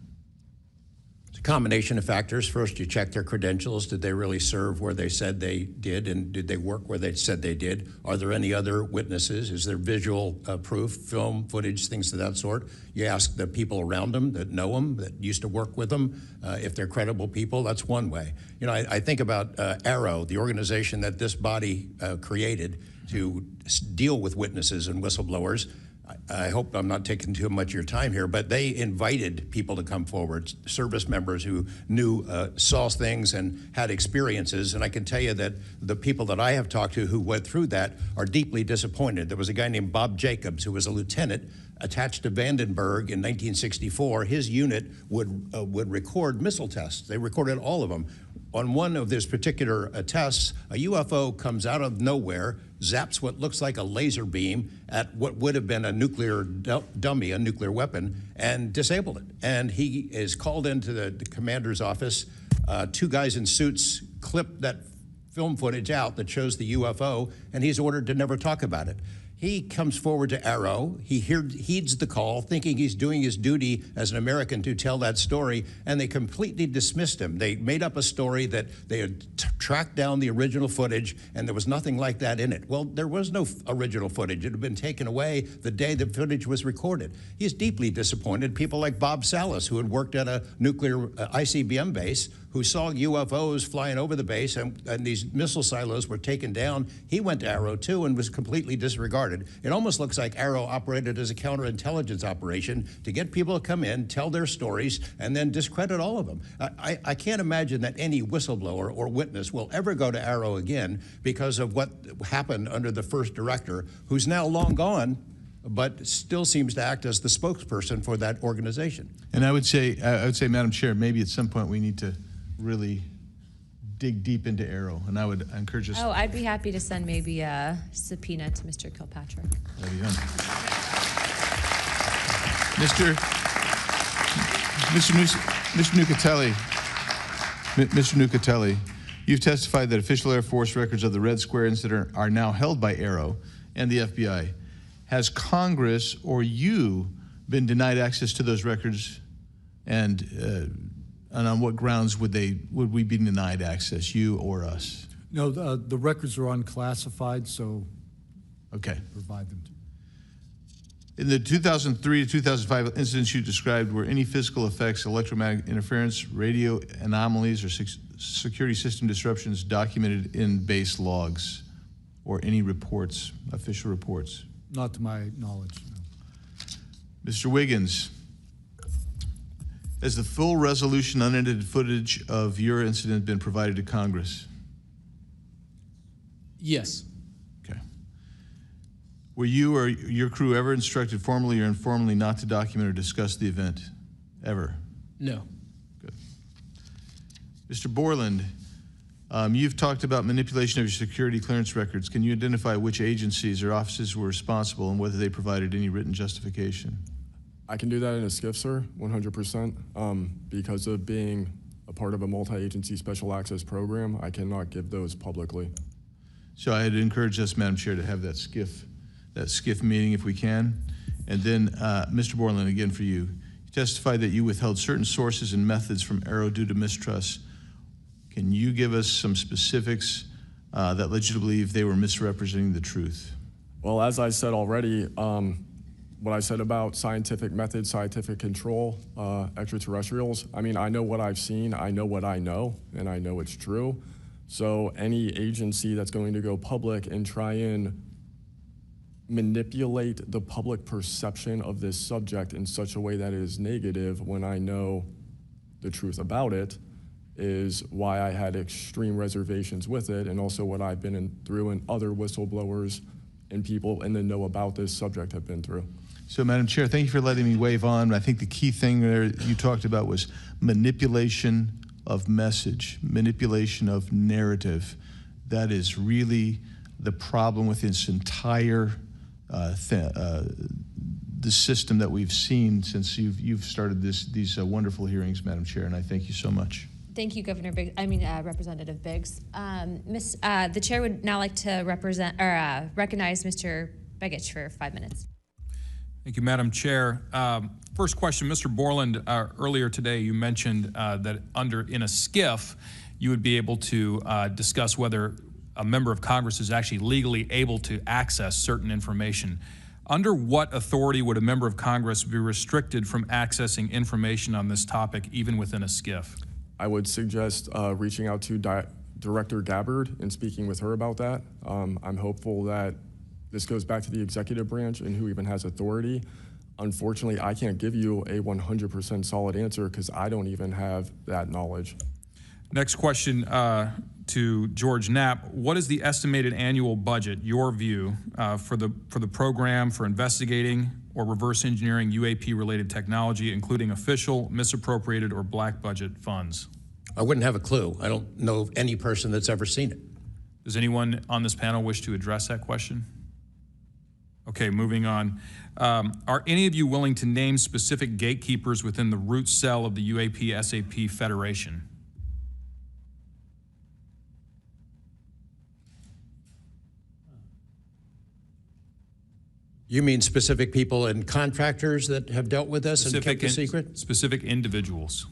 S6: It's a combination of factors. First, you check their credentials. Did they really serve where they said they did, and did they work where they said they did? Are there any other witnesses? Is there visual proof, film, footage, things of that sort? You ask the people around them that know them, that used to work with them, if they're credible people. That's one way. You know, I think about Arrow, the organization that this body created to deal with witnesses and whistleblowers. I hope I'm not taking too much of your time here, but they invited people to come forward, service members who knew, saw things and had experiences. And I can tell you that the people that I have talked to who went through that are deeply disappointed. There was a guy named Bob Jacobs who was a lieutenant attached to Vandenberg in 1964. His unit would record missile tests. They recorded all of them. On one of these particular tests, a UFO comes out of nowhere, zaps what looks like a laser beam at what would have been a nuclear dummy, a nuclear weapon, and disabled it. And he is called into the commander's office. Two guys in suits clip that film footage out that shows the UFO, and he's ordered to never talk about it. He comes forward to Arrow. He heeds the call, thinking he's doing his duty as an American to tell that story, and they completely dismissed him. They made up a story that they had tracked down the original footage, and there was nothing like that in it. Well, there was no original footage. It had been taken away the day the footage was recorded. He's deeply disappointed. People like Bob Salas, who had worked at a nuclear ICBM base, who saw UFOs flying over the base, and these missile silos were taken down. He went to Arrow too and was completely disregarded. It almost looks like Arrow operated as a counterintelligence operation to get people to come in, tell their stories, and then discredit all of them. I can't imagine that any whistleblower or witness will ever go to Arrow again because of what happened under the first director, who's now long gone, but still seems to act as the spokesperson for that organization.
S20: And I would say, Madam Chair, maybe at some point we need to really dig deep into Arrow, and I would encourage us.
S1: Oh, I'd be happy to send maybe a subpoena to Mr. Kilpatrick.
S20: That'd be fun. Mr. Nucatelli, you've testified that official Air Force records of the Red Square incident are now held by Arrow and the FBI. Has Congress or you been denied access to those records, and on what grounds would we be denied access, you or us?
S4: No, the records are unclassified, so
S20: okay,
S4: provide them to.
S20: In the 2003 to 2005 incidents you described, were any physical effects, electromagnetic interference, radio anomalies, or security system disruptions documented in base logs or any reports, official reports?
S4: Not to my knowledge, no.
S20: Mr. Wiggins, has the full resolution unedited footage of your incident been provided to Congress?
S5: Yes.
S20: Okay. Were you or your crew ever instructed formally or informally not to document or discuss the event? Ever?
S5: No.
S20: Good. Mr. Borland, you've talked about manipulation of your security clearance records. Can you identify which agencies or offices were responsible and whether they provided any written justification?
S9: I can do that in a skiff, sir, 100%. Because of being a part of a multi-agency special access program, I cannot give those publicly.
S20: So I'd encourage us, Madam Chair, to have that skiff meeting if we can. And then, Mr. Borland, again for you. You testified that you withheld certain sources and methods from Arrow due to mistrust. Can you give us some specifics that led you to believe they were misrepresenting the truth?
S9: Well, as I said already, what I said about scientific methods, scientific control, extraterrestrials, I mean, I know what I've seen, I know what I know, and I know it's true. So any agency that's going to go public and try and manipulate the public perception of this subject in such a way that is negative when I know the truth about it is why I had extreme reservations with it, and also what I've been through and other whistleblowers and people in the know about this subject have been through.
S20: So, Madam Chair, thank you for letting me wave on. I think the key thing there you talked about was manipulation of message, manipulation of narrative. That is really the problem with this entire the system that we've seen since you've started these wonderful hearings, Madam Chair, and I thank you so much.
S1: Thank you, Representative Biggs. The chair would now like to recognize Mr. Begich for 5 minutes.
S21: Thank you, Madam Chair. First question, Mr. Borland, earlier today you mentioned that in a skiff, you would be able to discuss whether a member of Congress is actually legally able to access certain information. Under what authority would a member of Congress be restricted from accessing information on this topic, even within a skiff?
S9: I would suggest reaching out to Director Gabbard and speaking with her about that. I'm hopeful that this goes back to the executive branch and who even has authority. Unfortunately, I can't give you a 100% solid answer because I don't even have that knowledge.
S21: Next question to George Knapp. What is the estimated annual budget, your view, for the program for investigating or reverse engineering UAP-related technology, including official, misappropriated, or black budget funds?
S6: I wouldn't have a clue. I don't know of any person that's ever seen it.
S21: Does anyone on this panel wish to address that question? Okay, moving on. Are any of you willing to name specific gatekeepers within the root cell of the UAP-SAP Federation?
S6: You mean specific people and contractors that have dealt with this and kept the secret?
S21: Specific individuals.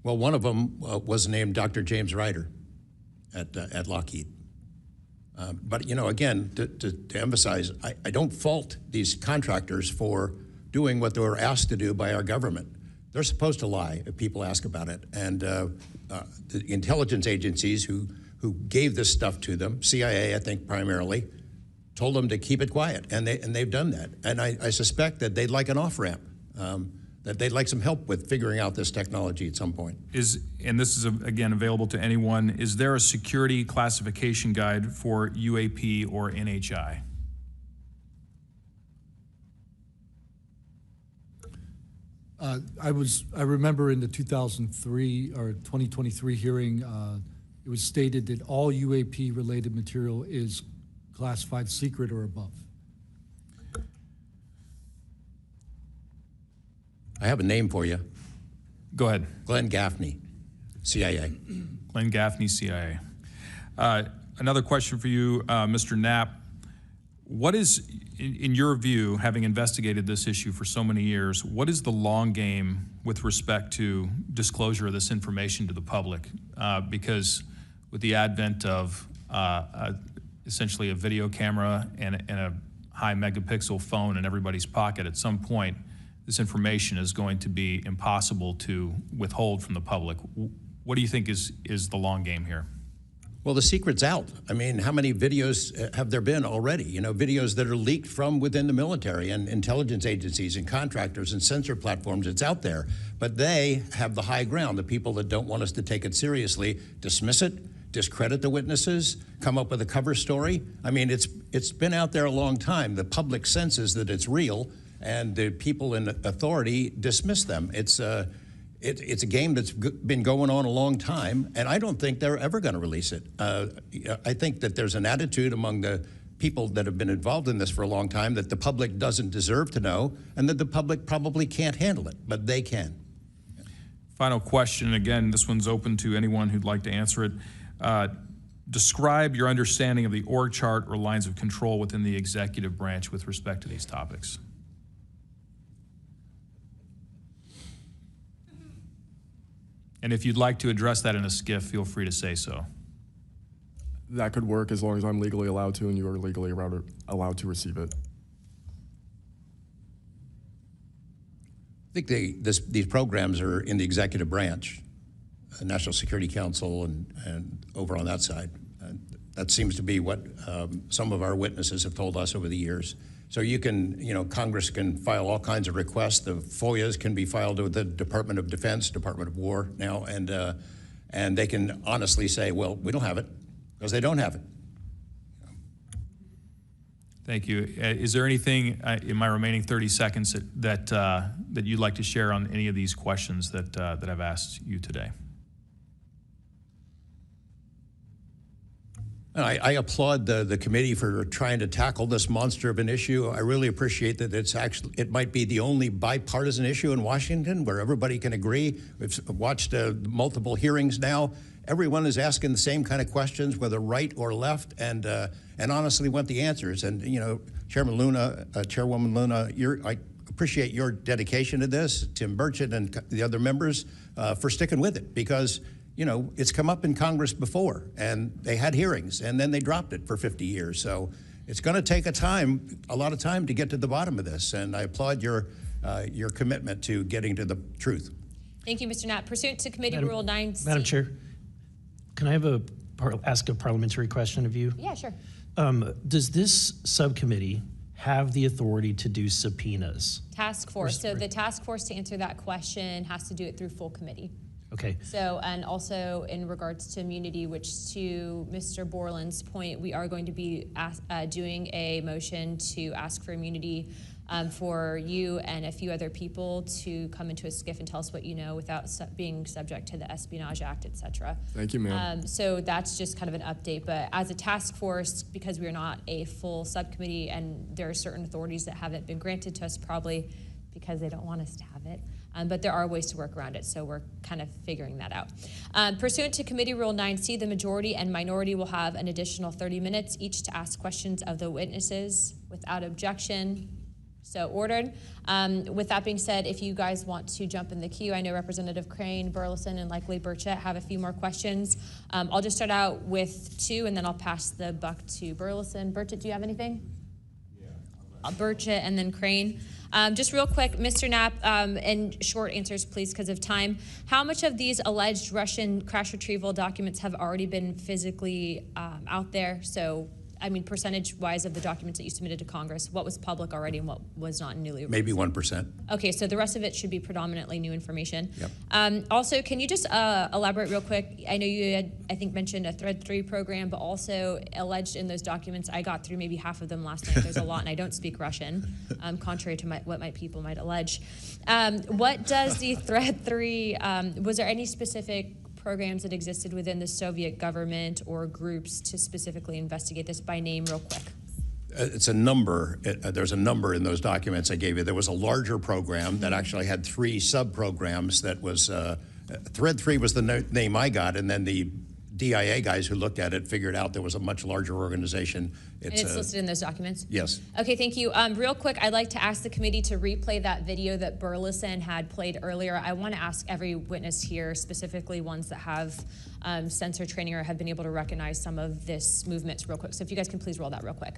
S6: Well, one of them was named Dr. James Ryder at Lockheed. But, you know, again, to emphasize, I don't fault these contractors for doing what they were asked to do by our government. They're supposed to lie if people ask about it. And the intelligence agencies who gave this stuff to them, CIA, I think primarily, told them to keep it quiet, and they've done that. And I suspect that they'd like an off-ramp, that they'd like some help with figuring out this technology at some point.
S21: And this is, again, available to anyone, is there a security classification guide for UAP or NHI?
S4: I remember in the 2003 or 2023 hearing, it was stated that all UAP related material is classified secret or above.
S6: I have a name for you.
S21: Go ahead.
S6: Glenn Gaffney, CIA.
S21: Glenn Gaffney, CIA. Another question for you, Mr. Knapp. What is, in your view, having investigated this issue for so many years, what is the long game with respect to disclosure of this information to the public? Because with the advent of essentially a video camera and a high megapixel phone in everybody's pocket, at some point, this information is going to be impossible to withhold from the public. What do you think is the long game here?
S6: Well, the secret's out. I mean, how many videos have there been already? You know, videos that are leaked from within the military and intelligence agencies and contractors and sensor platforms. It's out there. But they have the high ground. The people that don't want us to take it seriously dismiss it, discredit the witnesses, come up with a cover story. I mean, it's been out there a long time. The public senses that it's real, and the people in authority dismiss them. It's a game that's been going on a long time, and I don't think they're ever going to release it. I think that there's an attitude among the people that have been involved in this for a long time that the public doesn't deserve to know, and that the public probably can't handle it, but they can.
S21: Final question, again, this one's open to anyone who'd like to answer it. Describe your understanding of the org chart or lines of control within the executive branch with respect to these topics. And if you'd like to address that in a skiff, feel free to say so.
S9: That could work as long as I'm legally allowed to and you are legally allowed to receive it.
S6: I think these programs are in the executive branch, the National Security Council and over on that side. That seems to be what some of our witnesses have told us over the years. So you can, you know, Congress can file all kinds of requests. The FOIAs can be filed with the Department of Defense, Department of War now, and they can honestly say, well, we don't have it, because they don't have it.
S21: Thank you. Is there anything in my remaining 30 seconds that you'd like to share on any of these questions that I've asked you today?
S6: I applaud the committee for trying to tackle this monster of an issue. I really appreciate that it might be the only bipartisan issue in Washington where everybody can agree. We've watched multiple hearings now. Everyone is asking the same kind of questions, whether right or left, and honestly want the answers. And you know, Chairman Luna, Chairwoman Luna, I appreciate your dedication to this, Tim Burchett and the other members for sticking with it, because you know, it's come up in Congress before, and they had hearings, and then they dropped it for 50 years. So it's going to take a lot of time to get to the bottom of this, and I applaud your commitment to getting to the truth.
S1: Thank you, Mr. Knapp. Pursuant to Committee Rule 9C.
S3: Madam Chair, can I ask a parliamentary question of you?
S1: Yeah, sure.
S3: Does this subcommittee have the authority to do subpoenas?
S1: Task force. So the task force, to answer that question, has to do it through full committee.
S3: Okay.
S1: So, and also in regards to immunity, which to Mr. Borland's point, we are going to be doing a motion to ask for immunity for you and a few other people to come into a skiff and tell us what you know without being subject to the Espionage Act, et cetera.
S9: Thank you, ma'am.
S1: So that's just kind of an update. But as a task force, because we are not a full subcommittee and there are certain authorities that haven't been granted to us, probably because they don't want us to have it. But there are ways to work around it, so we're kind of figuring that out. Pursuant to Committee Rule 9C, the majority and minority will have an additional 30 minutes each to ask questions of the witnesses. Without objection, So ordered. With that being said, if you guys want to jump in the queue, I know Representative Crane, Burleson, and likely Burchett have a few more questions. I'll just start out with 2, and then I'll pass the buck to Burleson. Burchett, do you have anything? Yeah. Burchett and then Crane. Just real quick, Mr. Knapp, and short answers, please, because of time. How much of these alleged Russian crash retrieval documents have already been physically out there? So, I mean, percentage-wise of the documents that you submitted to Congress, what was public already and what was not newly released?
S6: Maybe 1%.
S1: Okay, so the rest of it should be predominantly new information.
S6: Yep.
S1: Also, can you just elaborate real quick? I know you had, I think, mentioned a Thread 3 program, but also alleged in those documents, I got through maybe half of them last night. There's a lot, and I don't speak Russian, contrary to what my people might allege. What does the Thread 3, was there any specific programs that existed within the Soviet government or groups to specifically investigate this by name real quick?
S6: It's a number. There's a number in those documents I gave you. There was a larger program that actually had 3 sub-programs that was, Thread 3 was the name I got, and then the DIA guys who looked at it figured out there was a much larger organization.
S1: And it's listed in those documents?
S6: Yes.
S1: Okay, thank you. Real quick, I'd like to ask the committee to replay that video that Burleson had played earlier. I want to ask every witness here, specifically ones that have sensor training or have been able to recognize some of this movements real quick. So if you guys can please roll that real quick.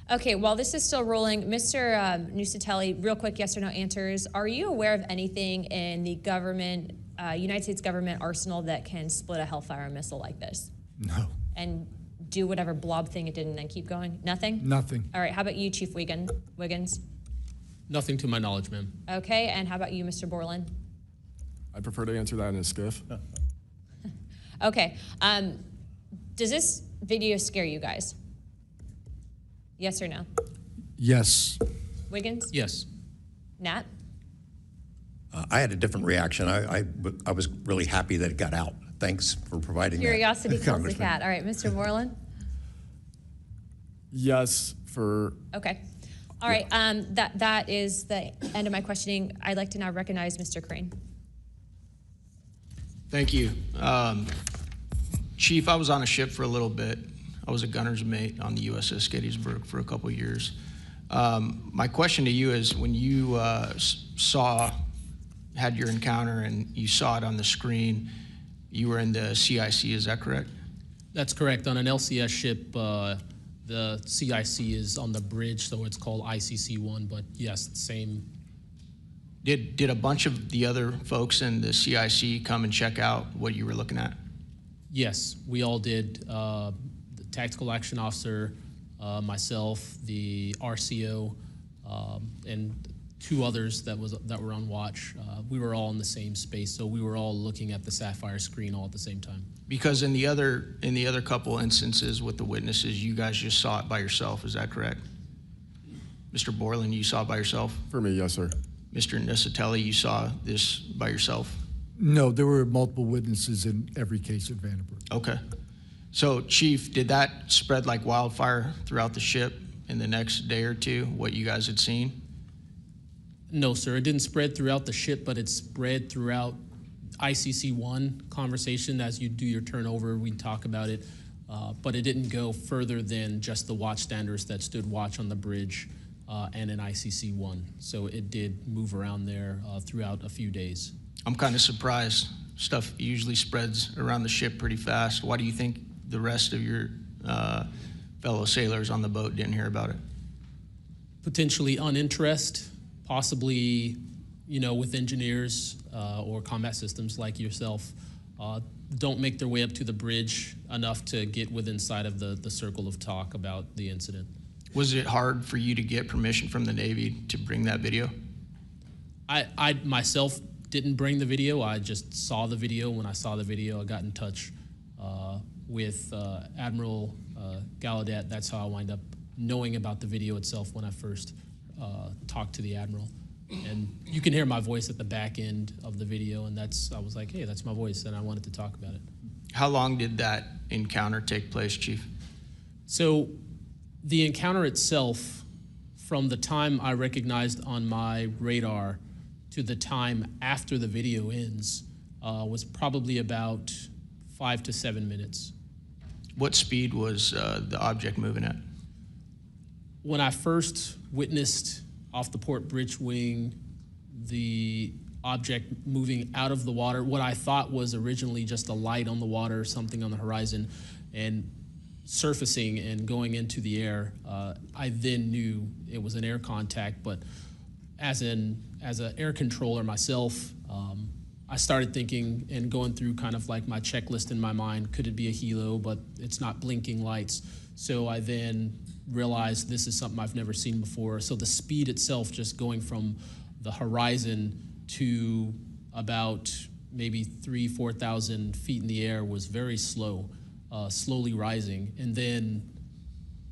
S1: Okay, while this is still rolling, Mr. Nucatelli, real quick yes or no answers. Are you aware of anything in the government, United States government arsenal that can split a Hellfire missile like this?
S4: No.
S1: And do whatever blob thing it did and then keep going? Nothing?
S4: Nothing.
S1: All right, how about you, Chief Wiggins?
S5: Nothing to my knowledge, ma'am.
S1: Okay, and how about you, Mr. Borland?
S9: I prefer to answer that in a skiff.
S1: Okay, does this video scare you guys? Yes or no?
S4: Yes.
S1: Wiggins?
S5: Yes.
S1: Nat?
S6: I had a different reaction. I was really happy that it got out. Thanks for providing
S1: Curiosity
S6: that.
S1: kills the cat. All right, Mr. Borland?
S9: Yes, for...
S1: Okay. All right, that is the end of my questioning. I'd like to now recognize Mr. Crane.
S18: Thank you. Chief, I was on a ship for a little bit. I was a gunner's mate on the USS Gettysburg for a couple years. My question to you is, when you had your encounter and you saw it on the screen, you were in the CIC, is that correct?
S5: That's correct. On an LCS ship, the CIC is on the bridge, so it's called ICC-1, but yes, same.
S18: Did a bunch of the other folks in the CIC come and check out what you were looking at?
S5: Yes, we all did. The tactical action officer, myself, the RCO, and 2 others that were on watch. We were all in the same space, so we were all looking at the Sapphire screen all at the same time.
S18: Because in the other couple instances with the witnesses, you guys just saw it by yourself, is that correct? Mr. Borland, you saw it by yourself?
S9: For me, yes, sir.
S18: Mr. Nucatelli, you saw this by yourself?
S4: No, there were multiple witnesses in every case at Vandenberg.
S18: Okay. So, Chief, did that spread like wildfire throughout the ship in the next day or 2, what you guys had seen?
S5: No, sir. It didn't spread throughout the ship, but it spread throughout ICC-1 conversation. As you do your turnover, we talk about it, but it didn't go further than just the watchstanders that stood watch on the bridge and in ICC-1. So it did move around there throughout a few days.
S18: I'm kind of surprised. Stuff usually spreads around the ship pretty fast. Why do you think the rest of your fellow sailors on the boat didn't hear about it?
S5: Potentially uninterest, possibly, with engineers or combat systems like yourself, don't make their way up to the bridge enough to get within sight of the circle of talk about the incident.
S18: Was it hard for you to get permission from the Navy to bring that video?
S5: I myself didn't bring the video. I just saw the video. When I saw the video, I got in touch with Admiral Gallaudet. That's how I wind up knowing about the video itself when I first talked to the Admiral. And you can hear my voice at the back end of the video, and I was like, hey, that's my voice, and I wanted to talk about it.
S18: How long did that encounter take place, Chief?
S5: So the encounter itself, from the time I recognized on my radar to the time after the video ends, was probably about 5 to 7 minutes.
S18: What speed was the object moving at?
S5: When I first witnessed off the port bridge wing the object moving out of the water, what I thought was originally just a light on the water, something on the horizon, and surfacing and going into the air, I then knew it was an air contact. But as an air controller myself, I started thinking and going through kind of like my checklist in my mind. Could it be a helo? But it's not blinking lights. So I then realized this is something I've never seen before. So the speed itself, just going from the horizon to about maybe 3,000–4,000 feet in the air, was very slow, slowly rising. And then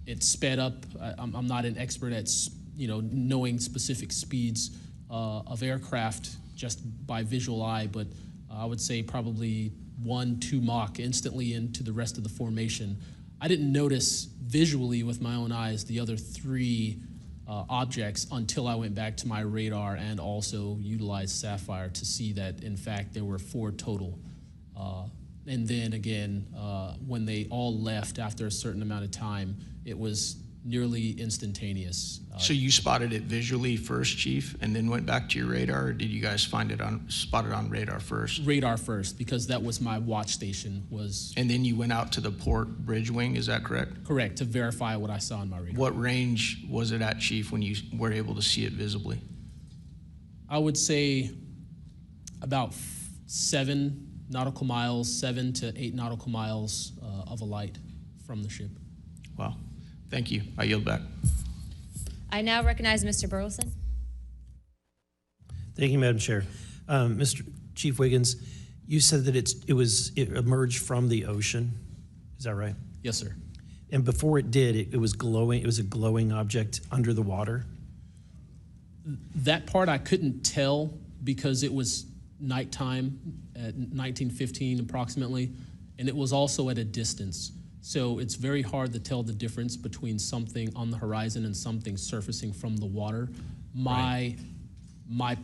S5: it sped up. I'm not an expert at knowing specific speeds of aircraft just by visual eye, but I would say probably 1–2 Mach instantly into the rest of the formation. I didn't notice visually with my own eyes the other 3 objects until I went back to my radar and also utilized Sapphire to see that, in fact, there were 4 total. And then again, when they all left after a certain amount of time, it was nearly instantaneous.
S18: So you spotted it visually first, Chief, and then went back to your radar, or did you guys spot it on radar first?
S5: Radar first, because that was my watch station. And
S18: then you went out to the port bridge wing, is that correct?
S5: Correct, to verify what I saw on my radar.
S18: What range was it at, Chief, when you were able to see it visibly?
S5: I would say about 7 nautical miles, 7 to 8 nautical miles of a light from the ship.
S18: Wow. Thank you. I yield back.
S1: I now recognize Mr. Burleson.
S3: Thank you, Madam Chair. Mr. Chief Wiggins, you said that it emerged from the ocean. Is that right?
S5: Yes, sir.
S3: And before it did, it was glowing. It was a glowing object under the water.
S5: That part I couldn't tell because it was nighttime at 1915 approximately, and it was also at a distance. So it's very hard to tell the difference between something on the horizon and something surfacing from the water. My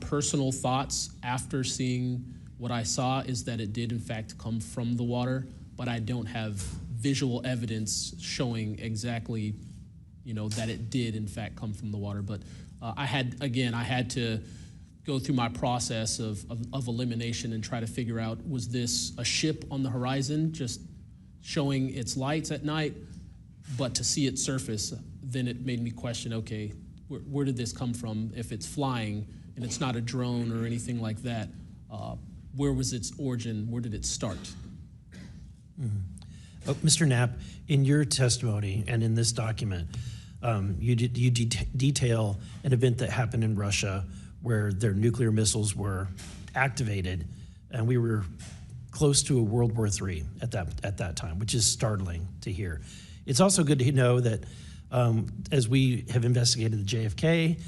S5: personal thoughts after seeing what I saw is that it did in fact come from the water, but I don't have visual evidence showing exactly, that it did in fact come from the water. But I had to go through my process of elimination and try to figure out, was this a ship on the horizon just showing its lights at night, but to see it surface, then it made me question, okay, where did this come from? If it's flying and it's not a drone or anything like that, where was its origin? Where did it start?
S3: Oh, Mr. Knapp, in your testimony and in this document, you detail an event that happened in Russia where their nuclear missiles were activated, and we were close to a World War III at that time, which is startling to hear. It's also good to know that as we have investigated the JFK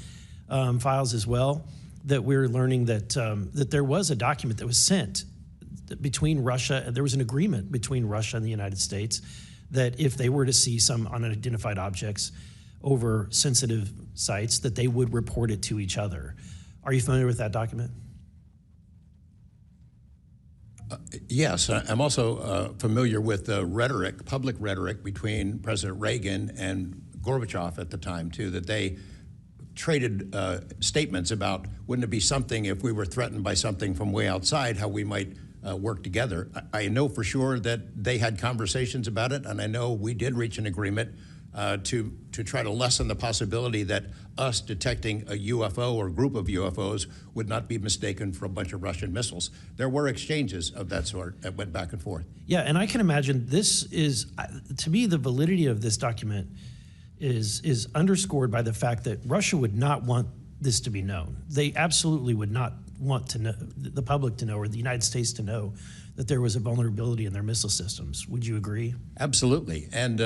S3: files as well, that we're learning that that there was a document that was sent between Russia, and there was an agreement between Russia and the United States that if they were to see some unidentified objects over sensitive sites, that they would report it to each other. Are you familiar with that document?
S6: Yes, I'm also familiar with the rhetoric, public rhetoric between President Reagan and Gorbachev at the time, too, that they traded statements about, wouldn't it be something if we were threatened by something from way outside, how we might work together. I know for sure that they had conversations about it, and I know we did reach an agreement to try to lessen the possibility that us detecting a UFO or group of UFOs would not be mistaken for a bunch of Russian missiles. There were exchanges of that sort that went back and forth.
S3: Yeah, and I can imagine this is, to me, the validity of this document is underscored by the fact that Russia would not want this to be known. They absolutely would not want to know, the public to know, or the United States to know, that there was a vulnerability in their missile systems. Would you agree?
S6: Absolutely. And,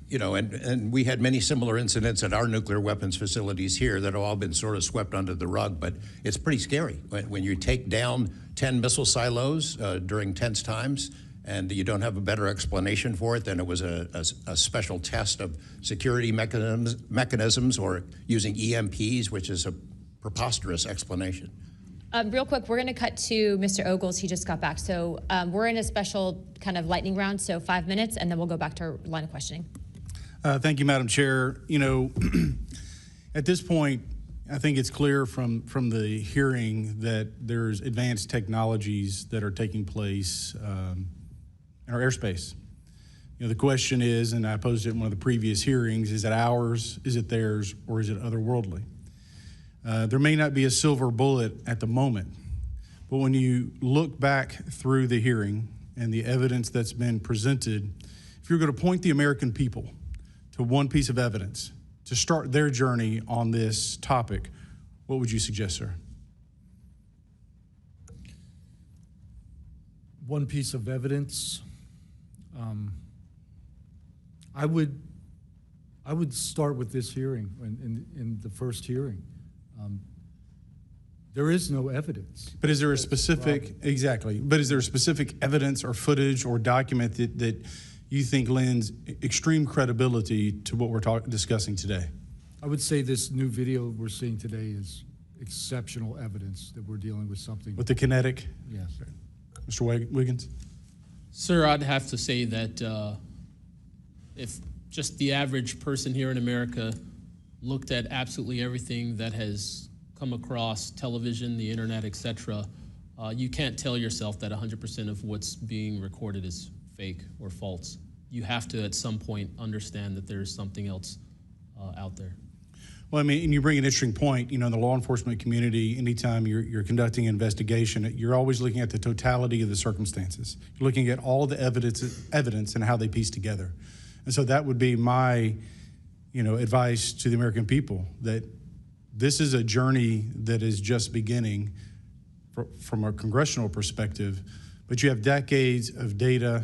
S6: you know, and we had many similar incidents at our nuclear weapons facilities here that have all been sort of swept under the rug, but it's pretty scary when you take down 10 missile silos during tense times and you don't have a better explanation for it than it was a special test of security mechanisms or using EMPs, which is a preposterous explanation.
S1: Real quick, we're going to cut to Mr. Ogles. He just got back. So we're in a special kind of lightning round, so 5 minutes, and then we'll go back to our line of questioning.
S8: Thank you, Madam Chair. You know, at this point, I think it's clear from the hearing that there's advanced technologies that are taking place in our airspace. You know, the question is, and I posed it in one of the previous hearings, is it ours, is it theirs, or is it otherworldly? There may not be a silver bullet at the moment, but when you look back through the hearing and the evidence that's been presented, if you're going to point the American people to one piece of evidence to start their journey on this topic, what would you suggest, sir?
S4: One piece of evidence, I would start with this hearing, in the first hearing. There is no evidence.
S8: But is there a specific, exactly, but is there a specific evidence or footage or document that you think lends extreme credibility to what we're discussing today?
S4: I would say this new video we're seeing today is exceptional evidence that we're dealing with something.
S8: With the kinetic?
S4: Yes.
S8: Mr. Wiggins?
S5: Sir, I'd have to say that if just the average person here in America looked at absolutely everything that has come across television, the internet, etc., you can't tell yourself that 100% of what's being recorded is fake or false. You have to, at some point, understand that there's something else out there.
S8: Well, I mean, and you bring an interesting point. You know, in the law enforcement community, anytime you're conducting an investigation, you're always looking at the totality of the circumstances. You're looking at all the evidence and how they piece together. And so that would be my, you know, advice to the American people, that this is a journey that is just beginning from a congressional perspective, but you have decades of data,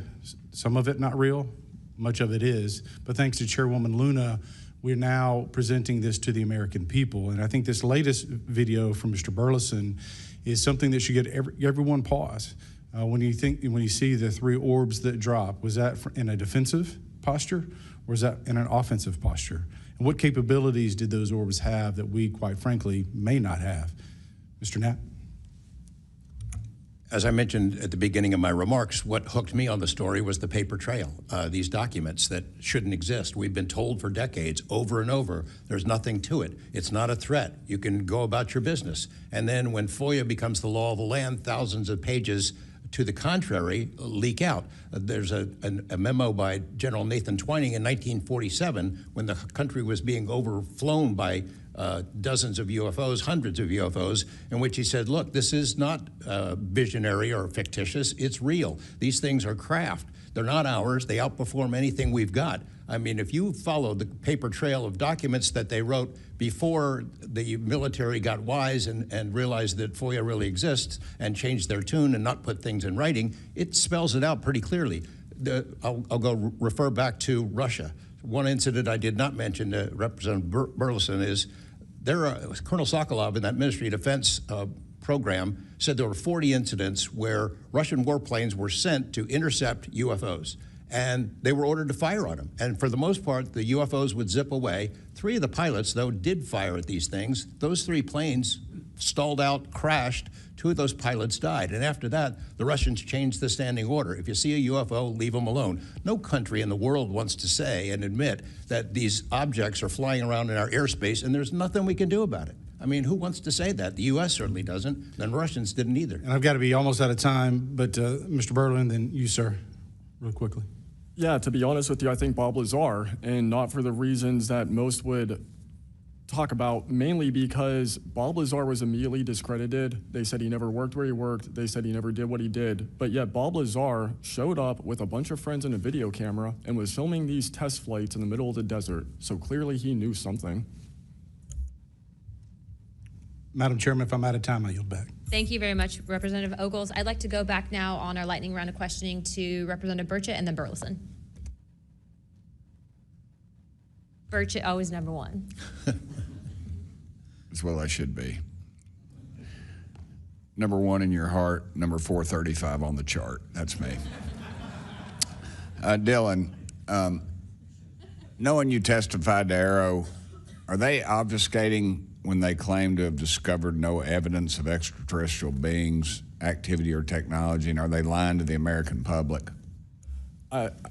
S8: some of it not real, much of it is, but thanks to Chairwoman Luna, we're now presenting this to the American people. And I think this latest video from Mr. Burleson is something that should get everyone pause. When you see the 3 orbs that drop, was that in a defensive posture, or was that in an offensive posture? And what capabilities did those orbs have that we, quite frankly, may not have? Mr. Knapp?
S6: As I mentioned at the beginning of my remarks, what hooked me on the story was the paper trail, these documents that shouldn't exist. We've been told for decades, over and over, there's nothing to it. It's not a threat. You can go about your business. And then when FOIA becomes the law of the land, thousands of pages to the contrary leak out. There's a memo by General Nathan Twining in 1947 when the country was being overflown by dozens of UFOs, hundreds of UFOs, in which he said, look, this is not visionary or fictitious, it's real. These things are craft. They're not ours. They outperform anything we've got. I mean, if you follow the paper trail of documents that they wrote before the military got wise and realized that FOIA really exists and changed their tune and not put things in writing, it spells it out pretty clearly. I'll go refer back to Russia. One incident I did not mention to Representative Burleson is Colonel Sokolov in that Ministry of Defense program said there were 40 incidents where Russian warplanes were sent to intercept UFOs. And they were ordered to fire on them. And for the most part, the UFOs would zip away. 3 of the pilots, though, did fire at these things. Those 3 planes stalled out, crashed. 2 of those pilots died. And after that, the Russians changed the standing order. If you see a UFO, leave them alone. No country in the world wants to say and admit that these objects are flying around in our airspace and there's nothing we can do about it. I mean, who wants to say that? The U.S. certainly doesn't, and the Russians didn't either.
S8: And I've got to be almost out of time, but Mr. Borland, then you, sir, real quickly.
S9: Yeah, to be honest with you, I think Bob Lazar, and not for the reasons that most would talk about, mainly because Bob Lazar was immediately discredited. They said he never worked where he worked. They said he never did what he did. But yet Bob Lazar showed up with a bunch of friends and a video camera and was filming these test flights in the middle of the desert. So clearly he knew something.
S8: Madam Chairman, if I'm out of time, I yield back.
S1: Thank you very much, Representative Ogles. I'd like to go back now on our lightning round of questioning to Representative Burchett and then Burleson. Burchett, always number one.
S13: That's what I should be. Number one in your heart, number 435 on the chart. That's me. Dylan, knowing you testified to Arrow, are they obfuscating when they claim to have discovered no evidence of extraterrestrial beings, activity, or technology, and are they lying to the American public?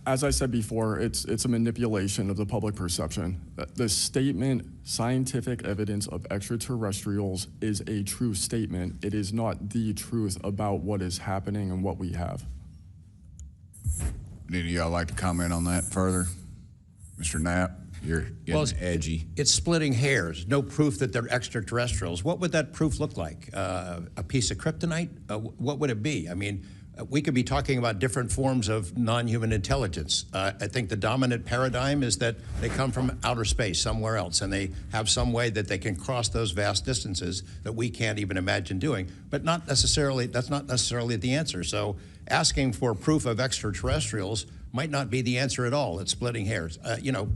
S9: As I said before, it's a manipulation of the public perception. The statement, scientific evidence of extraterrestrials, is a true statement. It is not the truth about what is happening and what we have.
S13: Any of y'all like to comment on that further? Mr. Knapp, you're getting edgy.
S6: It's splitting hairs. No proof that they're extraterrestrials. What would that proof look like? A piece of kryptonite? What would it be? I mean, we could be talking about different forms of non-human intelligence. I think the dominant paradigm is that they come from outer space, somewhere else, and they have some way that they can cross those vast distances that we can't even imagine doing. But not necessarily, that's not necessarily the answer. So asking for proof of extraterrestrials might not be the answer at all. It's splitting hairs. You know,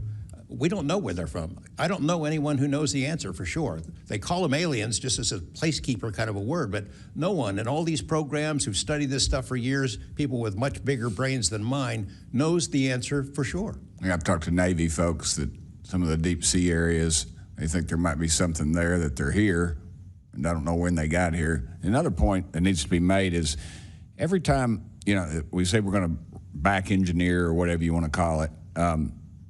S6: we don't know where they're from. I don't know anyone who knows the answer for sure. They call them aliens just as a placekeeper kind of a word, but no one in all these programs who've studied this stuff for years, people with much bigger brains than mine, knows the answer for sure.
S13: I've talked to Navy folks that some of the deep sea areas, they think there might be something there that they're here, and I don't know when they got here. Another point that needs to be made is every time, you know, we say we're going to back engineer or whatever you want to call it,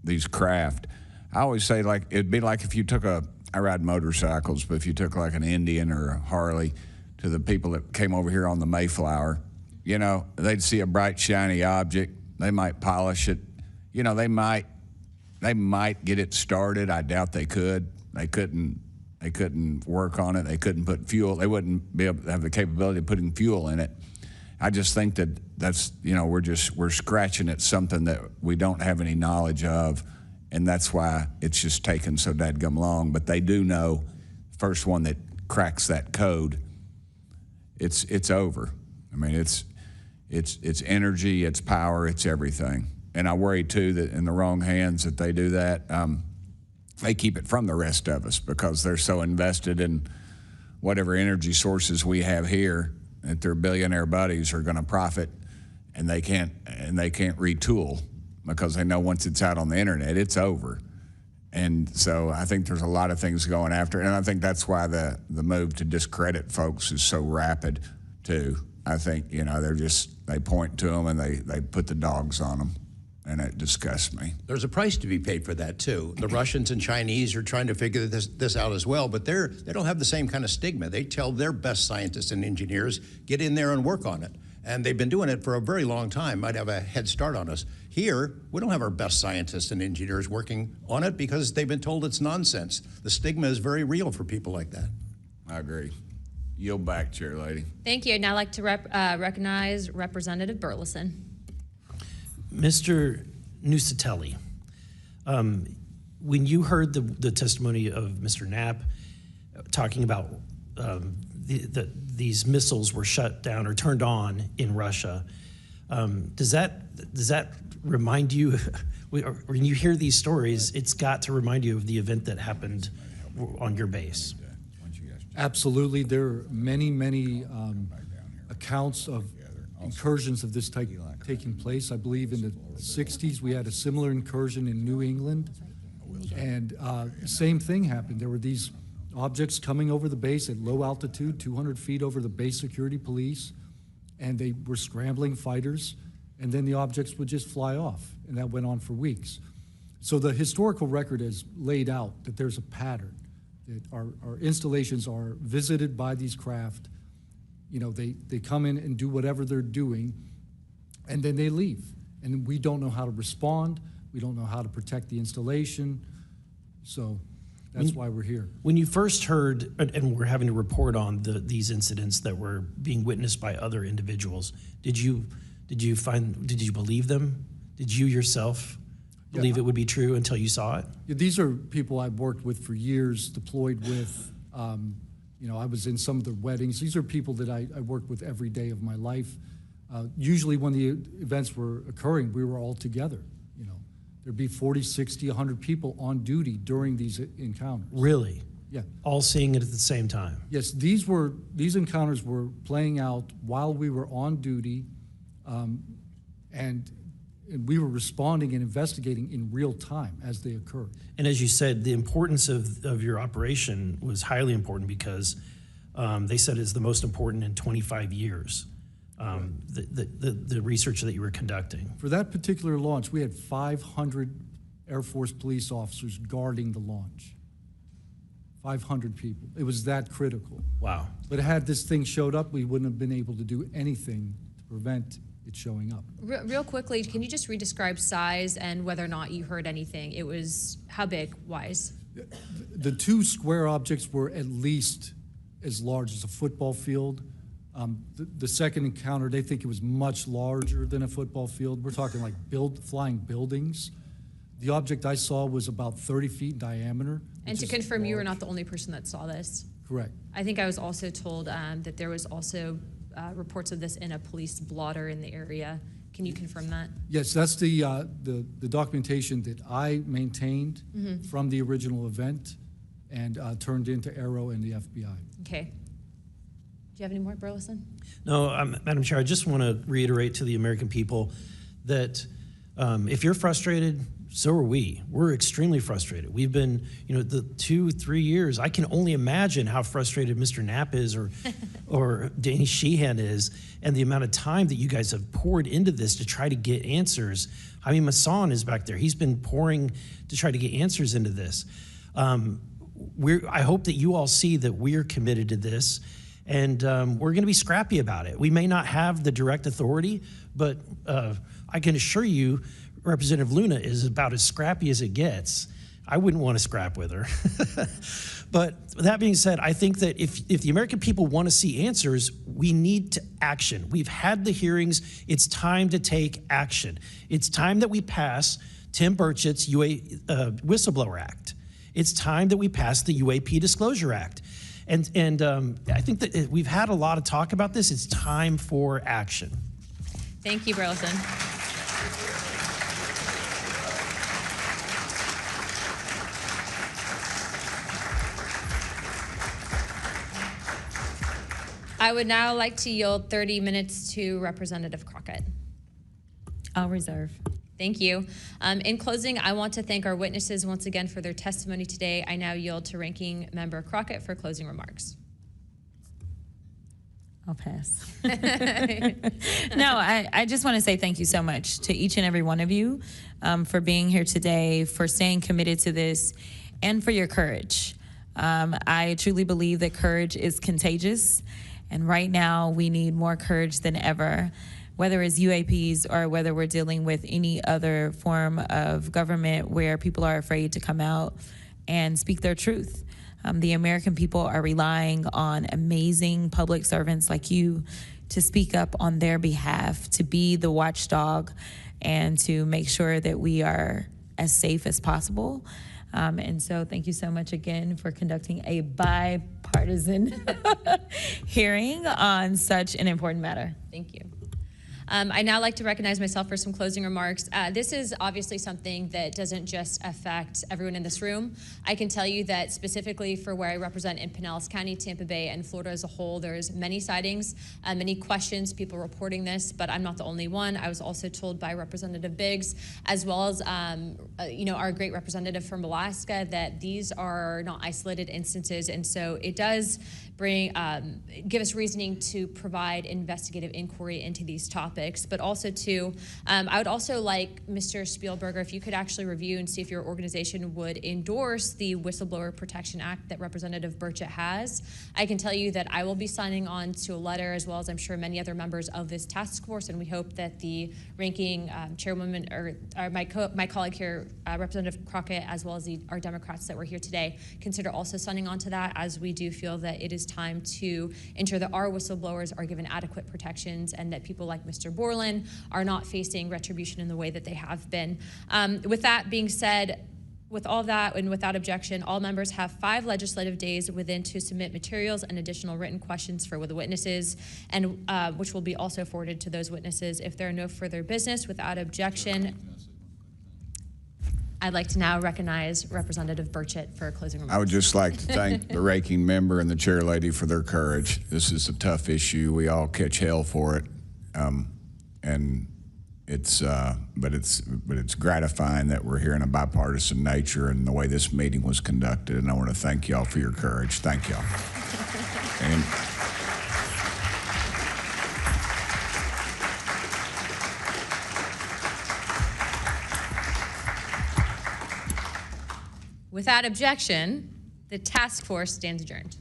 S13: these craft, I always say, like, it'd be like if you took I ride motorcycles, but if you took like an Indian or a Harley to the people that came over here on the Mayflower, you know, they'd see a bright, shiny object, they might polish it, you know, they might get it started. I doubt they could. They couldn't work on it. They couldn't put fuel. They wouldn't be able to have the capability of putting fuel in it. I just think that's, you know, we're scratching at something that we don't have any knowledge of, and that's why it's just taken so dadgum long. But they do know, first one that cracks that code, it's over. I mean, it's energy, it's power, it's everything. And I worry too that in the wrong hands that they do that, they keep it from the rest of us because they're so invested in whatever energy sources we have here that their billionaire buddies are going to profit, and they can't retool because they know once it's out on the internet, it's over. And so I think there's a lot of things going after it, and I think that's why the move to discredit folks is so rapid too. I think, you know, they point to them and they put the dogs on them, and it disgusts me.
S6: There's a price to be paid for that too. The Russians and Chinese are trying to figure this out as well, but they don't have the same kind of stigma. They tell their best scientists and engineers, get in there and work on it. And they've been doing it for a very long time, might have a head start on us. Here, we don't have our best scientists and engineers working on it because they've been told it's nonsense. The stigma is very real for people like that.
S13: I agree. Yield back, Chair Lady.
S1: Thank you. I'd now like to recognize Representative Burleson.
S3: Mr. Nucatelli, when you heard the testimony of Mr. Knapp talking about these missiles were shut down or turned on in Russia, does that remind you, when you hear these stories, it's got to remind you of the event that happened on your base?
S4: Absolutely. There are many accounts of incursions of this type taking place. I believe in the 60s we had a similar incursion in New England, and same thing happened. There were these objects coming over the base at low altitude, 200 feet over the base security police, and they were scrambling fighters, and then the objects would just fly off, and that went on for weeks. So the historical record has laid out that there's a pattern, that our installations are visited by these craft. You know, they come in and do whatever they're doing, and then they leave. And we don't know how to respond. We don't know how to protect the installation. So that's why we're here.
S3: When you first heard, and we're having to report on these incidents that were being witnessed by other individuals, did you believe them? Did you yourself believe it would be true until you saw it?
S4: Yeah, these are people I've worked with for years, deployed with. You know, I was in some of the weddings. These are people that I worked with every day of my life. Usually when the events were occurring, we were all together. You know, there'd be 40, 60, 100 people on duty during these encounters.
S3: Really?
S4: Yeah.
S3: All seeing it at the same time?
S4: Yes, these encounters were playing out while we were on duty, and we were responding and investigating in real time as they occurred.
S3: And as you said, the importance of your operation was highly important because they said it's the most important in 25 years, the research that you were conducting.
S4: For that particular launch, we had 500 Air Force police officers guarding the launch. 500 people. It was that critical.
S3: Wow.
S4: But had this thing showed up, we wouldn't have been able to do anything to prevent it showing up.
S1: Real quickly, can you just re-describe size and whether or not you heard anything? It was how big, wise?
S4: The two square objects were at least as large as a football field. The second encounter, they think it was much larger than a football field. We're talking like flying buildings. The object I saw was about 30 feet in diameter.
S1: And to confirm, you were not the only person that saw this.
S4: Correct.
S1: I think I was also told that there was also reports of this in a police blotter in the area. Can you confirm that?
S4: Yes, that's the documentation that I maintained from the original event and turned into Arrow and the FBI.
S1: Okay. Do you have any more, Burleson?
S3: No, Madam Chair, I just want to reiterate to the American people that if you're frustrated, so are we. We're extremely frustrated. We've been, the 2-3 years, I can only imagine how frustrated Mr. Knapp is or Danny Sheehan is, and the amount of time that you guys have poured into this to try to get answers. I mean, Masson is back there. He's been pouring to try to get answers into this. I hope that you all see that we're committed to this, and we're going to be scrappy about it. We may not have the direct authority, but I can assure you Representative Luna is about as scrappy as it gets. I wouldn't want to scrap with her. But that being said, I think that if the American people want to see answers, we need to action. We've had the hearings. It's time to take action. It's time that we pass Tim Burchett's Whistleblower Act. It's time that we pass the UAP Disclosure Act. And I think that we've had a lot of talk about this. It's time for action.
S1: Thank you, Burleson. I would now like to yield 30 minutes to Representative Crockett.
S2: I'll reserve.
S1: Thank you. In closing, I want to thank our witnesses once again for their testimony today. I now yield to Ranking Member Crockett for closing remarks.
S2: I'll pass. No, I just want to say thank you so much to each and every one of you for being here today, for staying committed to this, and for your courage. I truly believe that courage is contagious, and right now we need more courage than ever, whether it's UAPs or whether we're dealing with any other form of government where people are afraid to come out and speak their truth. The American people are relying on amazing public servants like you to speak up on their behalf, to be the watchdog, and to make sure that we are as safe as possible. And so thank you so much again for conducting a bipartisan hearing on such an important matter.
S1: Thank you. I'd now like to recognize myself for some closing remarks. This is obviously something that doesn't just affect everyone in this room. I can tell you that specifically for where I represent in Pinellas County, Tampa Bay, and Florida as a whole, there's many sightings, many questions, people reporting this, but I'm not the only one. I was also told by Representative Biggs, as well as our great representative from Alaska, that these are not isolated instances, and so it does give us reasoning to provide investigative inquiry into these topics, but also to, I would also like Mr. Spielberger, if you could actually review and see if your organization would endorse the Whistleblower Protection Act that Representative Burchett has. I can tell you that I will be signing on to a letter, as well as I'm sure many other members of this task force, and we hope that the ranking chairwoman, or my colleague here, Representative Crockett, as well as our Democrats that were here today, consider also signing on to that, as we do feel that it is time to ensure that our whistleblowers are given adequate protections and that people like Mr. Borland are not facing retribution in the way that they have been. With that being said, With all that and without objection, all members have 5 legislative days within to submit materials and additional written questions for the witnesses, and which will be also forwarded to those witnesses. If there are no further business, without objection, I'd like to now recognize Representative Burchett for closing remarks.
S13: I would just like to thank the ranking member and the chair lady for their courage. This is a tough issue. We all catch hell for it, and it's but it's gratifying that we're here in a bipartisan nature and the way this meeting was conducted. And I want to thank y'all for your courage. Thank y'all. And
S1: without objection, the task force stands adjourned.